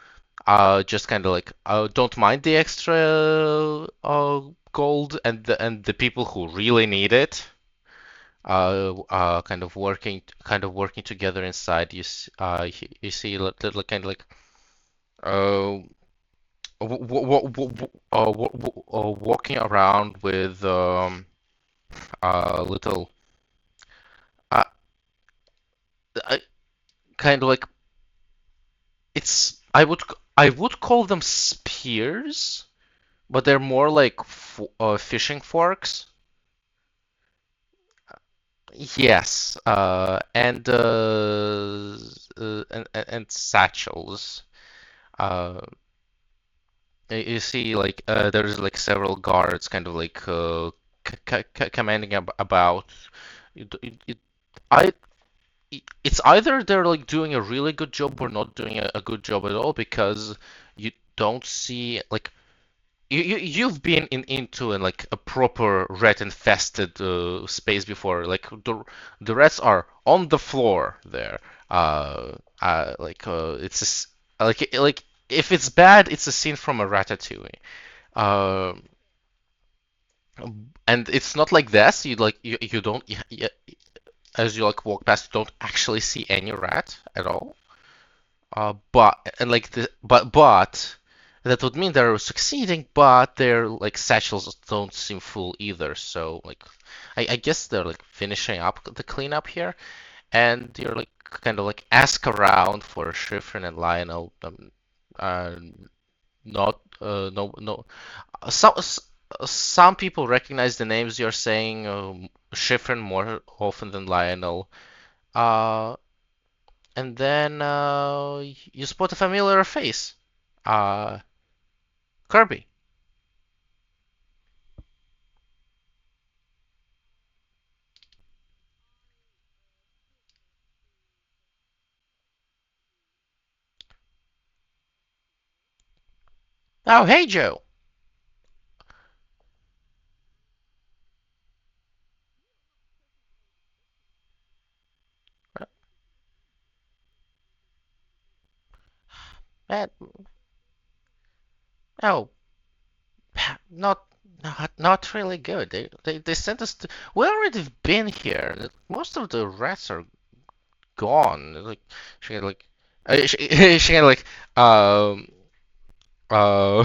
just kind of like don't mind the extra gold, and the people who really need it kind of working together inside. You see kind of like uh, walking around with little uh, uh, kind of like it's I would call them spears, but they're more like fishing forks. Yes, and satchels. Uh, you see, like there's like several guards, kind of like commanding about. It, I it's either they're like doing a really good job or not doing a good job at all because you don't see like you've been into like a proper rat infested space before. Like the rats are on the floor there. It's like if it's bad, it's a scene from a Ratatouille. Uh, and it's not like this. You don't as you like walk past, you don't actually see any rat at all. But that would mean they're succeeding, but their like satchels don't seem full either. So like, I guess they're like finishing up the cleanup here, and you're like kind of like ask around for Schifrin and Lionel. Uh, not no no. Some people recognize the names you're saying. Schifrin more often than Lionel. Uh, and then you spot a familiar face. Uh, Kirby. Oh, hey, Joe. Uh, oh, not not really good. They sent us to. We already have been here. Most of the rats are gone. Like she had like she had like um uh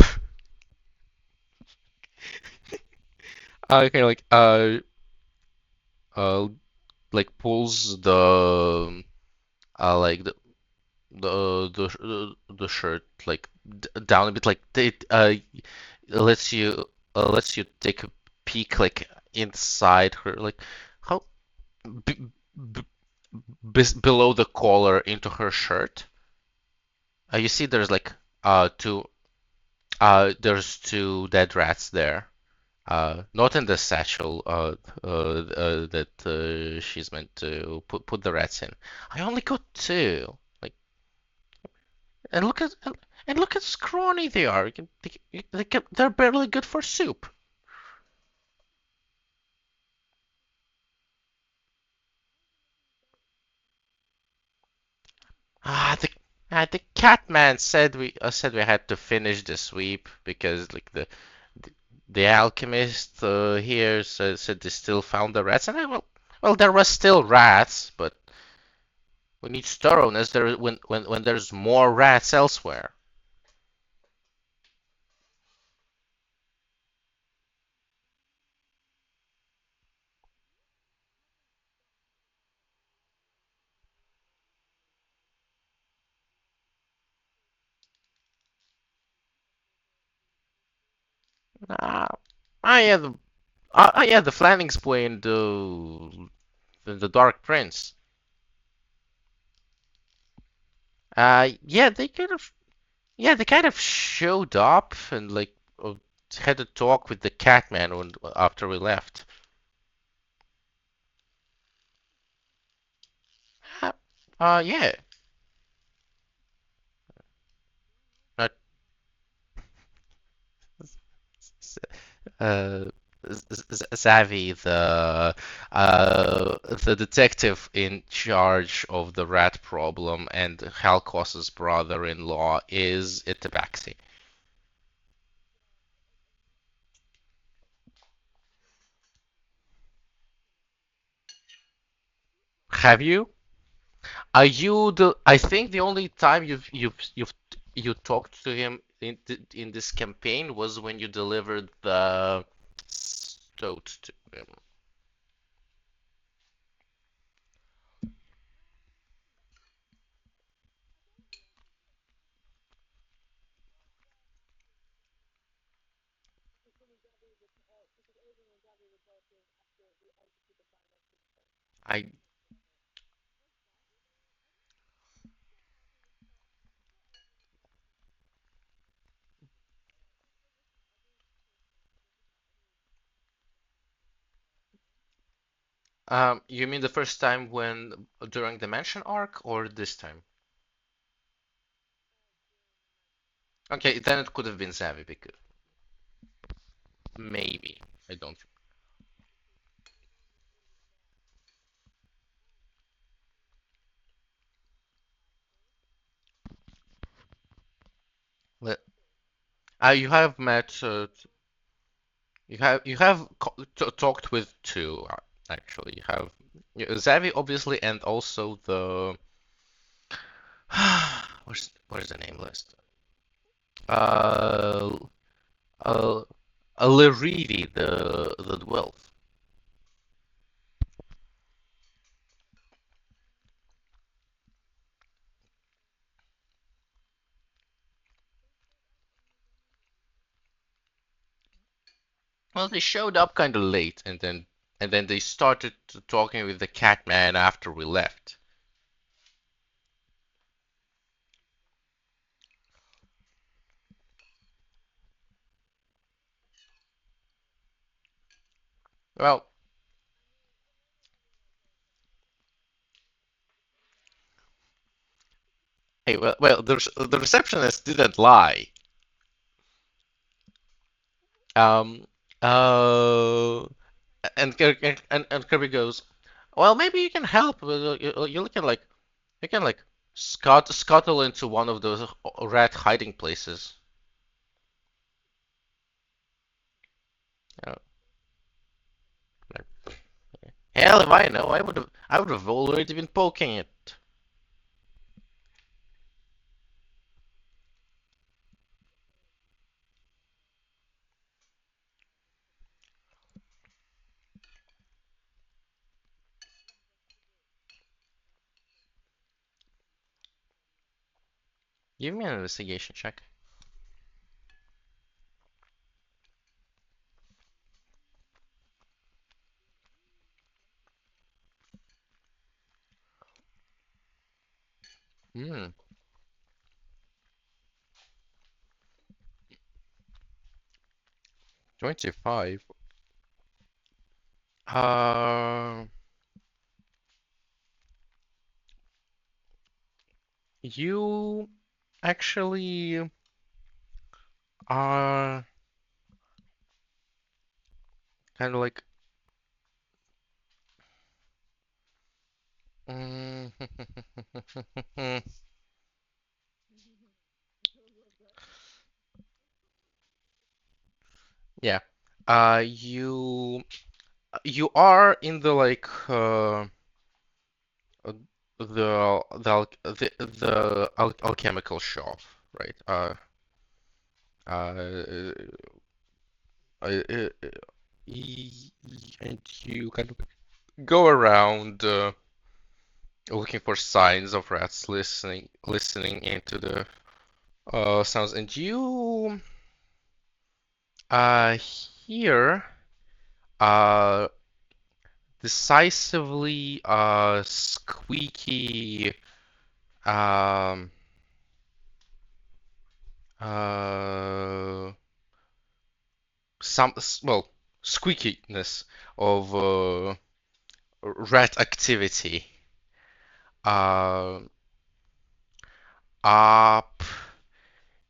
kind of like uh like pulls the like the shirt like down a bit like it lets you lets you take a peek like inside her like how b b below the collar into her shirt. You see there's like two there's two dead rats there. Not in the satchel that she's meant to put the rats in. I only got two. Like, and look at scrawny they are. They're barely good for soup. Ah, the cat man said we had to finish the sweep because like the alchemist here said they still found the rats, and well there was still rats, but we need thoroughness there when there's more rats elsewhere. Ah, yeah, yeah, the Flanning's boy and the Dark Prince. Yeah, they could have. Yeah, they kind of showed up and like had a talk with the Catman when after we left. Uh, yeah. Not s- uh Zavi, the detective in charge of the rat problem, and Halcos's brother-in-law is a tabaxi. Have you? Are you the? I think the only time you talked to him in this campaign was when you delivered the stoat to him. I You mean the first time when during the mansion arc or this time? Okay, then it could have been Zavi because maybe I don't. Let- you have met you have talked with two actually. You have Zavi obviously, and also the where's the name list? Uh, uh, Lirivi, the dwarf. Well, they showed up kind of late, and then they started talking with the Catman after we left. Well, hey, well, the receptionist didn't lie. Um, uh, and Kirby goes, well, maybe you can help. You can like scuttle into one of those rat hiding places. You know, like, hell, if I know, I would have already been poking it. Give me an investigation check. 25. Uh, you actually are kind of like, mm, yeah. You are in the like uh, the alchemical shop, right? Uh, uh, uh, and you kind of go around looking for signs of rats listening into the sounds, and you hear uh decisively squeaky um Uh, some well, squeakiness of rat activity. Uh, up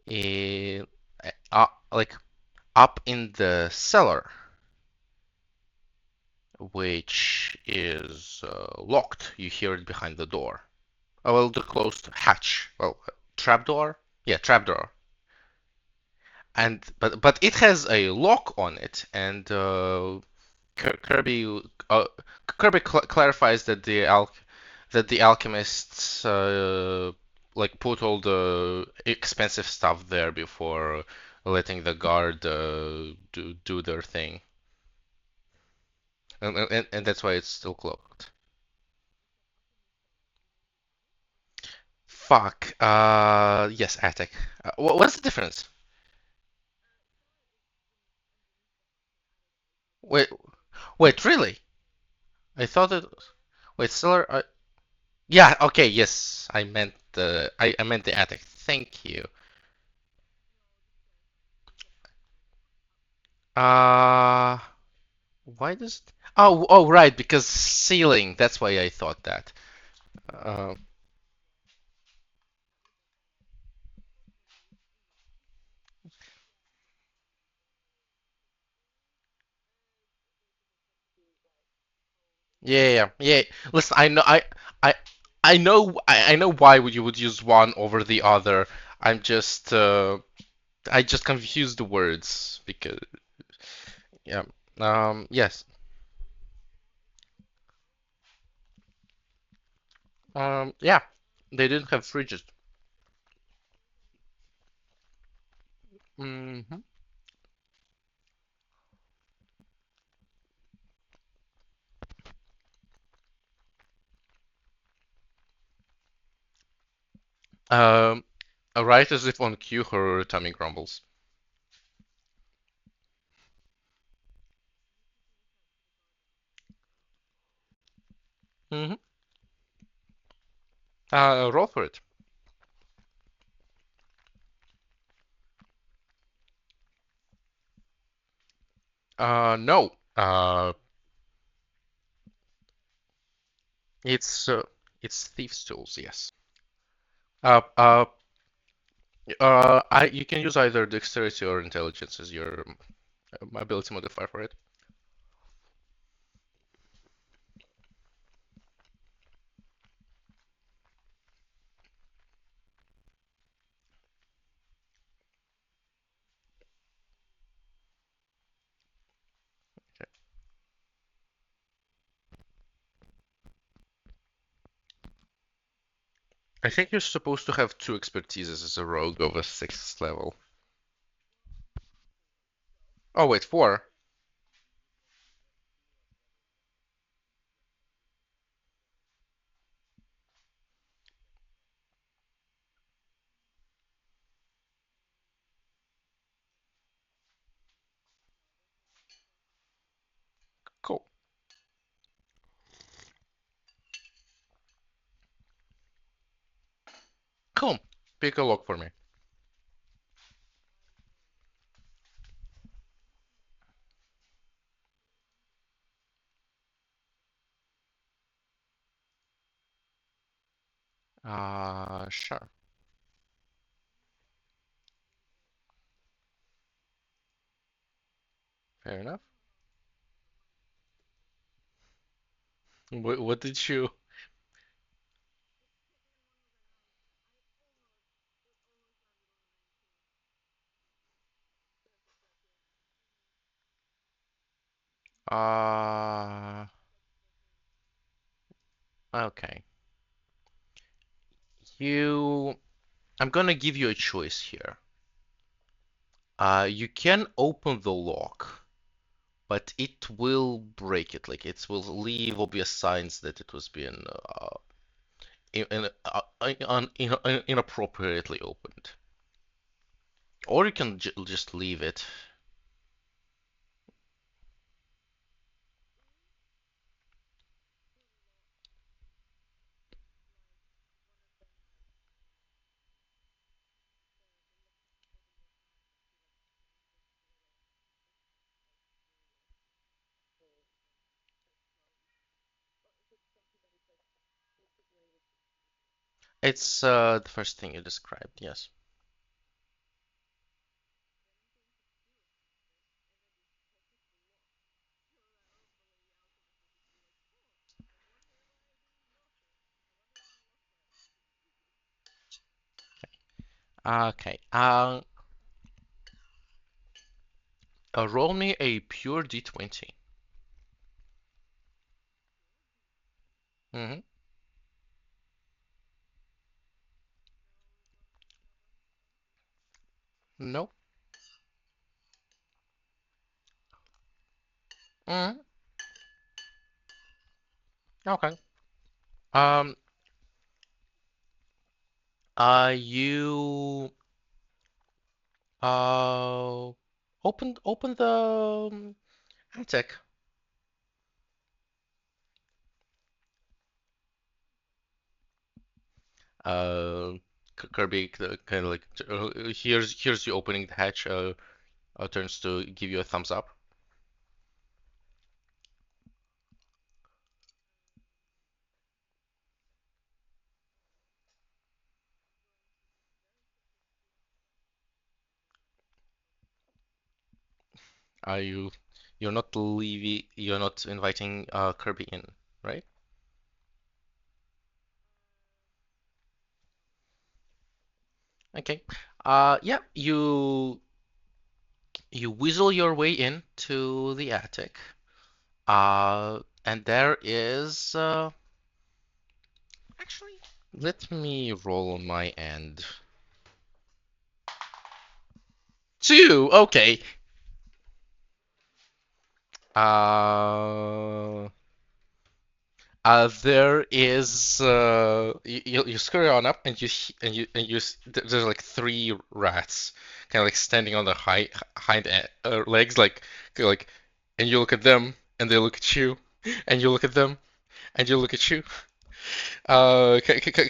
in like up in the cellar, which is locked. You hear it behind the door. Oh, well, the closed hatch. Well, trapdoor. Yeah, trapdoor. And but it has a lock on it, and Kirby Kirby clarifies that the alchemists like put all the expensive stuff there before letting the guard do their thing, and that's why it's still clogged. Fuck. Yes, attic. What's the difference? Wait, wait, really? I thought it. Wait, cellar. Yeah. Okay. Yes, I meant the attic. Thank you. Uh, why does? Oh, right, because ceiling. That's why I thought that. Uh, yeah. Listen, I, I know why you would use one over the other. I'm just, I just confused the words because, yeah. Yes. Yeah. They didn't have fridges. hmm Um, right as if on cue, her tummy grumbles. hmm Roll for it. No. It's it's thieves' tools. Yes. Uh, uh, you can use either dexterity or intelligence as your ability modifier for it. I think you're supposed to have two expertises as a rogue of a sixth level. Oh wait, four. Cool. Cool. Pick a lock for me. Sure. Fair enough. What did you? Uh, okay. You. I'm gonna give you a choice here. You can open the lock, but it will break it. Like it will leave obvious signs that it was being inappropriately opened. Or you can just leave it. It's the first thing you described, yes. Okay. Roll me a pure D20. Mm-hmm. No. Mm-hmm. Okay. Um. You uh open the attic. Uh, Kirby kind of like here's you opening the hatch. Turns to give you a thumbs up. Are you you're not inviting Kirby in, right? Okay. Yeah, you weasel your way into the attic. And there is actually let me roll on my end. Two. Okay. Uh, there is you scurry on up and there's like three rats kind of like standing on their legs like and you look at them and they look at you and you look at them and you look at you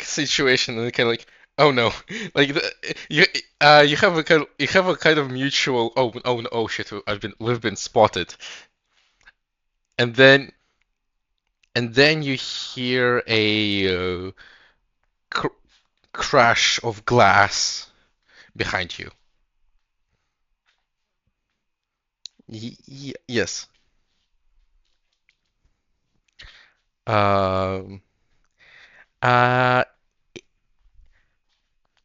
situation and kind of like oh no like you have a kind of mutual oh shit we've been spotted and then you hear a cr crash of glass behind you. Y yes. Um, uh,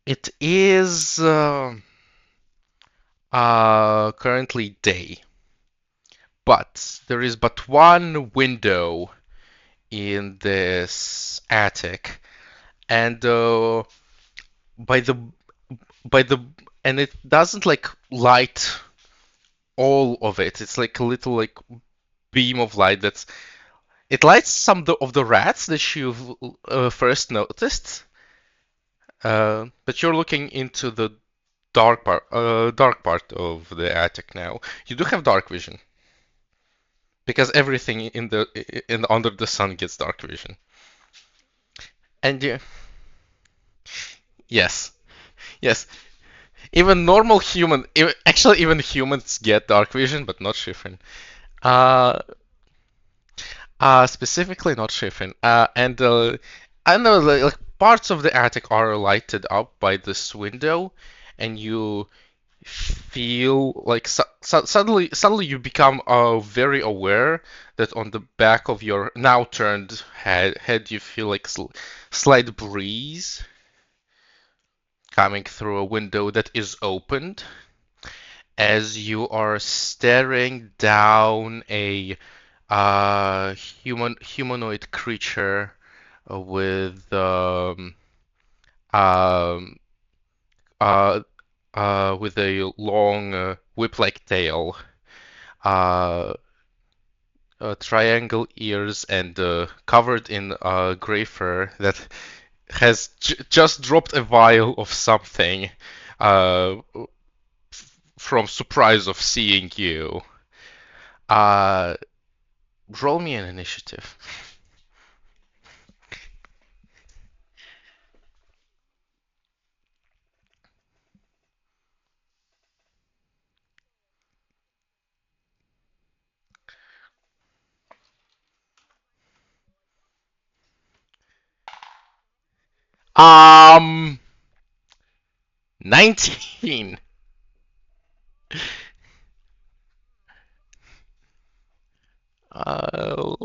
it is currently day, but there is but one window in this attic, and by the by the and it doesn't like light all of it. It's like a little like beam of light that's it lights some of the rats that you've first noticed, but you're looking into the dark part of the attic now. You do have dark vision because everything in under the sun gets dark vision. And yes, yes, even normal actually even humans get dark vision, but not Shiffrin. Uh, Specifically not Shiffrin. And I know like parts of the attic are lighted up by this window, and you feel like suddenly you become very aware that on the back of your now turned head you feel like slight breeze coming through a window that is opened as you are staring down a humanoid creature with um, uh, with a long whip-like tail, uh, triangle ears, and covered in gray fur that has just dropped a vial of something uh, from surprise of seeing you. Uh, Roll me an initiative. Um, 19. Uh,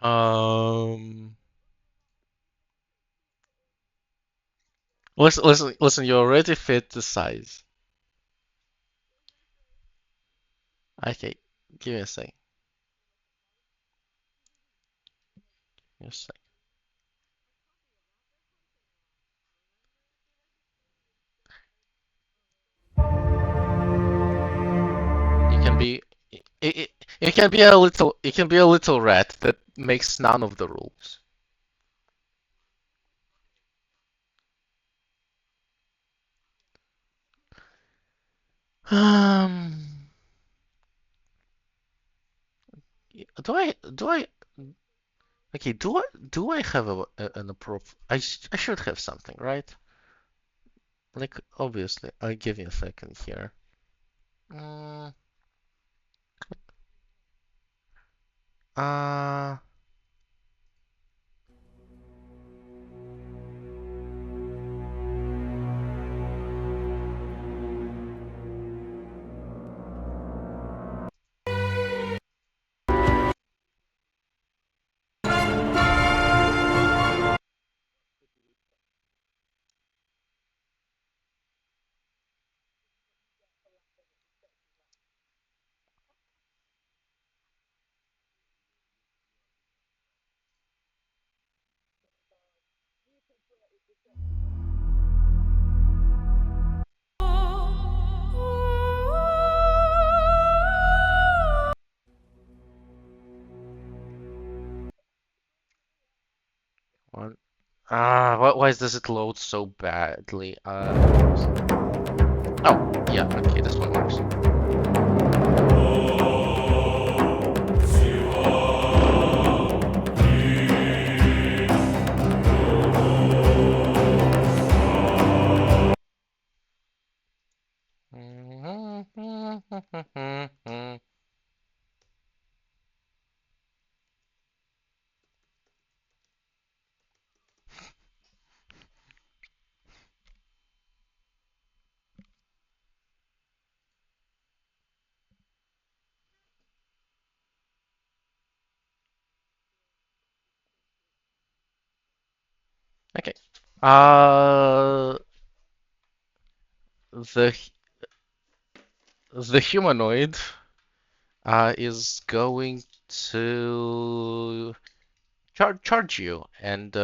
um, listen. You already fit the size. Okay, give me a second. Give me a second. You can be, you can be a little, you can be a little rat that makes none of the rules. Um, do I, okay, do I have an appropriate, I should have something, right? Like, obviously, I'll give you a second here. Mm, uh, one, why does it load so badly? Oh, yeah, okay, this one works. Okay. Uh, the the humanoid is going to charge you and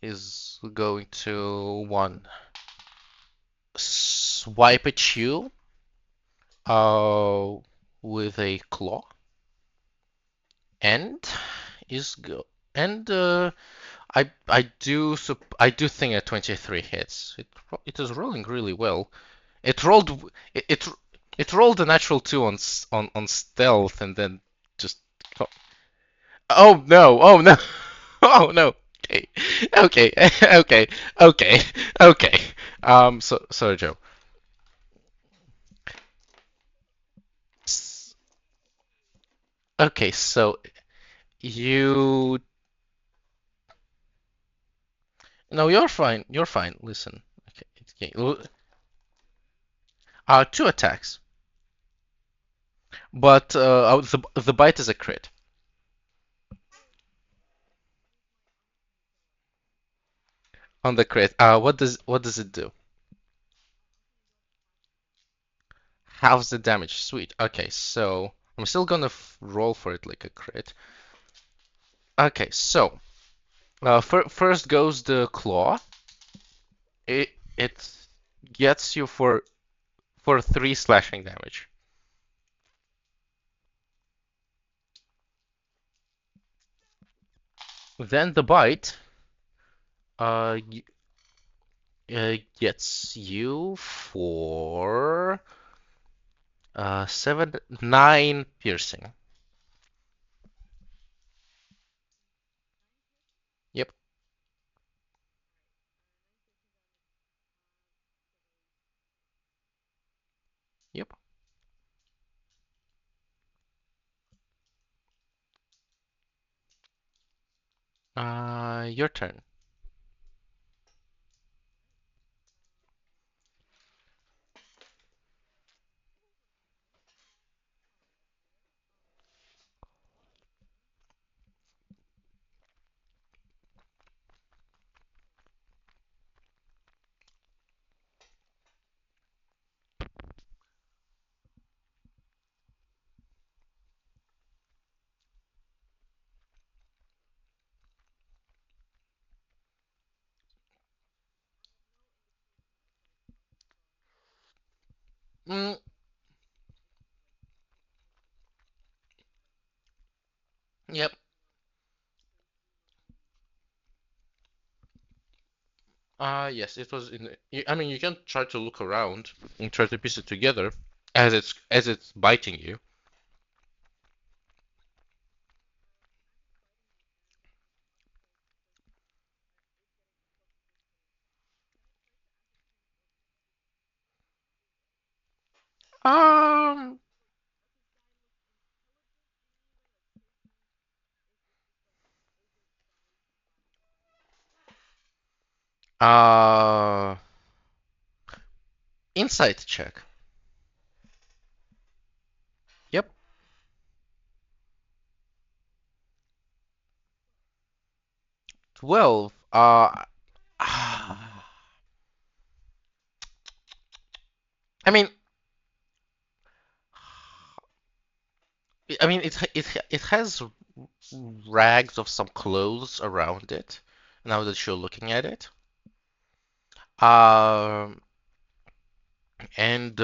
is going to one swipe at you uh with a claw and is go and I do think a 23 hits. It is rolling really well. It rolled it it, it rolled a natural 2 on on stealth and then just oh no, oh no. Oh no. Okay. Okay. Okay. Okay. Okay. So sorry, Joe. S- Okay, so you no, you're fine. You're fine. Listen. Okay. Okay. Two attacks, but the bite is a crit on the crit. What does it do? Halves the damage. Sweet. Okay, so I'm still gonna roll for it like a crit. Okay, so first goes the claw. It gets you for 3 slashing damage. Then the bite uh, gets you for 9 piercing. Yep, yep. Your turn. Mm, yep. Yes, it was in. I mean, you can try to look around and try to piece it together as it's biting you. Um. Uh. Insight check. Yep. 12. I mean, it has rags of some clothes around it. Now that you're looking at it. Um. And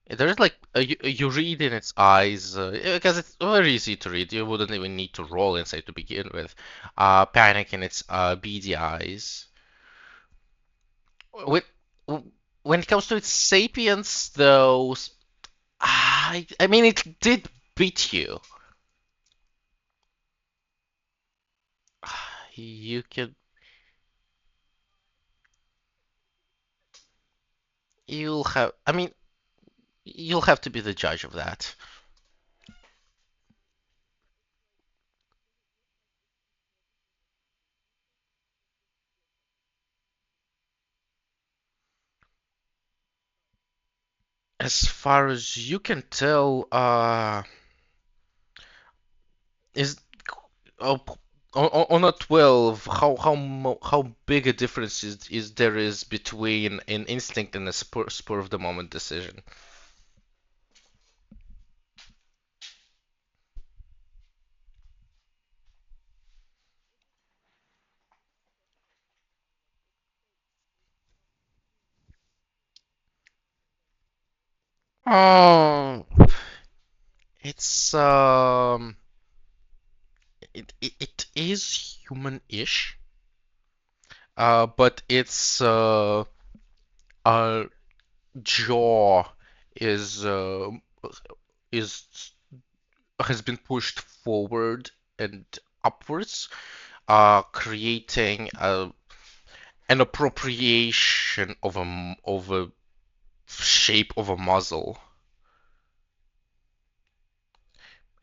there's like you read in its eyes because it's very easy to read. You wouldn't even need to roll insight to begin with. Panic in its beady eyes. When when it comes to its sapience, though, I mean it did beat you. You can you'll have. I mean you'll have to be the judge of that. As far as you can tell, is Oh, on a 12, how big a difference is there is between an instinct and a spur of the moment decision? Oh, it's it is human-ish, but its uh jaw is is has been pushed forward and upwards, creating an appropriation of a shape of a muzzle.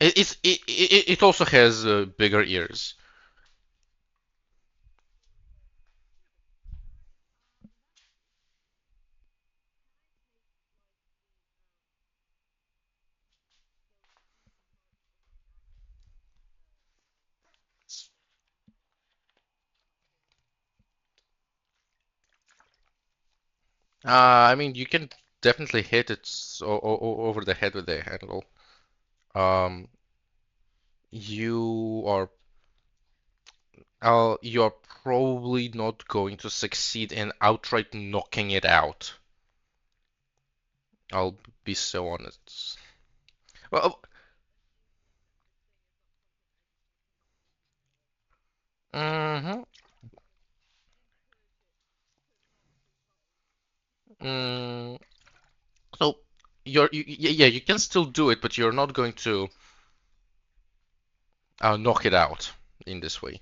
It also has bigger ears. I mean, you can definitely hit it over the head with the handle. Um, you are you're probably not going to succeed in outright knocking it out. I'll be so honest. Well, Mm-hmm. Mm, so yeah, you can still do it, but you're not going to knock it out in this way.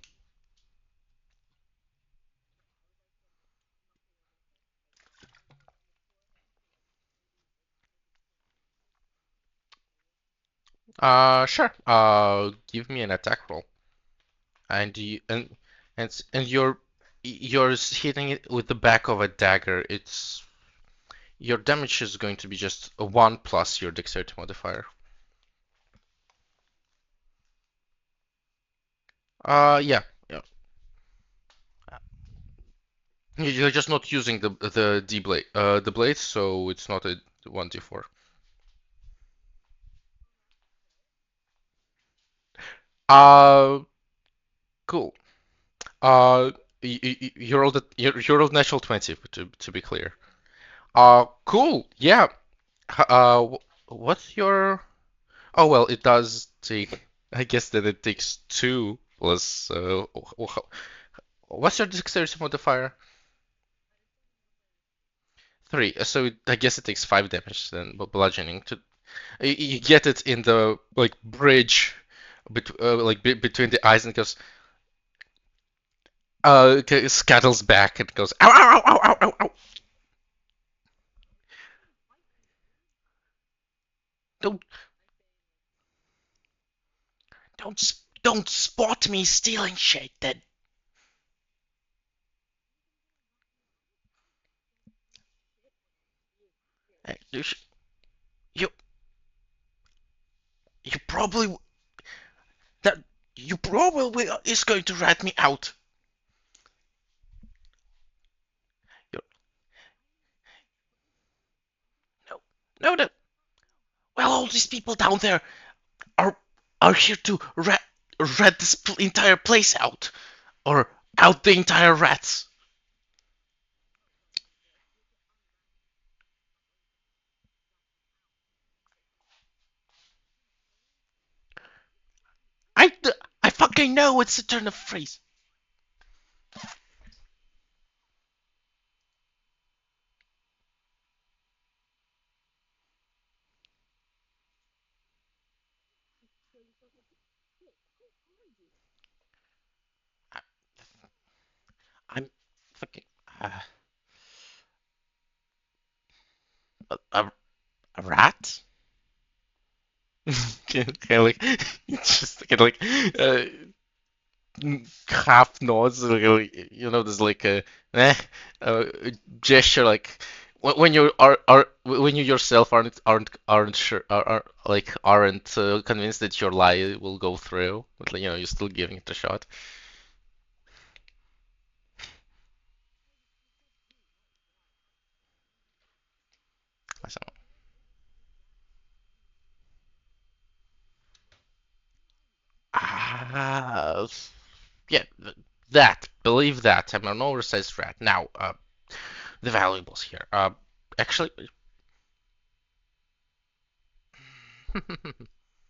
Sure. Give me an attack roll, and you're hitting it with the back of a dagger. It's your damage is going to be just a one plus your dexterity modifier. Yeah, yeah. You're just not using the D blade, the blade, so it's not a 1d4. Uh, cool. Uh, you rolled natural 20 to be clear. Cool. Yeah. What's your? Oh well, it does take. I guess that it takes two plus. What's your dexterity modifier? Three. So I guess it takes five damage then, bludgeoning. You get it in the like bridge, like between the eyes, and it goes. It scuttles back and goes. Ow! Ow! Ow! Ow! Ow! Ow! Ow. Don't don't spot me stealing shit. Then you you you probably that you probably is going to rat me out. You No, no, no. Well, all these people down there are are here to rat this entire place out, or out the entire rats. I I fucking know it's a turn of phrase. I, I'm fucking uh, a, a, a rat. kind of like just kind of like half nods, like, there's like eh, a gesture like when you are when you yourself aren't sure aren't convinced that your lie will go through, but like, you're still giving it a shot. So, ah, yeah, that believe that I'm an oversized rat. Now, the valuables here. Actually,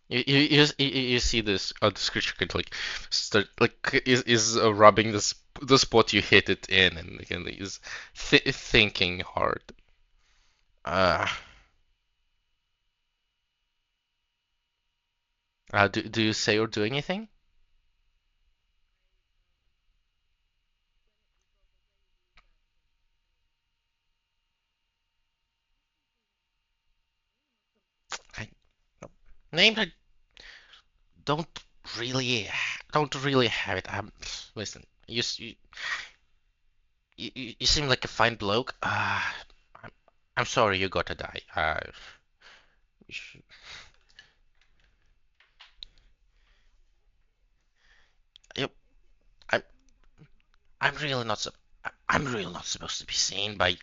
you see this creature could like start like is rubbing the spot you hit it in, and again is thinking hard. Uh, do you say or do anything? I name I don't don't really have it. Listen, you seem like a fine bloke. I'm, I'm sorry you gotta die. You sh- you, I'm I'm really not I'm really not supposed to be seen by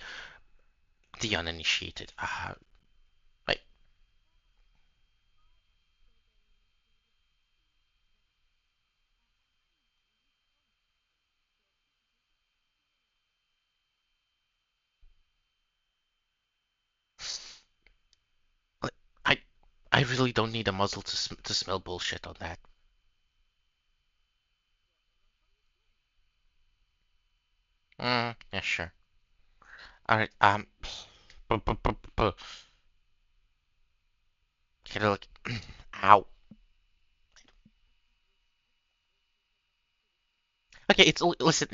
the uninitiated. I, I, I really don't need a muzzle to smell bullshit on that. Yeah, sure. All right. Get a look. Ow. Okay, it's listen.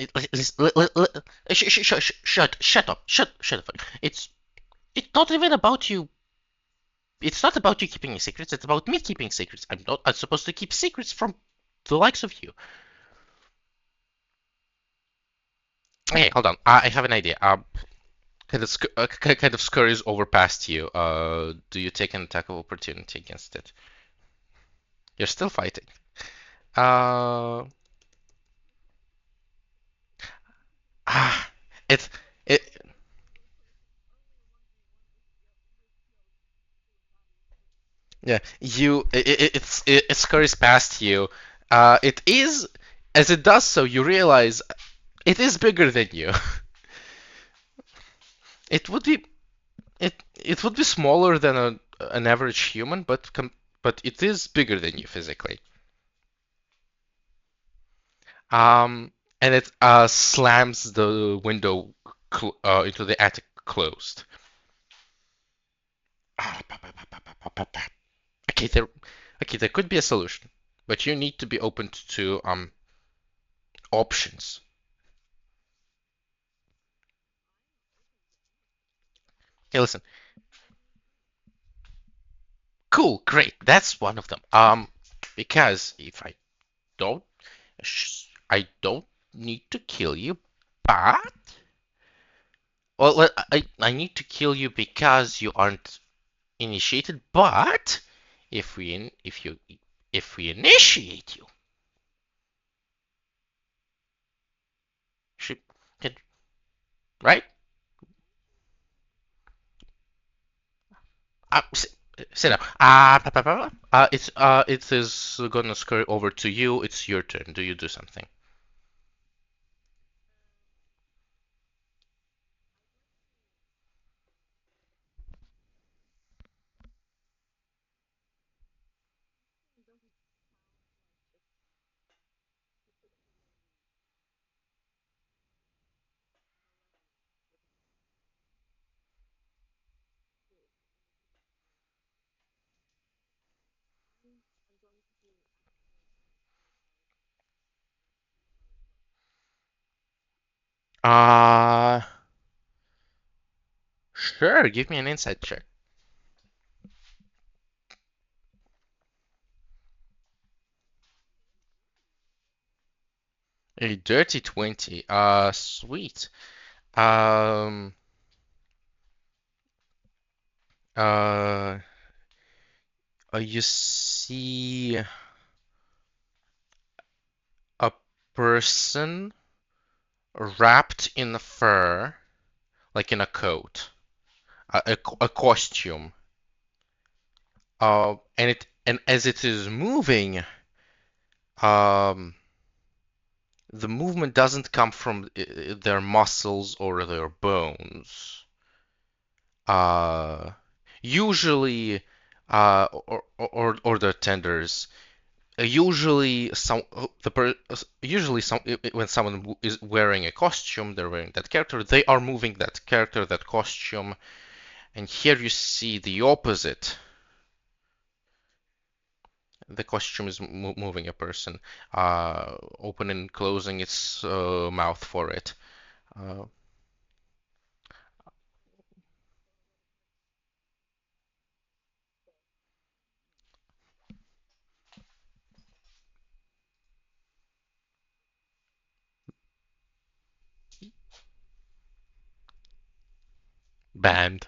Shut up. Shut up. It's not even about you. It's not about you keeping secrets. It's about me keeping secrets. I'm supposed to keep secrets from the likes of you. Okay, hold on. I have an idea. Kind of scurries over past you. Do you take an attack of opportunity against it? You're still fighting. Uh, ah, it's it. Yeah, it scurries past you. It is as it does so, you realize it is bigger than you. It would be it would be smaller than an average human, but it is bigger than you physically. Um, and it slams the window into the attic closed. Okay, there could be a solution, but you need to be open to options. Hey, listen. Cool, great. That's one of them. Because if don't, I don't need to kill you, but I need to kill you because you aren't initiated. But if we in, if we initiate you, should, right? Sit, sit down. It is gonna scurry over to you. It's your turn. Do you do something? Uh, sure. Give me an insight check. A dirty 20. Sweet. Um, uh, you see a person wrapped in fur, like in a coat, a costume. And as it is moving, um, the movement doesn't come from their muscles or their bones. Uh, usually, or their tenders. Usually, usually when someone is wearing a costume, they're wearing that character. They are moving that character, that costume, and here you see the opposite. The costume is moving a person, opening and closing its mouth for it. Uh, banned.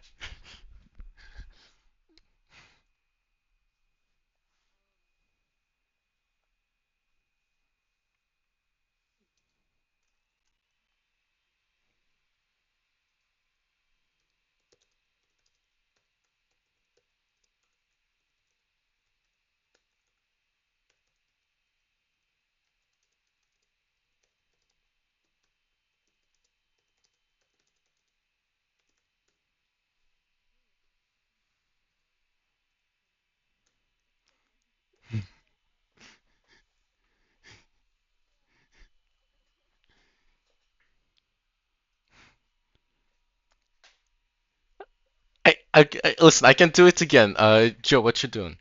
Listen, I can do it again. Joe, what you doing?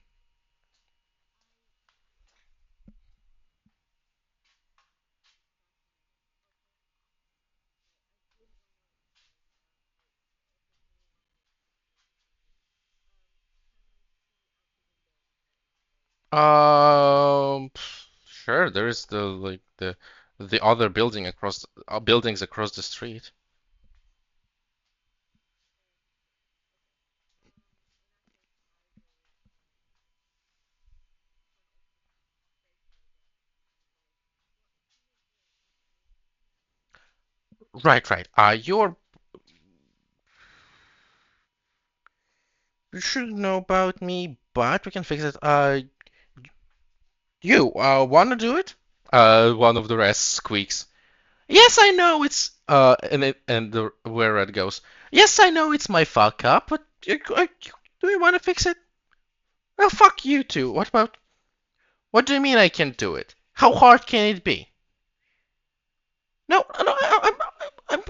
Sure. There is the other building across buildings across the street. Right, right. You should know about me, but we can fix it. You wanna do it? One of the rest squeaks. Yes, I know and the where red goes. Yes, I know it's my fuck up, but do you want to fix it? Well, fuck you too. What about? What do you mean I can do it? How hard can it be? No, no, I'm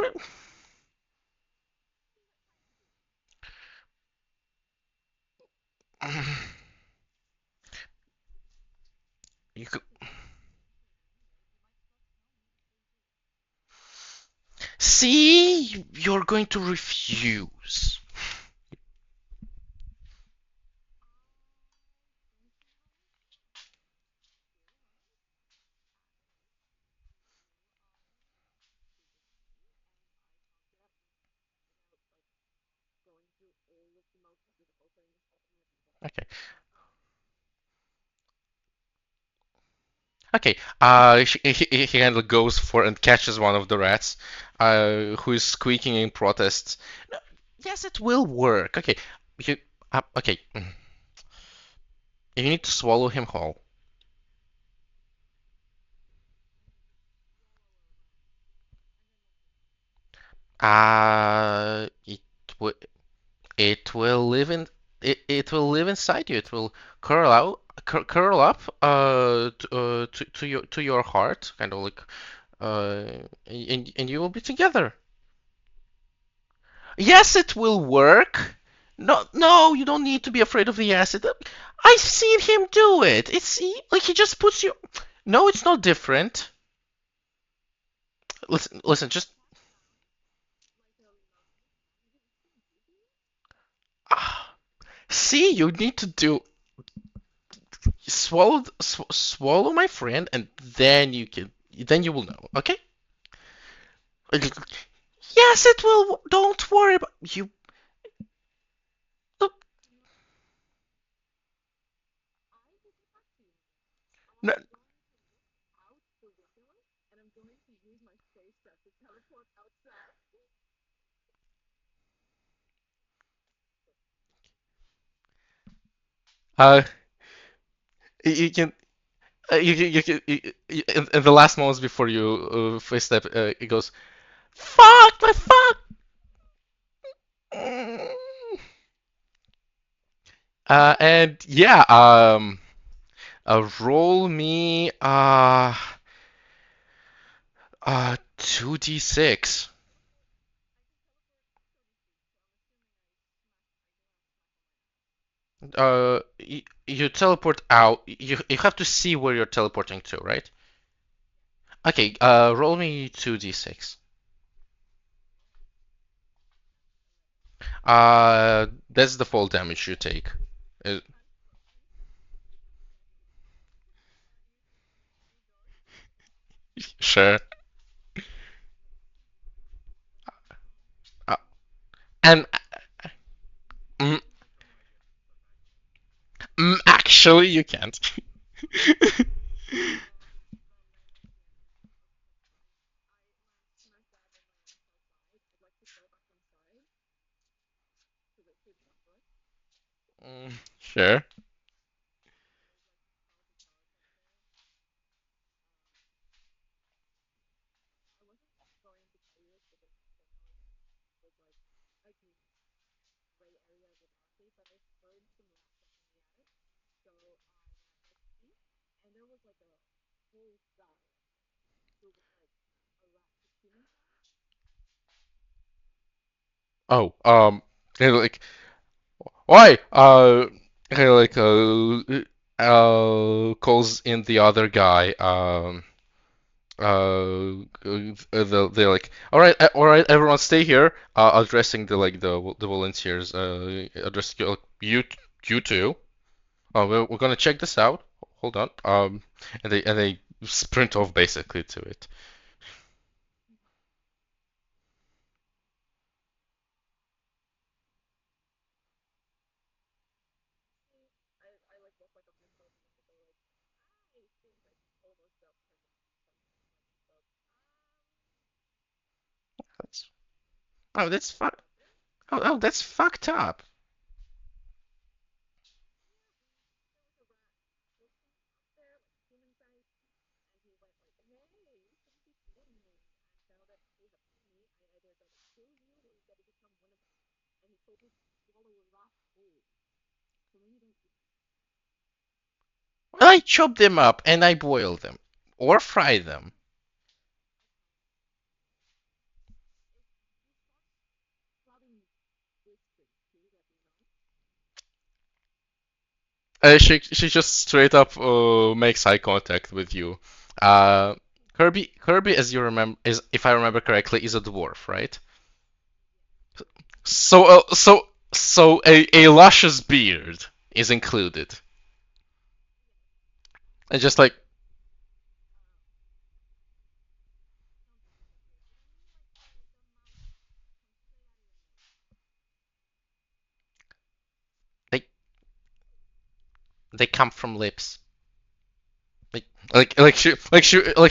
you could see you're going to refuse. Okay. Okay. He kind of goes for and catches one of the rats, who is squeaking in protest. No, yes, it will work. Okay. You, okay. You need to swallow him whole. It will it will live in it will live inside you. It will curl up to your heart, kind of like uh, and you will be together. Yes, it will work. No, no, you don't need to be afraid of the acid. I've seen him do it. Like he just puts you. No, it's not different. Listen, listen, just ah, see. You need to do swallow my friend, and then you will know. Okay? Yes, it will. Don't worry about you. No, uh, you can. In the last moments before you face step, it goes, "Fuck my fuck." And yeah, roll me 2d6. You teleport out. You have to see where you're teleporting to, right? Okay, roll me 2d6. That's the full damage you take. Uh, sure. Uh, and mm, actually, you can't. Sure. Oh, like Oi, he like calls in the other guy. They're like, all right, everyone, stay here. Addressing the volunteers. Addressing you, you two. We're gonna check this out. Hold on. And they sprint off basically to it. That's, oh, that's fuck. Oh, that's fucked up. Well, I chop them up and I boil them or fry them. She just straight up makes eye contact with you. Uh, Kirby, as you remember, is if I remember correctly, is a dwarf, right? So a luscious beard is included, and just like they they come from lips. Like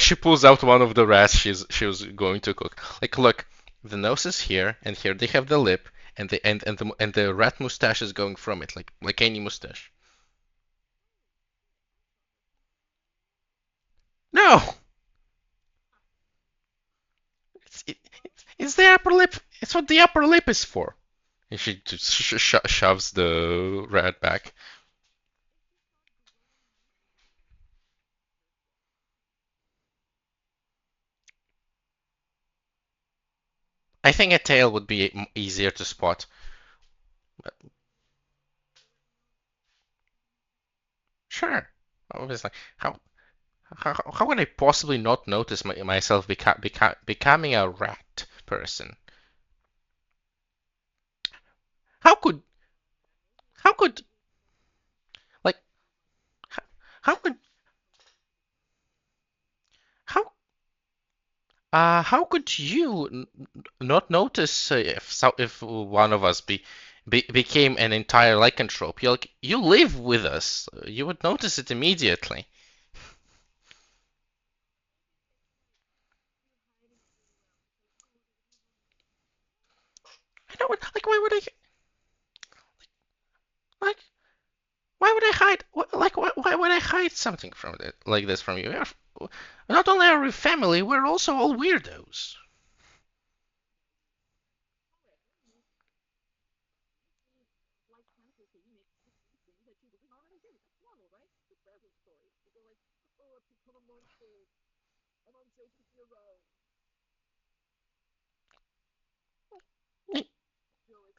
she pulls out one of the rats she was going to cook. Like, look, the nose is here, and here they have the lip, and the rat mustache is going from it, like any mustache. No, it's the upper lip. It's what the upper lip is for. And she just shoves the rat back. I think a tail would be easier to spot. Sure. Obviously, how would I possibly not notice myself becoming a rat person? How could how could like how, how could how how could you not notice if one of us became an entire lycanthrope? You live with us. You would notice it immediately. I don't like why would I like why would I hide like why would I hide something from it like this from you? Not only are we family, we're also all weirdos.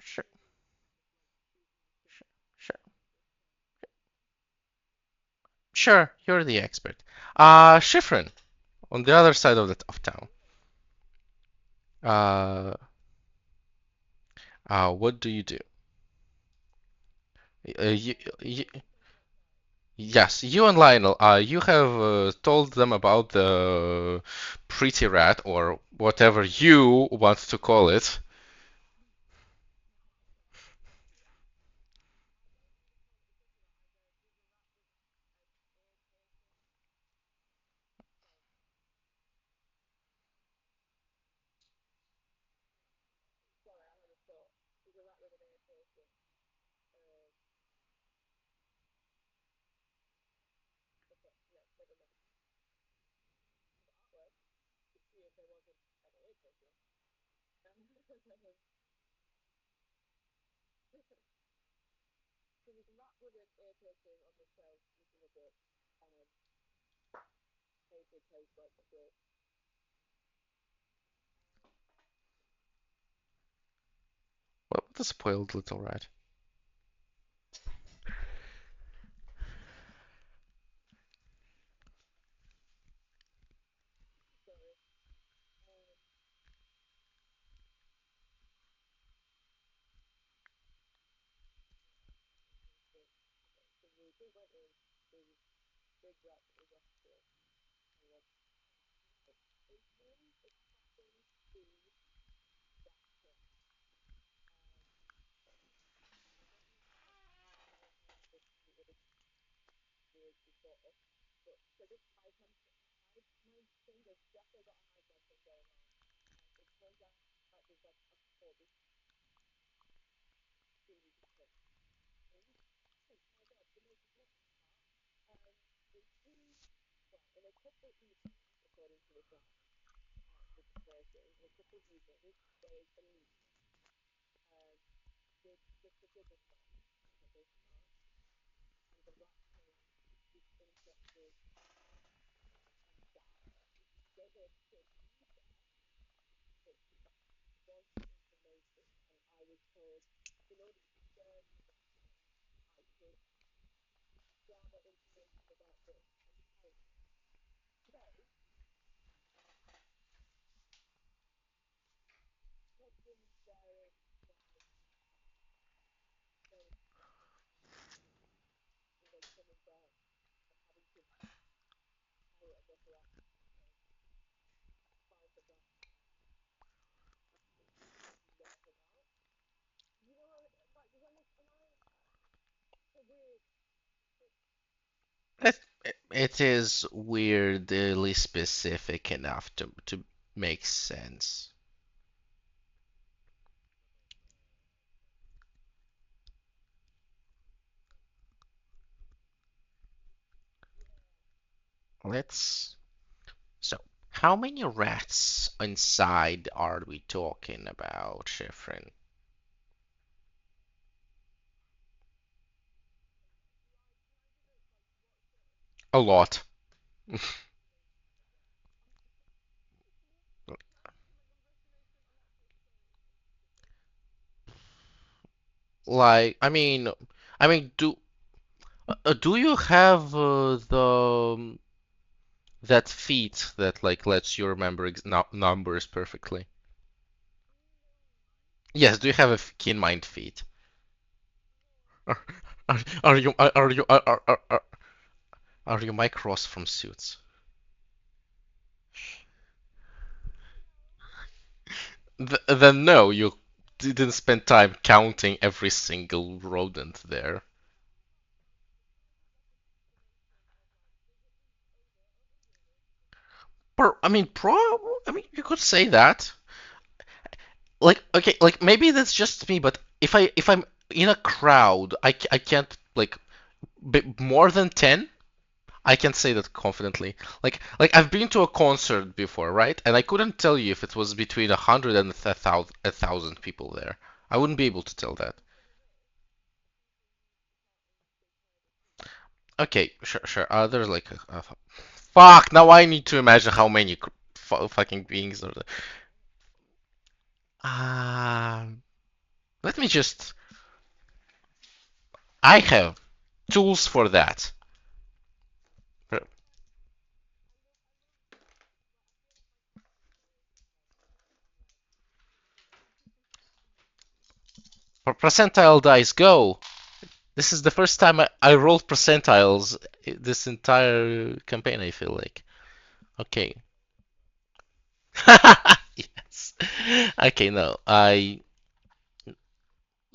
Sure, sure, sure. You're the expert. Schifrin, on the other side of town. Uh, what do you do? You, you, yes, you and Lionel. You have told them about the pretty rat or whatever you want to call it. What the spoiled little rat? It, it is weirdly specific enough to make sense. Let's. So, how many rats inside are we talking about, Shifrin? A lot. Like, do you have that feat that like lets you remember ex no numbers perfectly? Yes, do you have a keen mind feat? Are, are you Mike Ross from Suits? Then no, you didn't spend time counting every single rodent there. I mean, you could say that. Like, okay, like maybe that's just me, but if I'm in a crowd, I can't like more than 10. I can say that confidently. Like I've been to a concert before, right? And I couldn't tell you if it was between 100 and a thousand people there. I wouldn't be able to tell that. Okay, sure, sure. There's like fuck. Now I need to imagine how many fucking beings are there. Um, Let me just. I have tools for that. Per- Percentile dice, go. This is the first time I rolled percentiles this entire campaign, I feel like. Okay. Yes. Okay, no.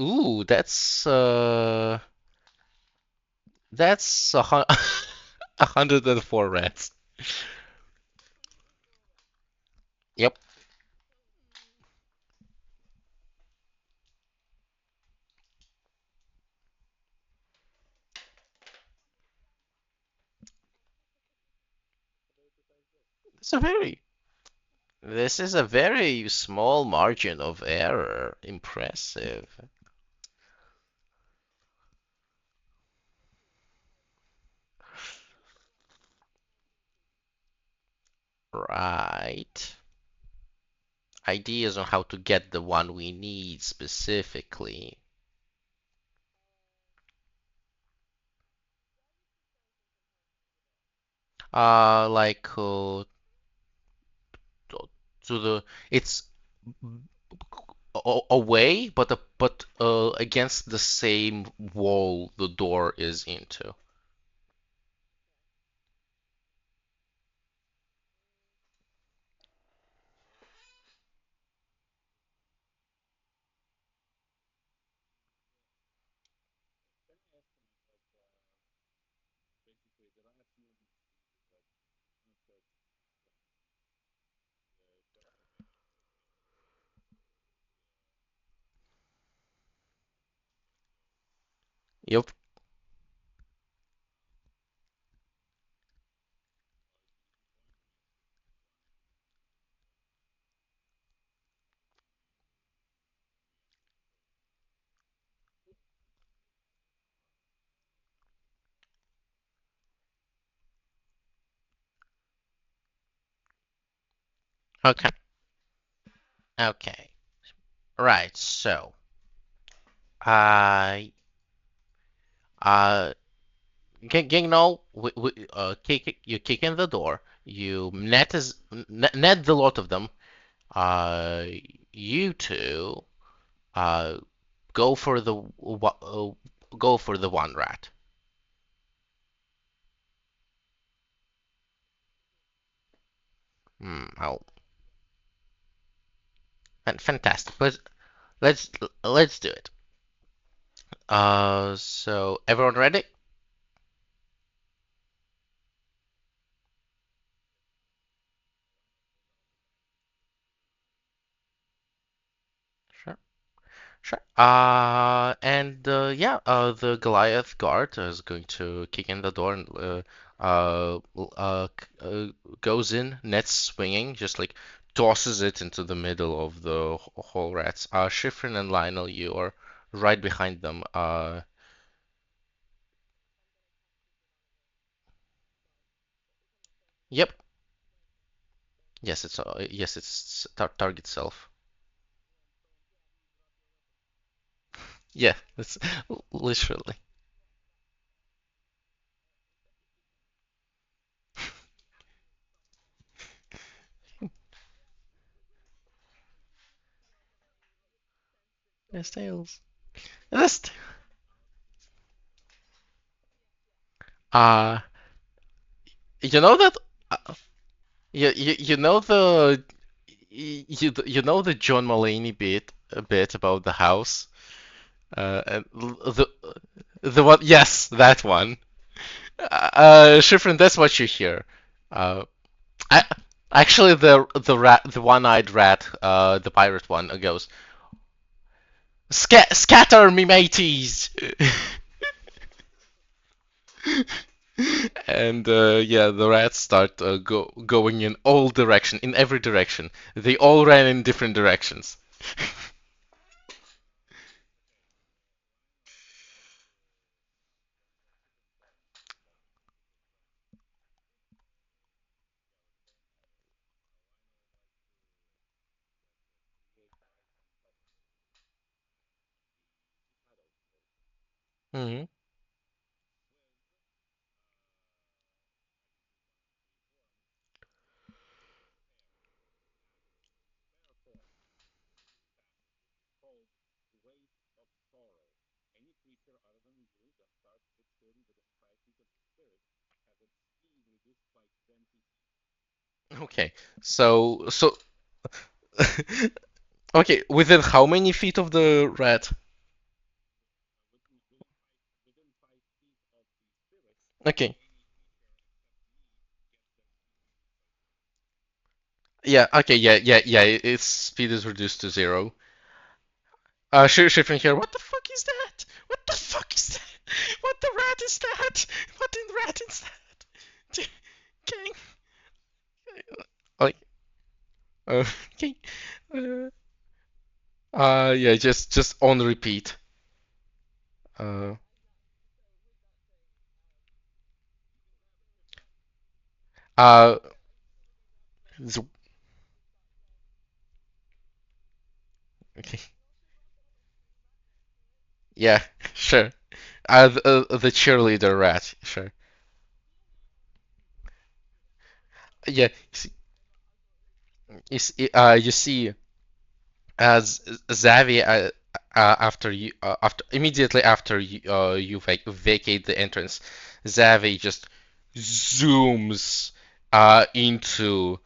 Ooh, that's 104 rats. Yep. It's a very This is a very small margin of error. Impressive. Right. Ideas on how to get the one we need specifically. Like to the it's away, but against the same wall the door is into. Yep. Okay. Okay. Right. So, uh, uh, you kick in the door. You net the lot of them. Uh, you two, uh, go for the go for the one rat. Oh, fantastic. Let's let's do it. So everyone ready? Sure. Sure. And yeah, the Goliath guard is going to kick in the door and goes in, net swinging, just like tosses it into the middle of the whole rats. Schifrin and Lionel, you are right behind them. Yep. Yes, it's target self. Yeah, it's literally. Yes, tails. Yes. Uh, you know that. You know the you know the John Mulaney bit about the house and the one, yes, that one. Shifrin, that's what you hear. Uh, I actually the one-eyed rat, the pirate one, goes scatter me mateys. And yeah, the rats start going in all direction, in every direction. They all ran in different directions. Hmm. Okay, so okay, within how many feet of the rat? Okay, yeah, okay, yeah. Its speed is reduced to zero. Shifting here. What the fuck is that? What the fuck is that? What the rat is that? What in rat is that? Okay, like, okay, uh, yeah, just on repeat. Uh, uh, okay, yeah, sure. The cheerleader rat, sure. Yeah, you see, as Xavi, after immediately after you vacate the entrance, Xavi just zooms into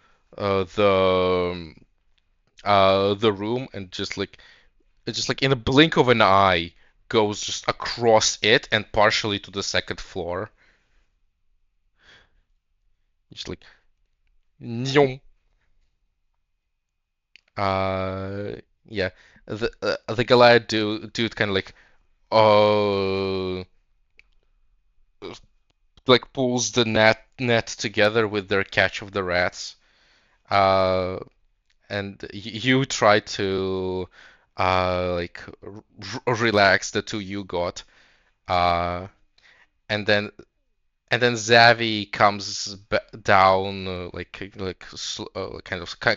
the room and just like in a blink of an eye goes just across it and partially to the second floor. Just like nyom. Uh, yeah, the Goliath dude kind of like, oh. like pulls the net together with their catch of the rats. Uh, and you try to like relax the two you got. Uh, and then and then Zavi comes down like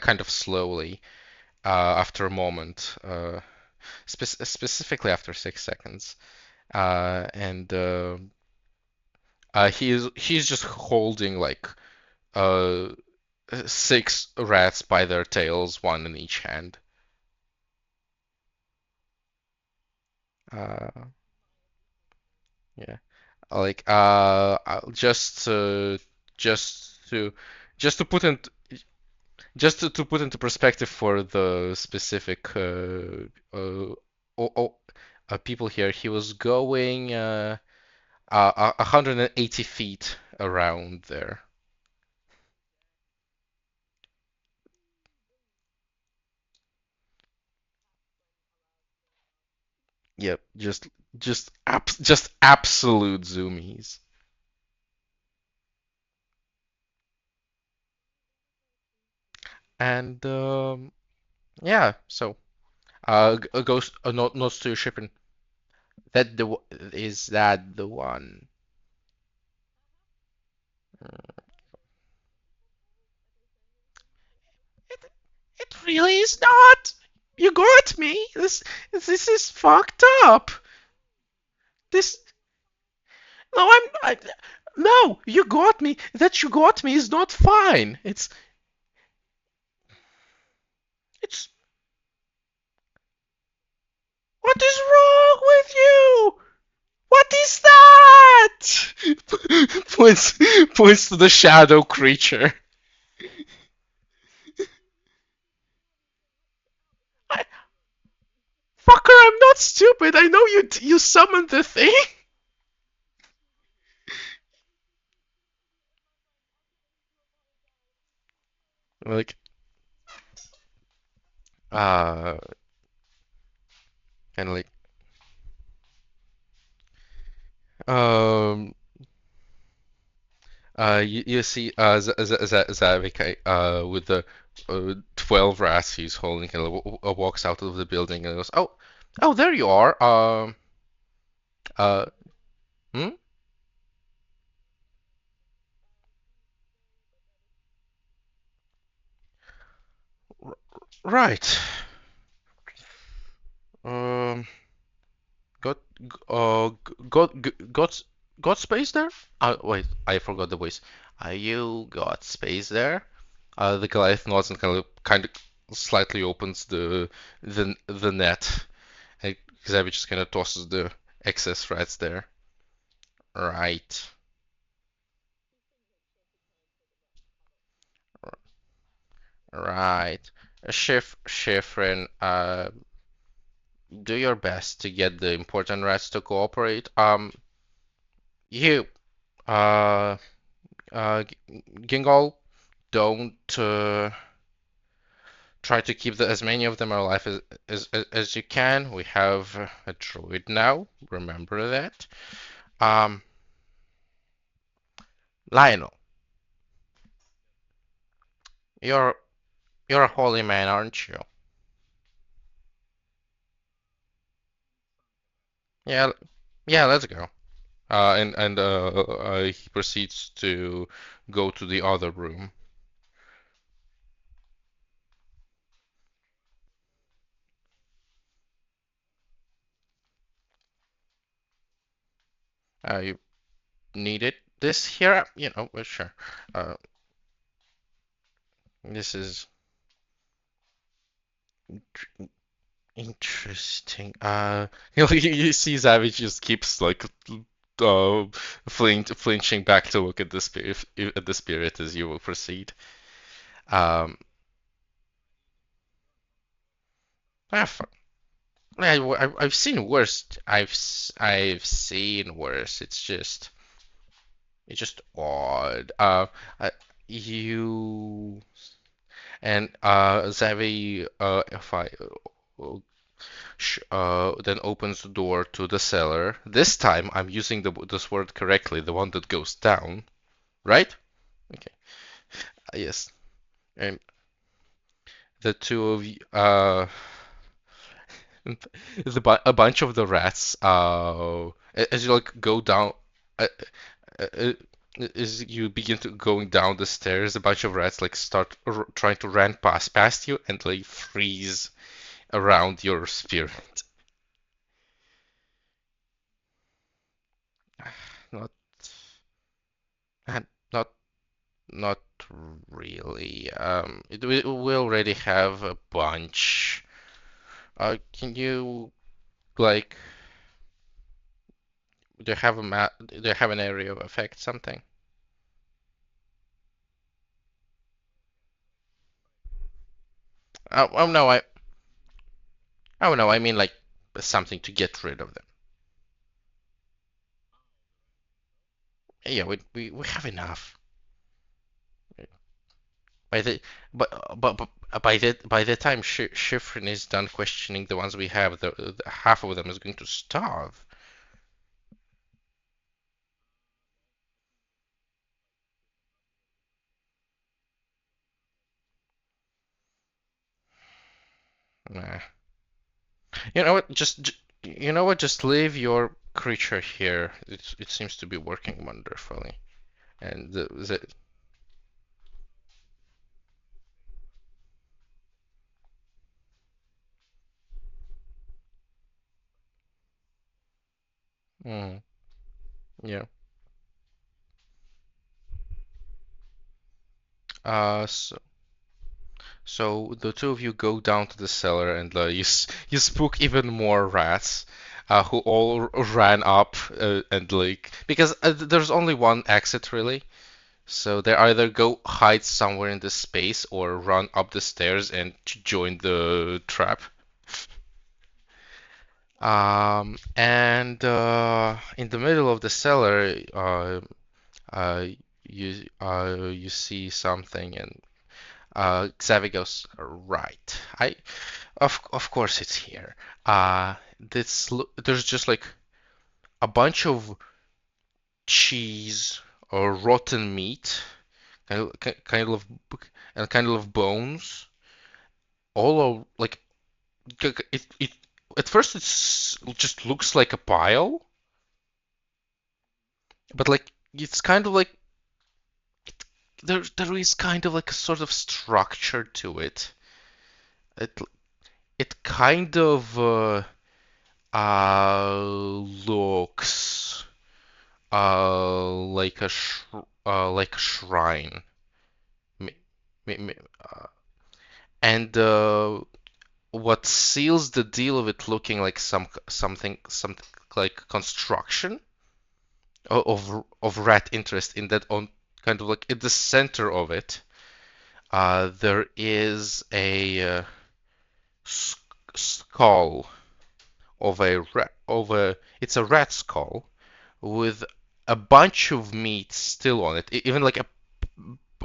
kind of slowly after a moment, specifically after 6 seconds, and he's just holding like uh six rats by their tails, one in each hand. Uh, yeah, like just to just to put in to put into perspective for the specific o- people here, he was going 180 feet around there. Yep, just absolute zoomies. And yeah, so goes notes to your shipping. Is that the one? It, it really is not. You got me. This is fucked up. This no, no. You got me. That you got me is not fine. It's what is wrong with you? What is that? Points to the shadow creature. I, fucker, I'm not stupid. I know you summoned the thing. Like uh and like um you see Zavik with the 12 rats he's holding and walks out of the building and goes, oh, there you are. Uh, hmm? Right. Um, got got space there? Wait, I forgot the voice. You got space there? The Goliath nods and kind of slightly opens the net. And Xavier just kind of tosses the excess rats there. Right. Right. Schifrin, do your best to get the important rats to cooperate. You, uh, Gingol, don't try to keep as many of them alive as you can. We have a druid now. Remember that. Um, Lionel, you're you're a holy man, aren't you? Yeah, yeah. Let's go. And he proceeds to go to the other room. You needed this here, well, sure. Uh, this is interesting. You see Savage just keeps like flinching back to look at the spirit as you will proceed. Um, ah, I've seen worse. I've seen worse. It's just odd. Uh, you and Zavi, if I then opens the door to the cellar. This time I'm using this word correctly, the one that goes down, right? Okay. Yes. And the two of you, a bunch of the rats, as you like go down, uh, uh, as you begin to going down the stairs, a bunch of rats like start trying to run past you and like freeze around your spirit. Not, not, not really. We already have a bunch. Can you like? Do you have a map? Do you have an area of effect? Something? Oh no, oh no, I mean like something to get rid of them. Yeah, we have enough. By the but by the time Schifrin is done questioning the ones we have, the half of them is going to starve. Nah. You know what? You know what? Just leave your creature here. It seems to be working wonderfully. And the mm, yeah. So the two of you go down to the cellar and you spook even more rats, who all ran up, and like because there's only one exit really. So they either go hide somewhere in this space or run up the stairs and join the trap. And in the middle of the cellar, uh, you see something, and Xavi goes, right. Of course it's here. There's just like a bunch of cheese or rotten meat, kind of, and kind of bones, all of like it at first it just looks like a pile, but like it's kind of like there is kind of like a sort of structure to it. It it kind of looks like like a shrine. Mi- uh, and what seals the deal of it looking like something like construction of rat interest in that on kind of like at the center of it, there is a skull of a it's a rat skull with a bunch of meat still on it, even like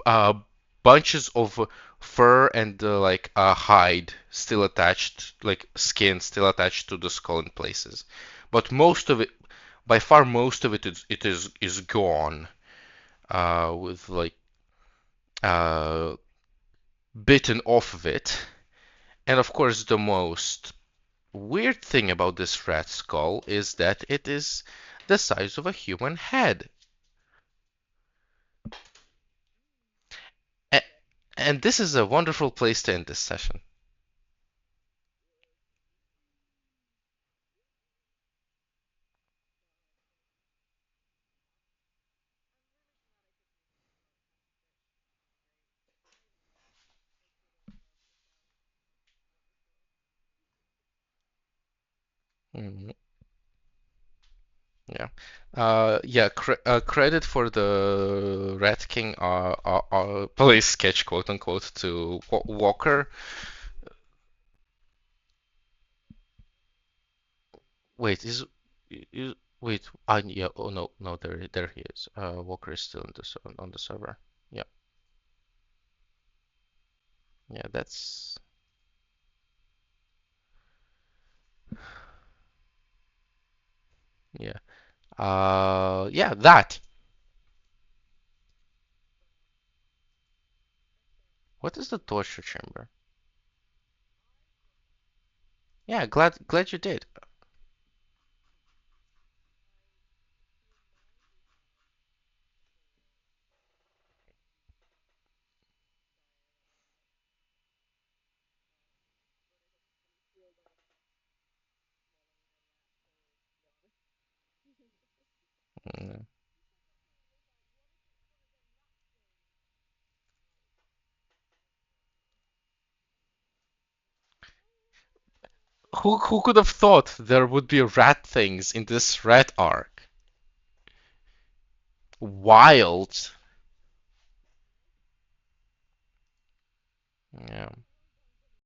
a bunches of fur and like hide still attached, like skin still attached to the skull in places. But most of it, by far most of it is gone, with like uh, bitten off of it. And of course, the most weird thing about this rat skull is that it is the size of a human head. A- And this is a wonderful place to end this session. Mhm. Yeah. Yeah, credit for the Rat King police sketch, quote unquote, to Walker. Wait, wait, yeah, oh no, no, there he is. Walker is still on the server. Yeah, yeah, that's Yeah. Yeah, that. What is the torture chamber? Yeah, glad you did. Mm. Who could have thought there would be rat things in this rat arc? Wild. Yeah.